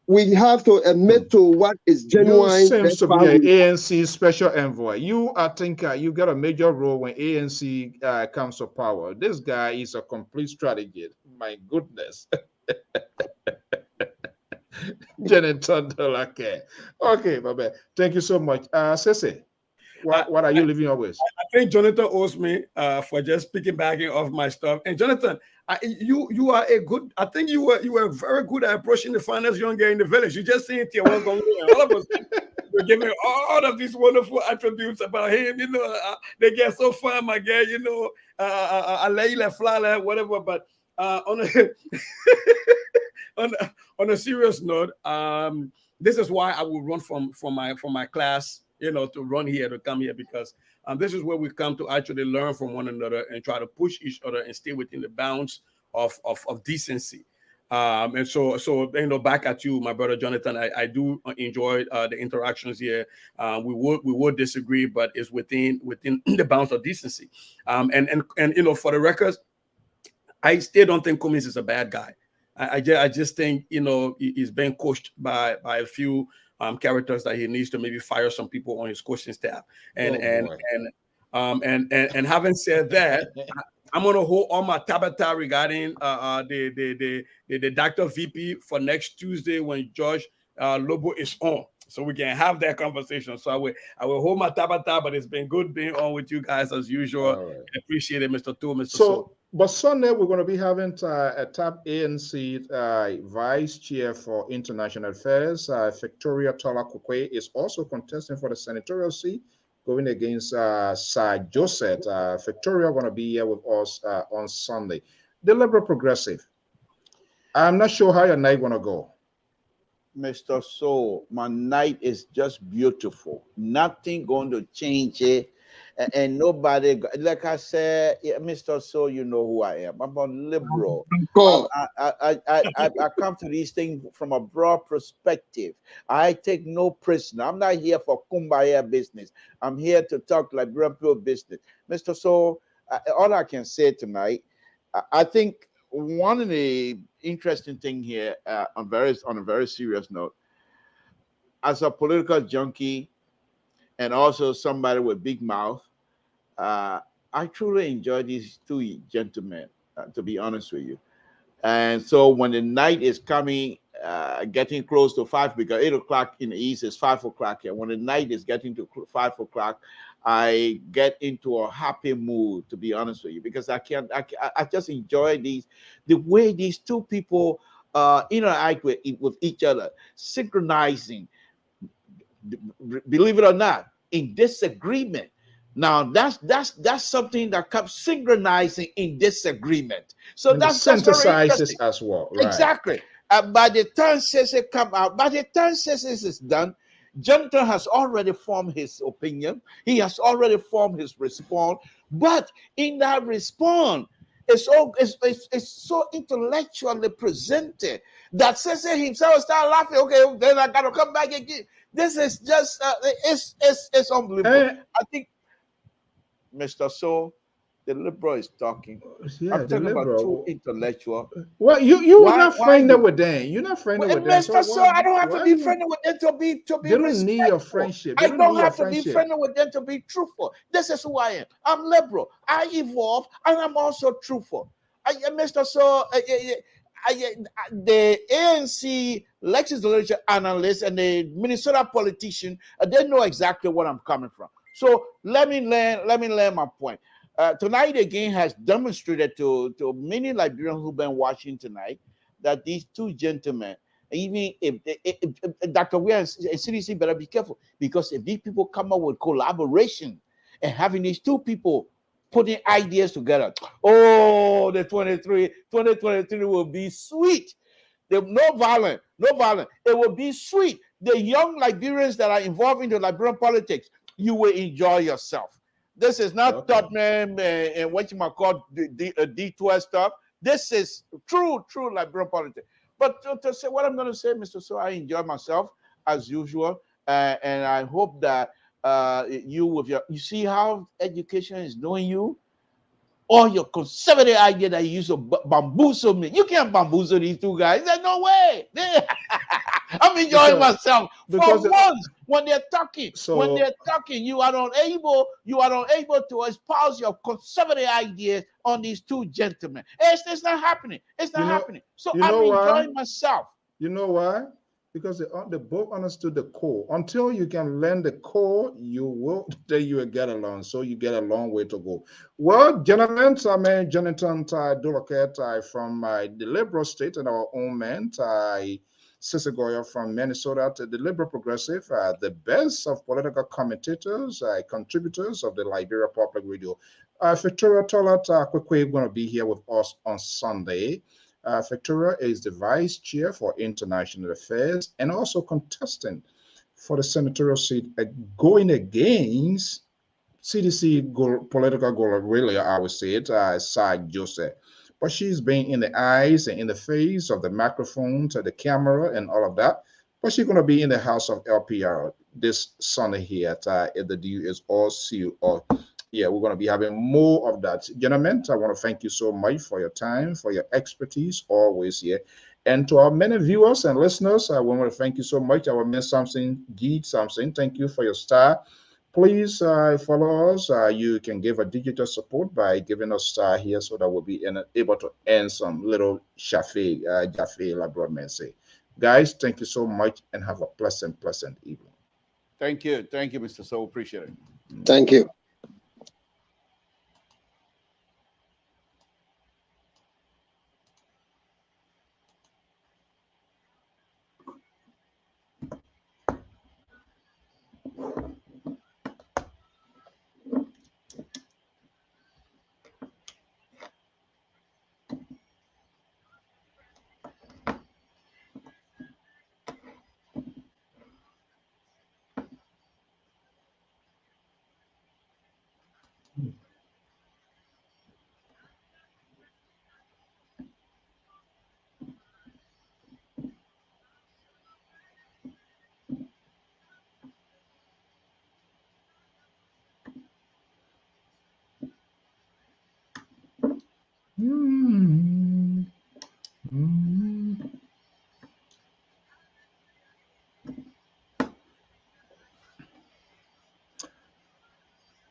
we have to admit to what is genuine. You seems to be an ANC special envoy. I think you got a major role when ANC comes to power. This guy is a complete strategist. My goodness. Janet Tondolake. Okay, Baba. Thank you so much. Sese. What are you living up with? I think Jonathan owes me for just picking back off my stuff. And Jonathan, you are a good. I think you were very good at approaching the finest young girl in the village. You just saying here what's going on. All of us. You're giving all of these wonderful attributes about him. You know, they get so fun, my girl. You know, I lay you like fly, whatever. But on a on a serious note, this is why I will run from my class. You know, to run here, to come here, because this is where we come to actually learn from one another and try to push each other and stay within the bounds of decency. And so you know, back at you, my brother Jonathan. I do enjoy the interactions here. We would disagree, but it's within the bounds of decency. And you know, for the records, I still don't think Cummings is a bad guy. I just think, you know, he's being coached by a few characters that he needs to maybe fire some people on his coaching staff. And having said that, I'm gonna hold all my tabata regarding the Dr. VP for next Tuesday when George Lobo is on, so we can have that conversation. So I will hold my tabata, but it's been good being on with you guys as usual. Right. I appreciate it, Mr. Tu, Mr. So. But Sunday, we're going to be having a top ANC Vice Chair for International Affairs. Victoria Tola Kukwe is also contesting for the senatorial seat, going against Sir Joseph. Victoria going to be here with us on Sunday. The Liberal Progressive. I'm not sure how your night going to go. Mr. Soe, my night is just beautiful. Nothing going to change it. And nobody, like I said, Mr. Soe, you know who I am. I'm a liberal. I come to these things from a broad perspective. I take no prisoner. I'm not here for kumbaya business. I'm here to talk Liberian people business. Mr. Soe, all I can say tonight, I think one of the interesting thing here, on a very serious note, as a political junkie, and also somebody with big mouth, I truly enjoy these two gentlemen, to be honest with you. And so when the night is coming, getting close to 5, because 8 o'clock in the east is 5 o'clock here. When the night is getting to 5 o'clock, I get into a happy mood, to be honest with you, because I just enjoy the way these two people interact with each other, synchronizing. Believe it or not, in disagreement. Now that's something that comes synchronizing in disagreement. So and that's synthesizes as well. Right. Exactly. By the time it come out, by the time is done, Jonathan has already formed his opinion. He has already formed his response. But in that response, it's so intellectually presented that Sese himself start laughing. Okay, then I gotta come back again. This is just it's unbelievable. I think, Mr. Soe, the liberal is talking. Yeah, I'm talking about two intellectual. Well, you're not friendly with them. You're not friendly with them. Mr. Soe, I don't have to be friendly with them to be They don't respectful. need your friendship. I don't have to be friendly with them to be truthful. This is who I am. I'm liberal. I evolve, and I'm also truthful. Mr. Soe, the ANC legislature analysts and the Minnesota politician, they know exactly what I'm coming from. So let me land my point. Tonight again has demonstrated to many Liberians who've been watching tonight that these two gentlemen, even if Dr. Weir and CDC better be careful, because if these people come up with collaboration and having these two people putting ideas together, oh, the 2023 will be sweet. No violence. It will be sweet. The young Liberians that are involved in the Liberian politics, you will enjoy yourself. This is not Tottenham and what you might call the D12 stuff. This is true Liberian politics. But to say what I'm going to say, Mr. Soe, I enjoy myself as usual, and I hope that you see how education is doing you. All your conservative idea that you used to bamboozle me. You can't bamboozle these two guys. There's no way. I'm enjoying myself. For once, when they're talking, you are unable to espouse your conservative ideas on these two gentlemen. It's not happening. It's not happening. So I'm enjoying myself. You know why? because they both understood the core. Until you can learn the core, you will get along. So you get a long way to go. Well, gentlemen, I'm Jonathan Dulaket from the Liberal State and our own man, Sissy Goya from Minnesota, to the Liberal Progressive, the best of political commentators, contributors of the Liberia Public Radio. Victoria Tolat Kwekwe going to be here with us on Sunday. Victoria is the vice chair for international affairs and also contestant for the senatorial seat going against CDC political guerrilla, I would say it, Side Joseph. But she's been in the eyes and in the face of the microphone, to the camera, and all of that. But she's going to be in the house of LPR this Sunday here at the deal is all sealed. Or yeah, we're going to be having more of that. Gentlemen, I want to thank you so much for your time, for your expertise, always here. And to our many viewers and listeners, I want to thank you so much. Our man Samson, Geet Samson, thank you for your star. Please follow us. You can give a digital support by giving us star here so that we'll be able to earn some little Jaffe, like Broadman say. Guys, thank you so much and have a pleasant evening. Thank you, Mr. Soe. Appreciate it. Thank you.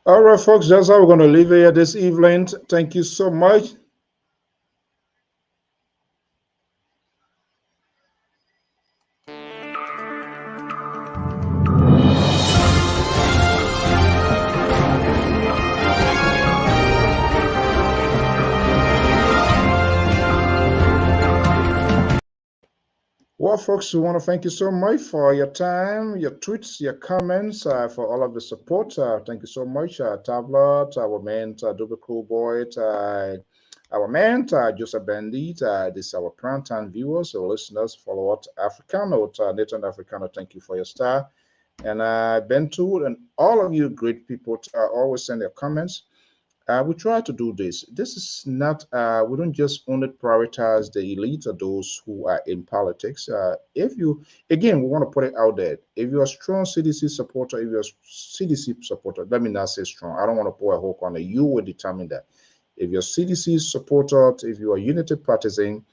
All right, folks, that's how we're going to leave here this evening. Thank you so much. Well, folks, we want to thank you so much for your time, your tweets, your comments, for all of the support. Thank you so much, Tablet, our man, Double Cool Boy, our man, Joseph Bandit. This is our prime time viewers, so listeners, follow us, Africano, Nathan Africano. Thank you for your star. And Bentu and all of you great people always send their comments. We try to do this. This is not, we don't just only prioritize the elite or those who are in politics. If you, again, we want to put it out there. If you're a strong CDC supporter, if you're a CDC supporter, let me not say strong. I don't want to pour a whole corner. You will determine that. If you're CDC supporter, if you're a unity partisan,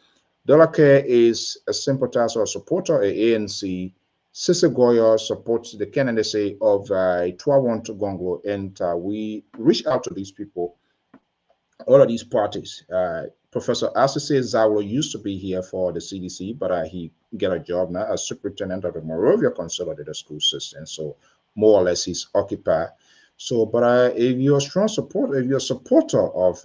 Dollar is a sympathizer or supporter of ANC. Sissy Goya supports the candidacy of Tuawon Gonglo, and we reach out to these people, all of these parties. Professor Asise Zawo used to be here for the CDC, but he got a job now as superintendent of the Morovia Consolidated School System. So more or less he's occupied. So, but if you're a strong supporter, if you're a supporter of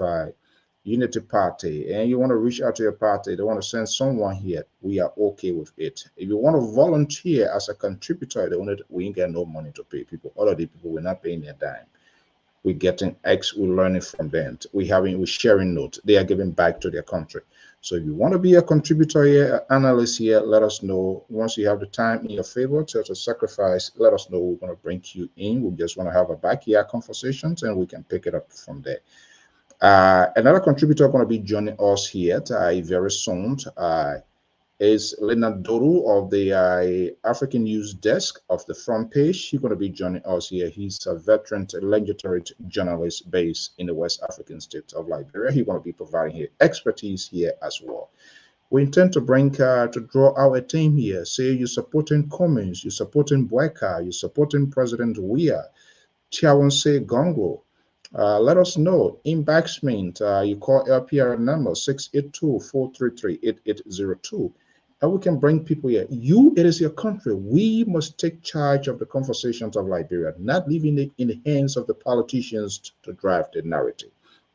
Unity Party and you want to reach out to your party, they want to send someone here, we are okay with it. If you want to volunteer as a contributor, we ain't get no money to pay people. All of the people, we're not paying their dime. We're getting X, we're learning from them. We're sharing notes. They are giving back to their country. So if you want to be a contributor here, analyst here, let us know. Once you have the time in your favor to sacrifice, let us know. We're going to bring you in. We just want to have a backyard conversations and we can pick it up from there. Another contributor going to be joining us here very soon is Leonard Doru of the African News Desk of the Front Page. He's going to be joining us here. He's a veteran legendary journalist based in the West African state of Liberia. He's going to be providing his expertise here as well. We intend to bring to draw out a team here. Say you're supporting Cummins, you're supporting Boyka, you're supporting President Weah, Tiawanse Gongo. Let us know. Embaxment, you call LPR number 682-433-8802. how we can bring people here. It is your country. We must take charge of the conversations of Liberia, not leaving it in the hands of the politicians to drive the narrative.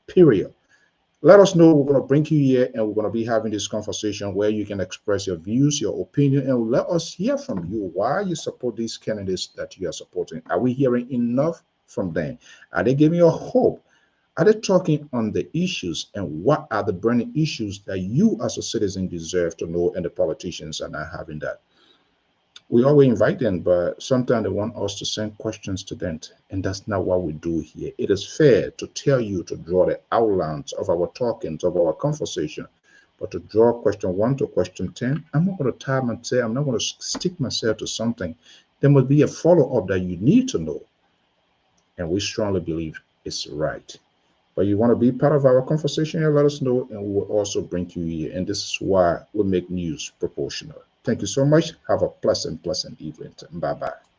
Period. Let us know. We're going to bring you here and we're going to be having this conversation where you can express your views, your opinion, and let us hear from you why you support these candidates that you are supporting. Are we hearing enough from them? Are they giving you a hope? Are they talking on the issues, and what are the burning issues that you as a citizen deserve to know and the politicians are not having that? We always invite them, but sometimes they want us to send questions to them, and that's not what we do here. It is fair to tell you to draw the outlines of our talkings, of our conversation, but to draw question 1 to question 10, I'm not going to time and say, I'm not going to stick myself to something. There must be a follow-up that you need to know, and we strongly believe it's right. But you want to be part of our conversation here, let us know, and we will also bring you here. And this is why we make news proportional. Thank you so much. Have a pleasant evening. Bye-bye.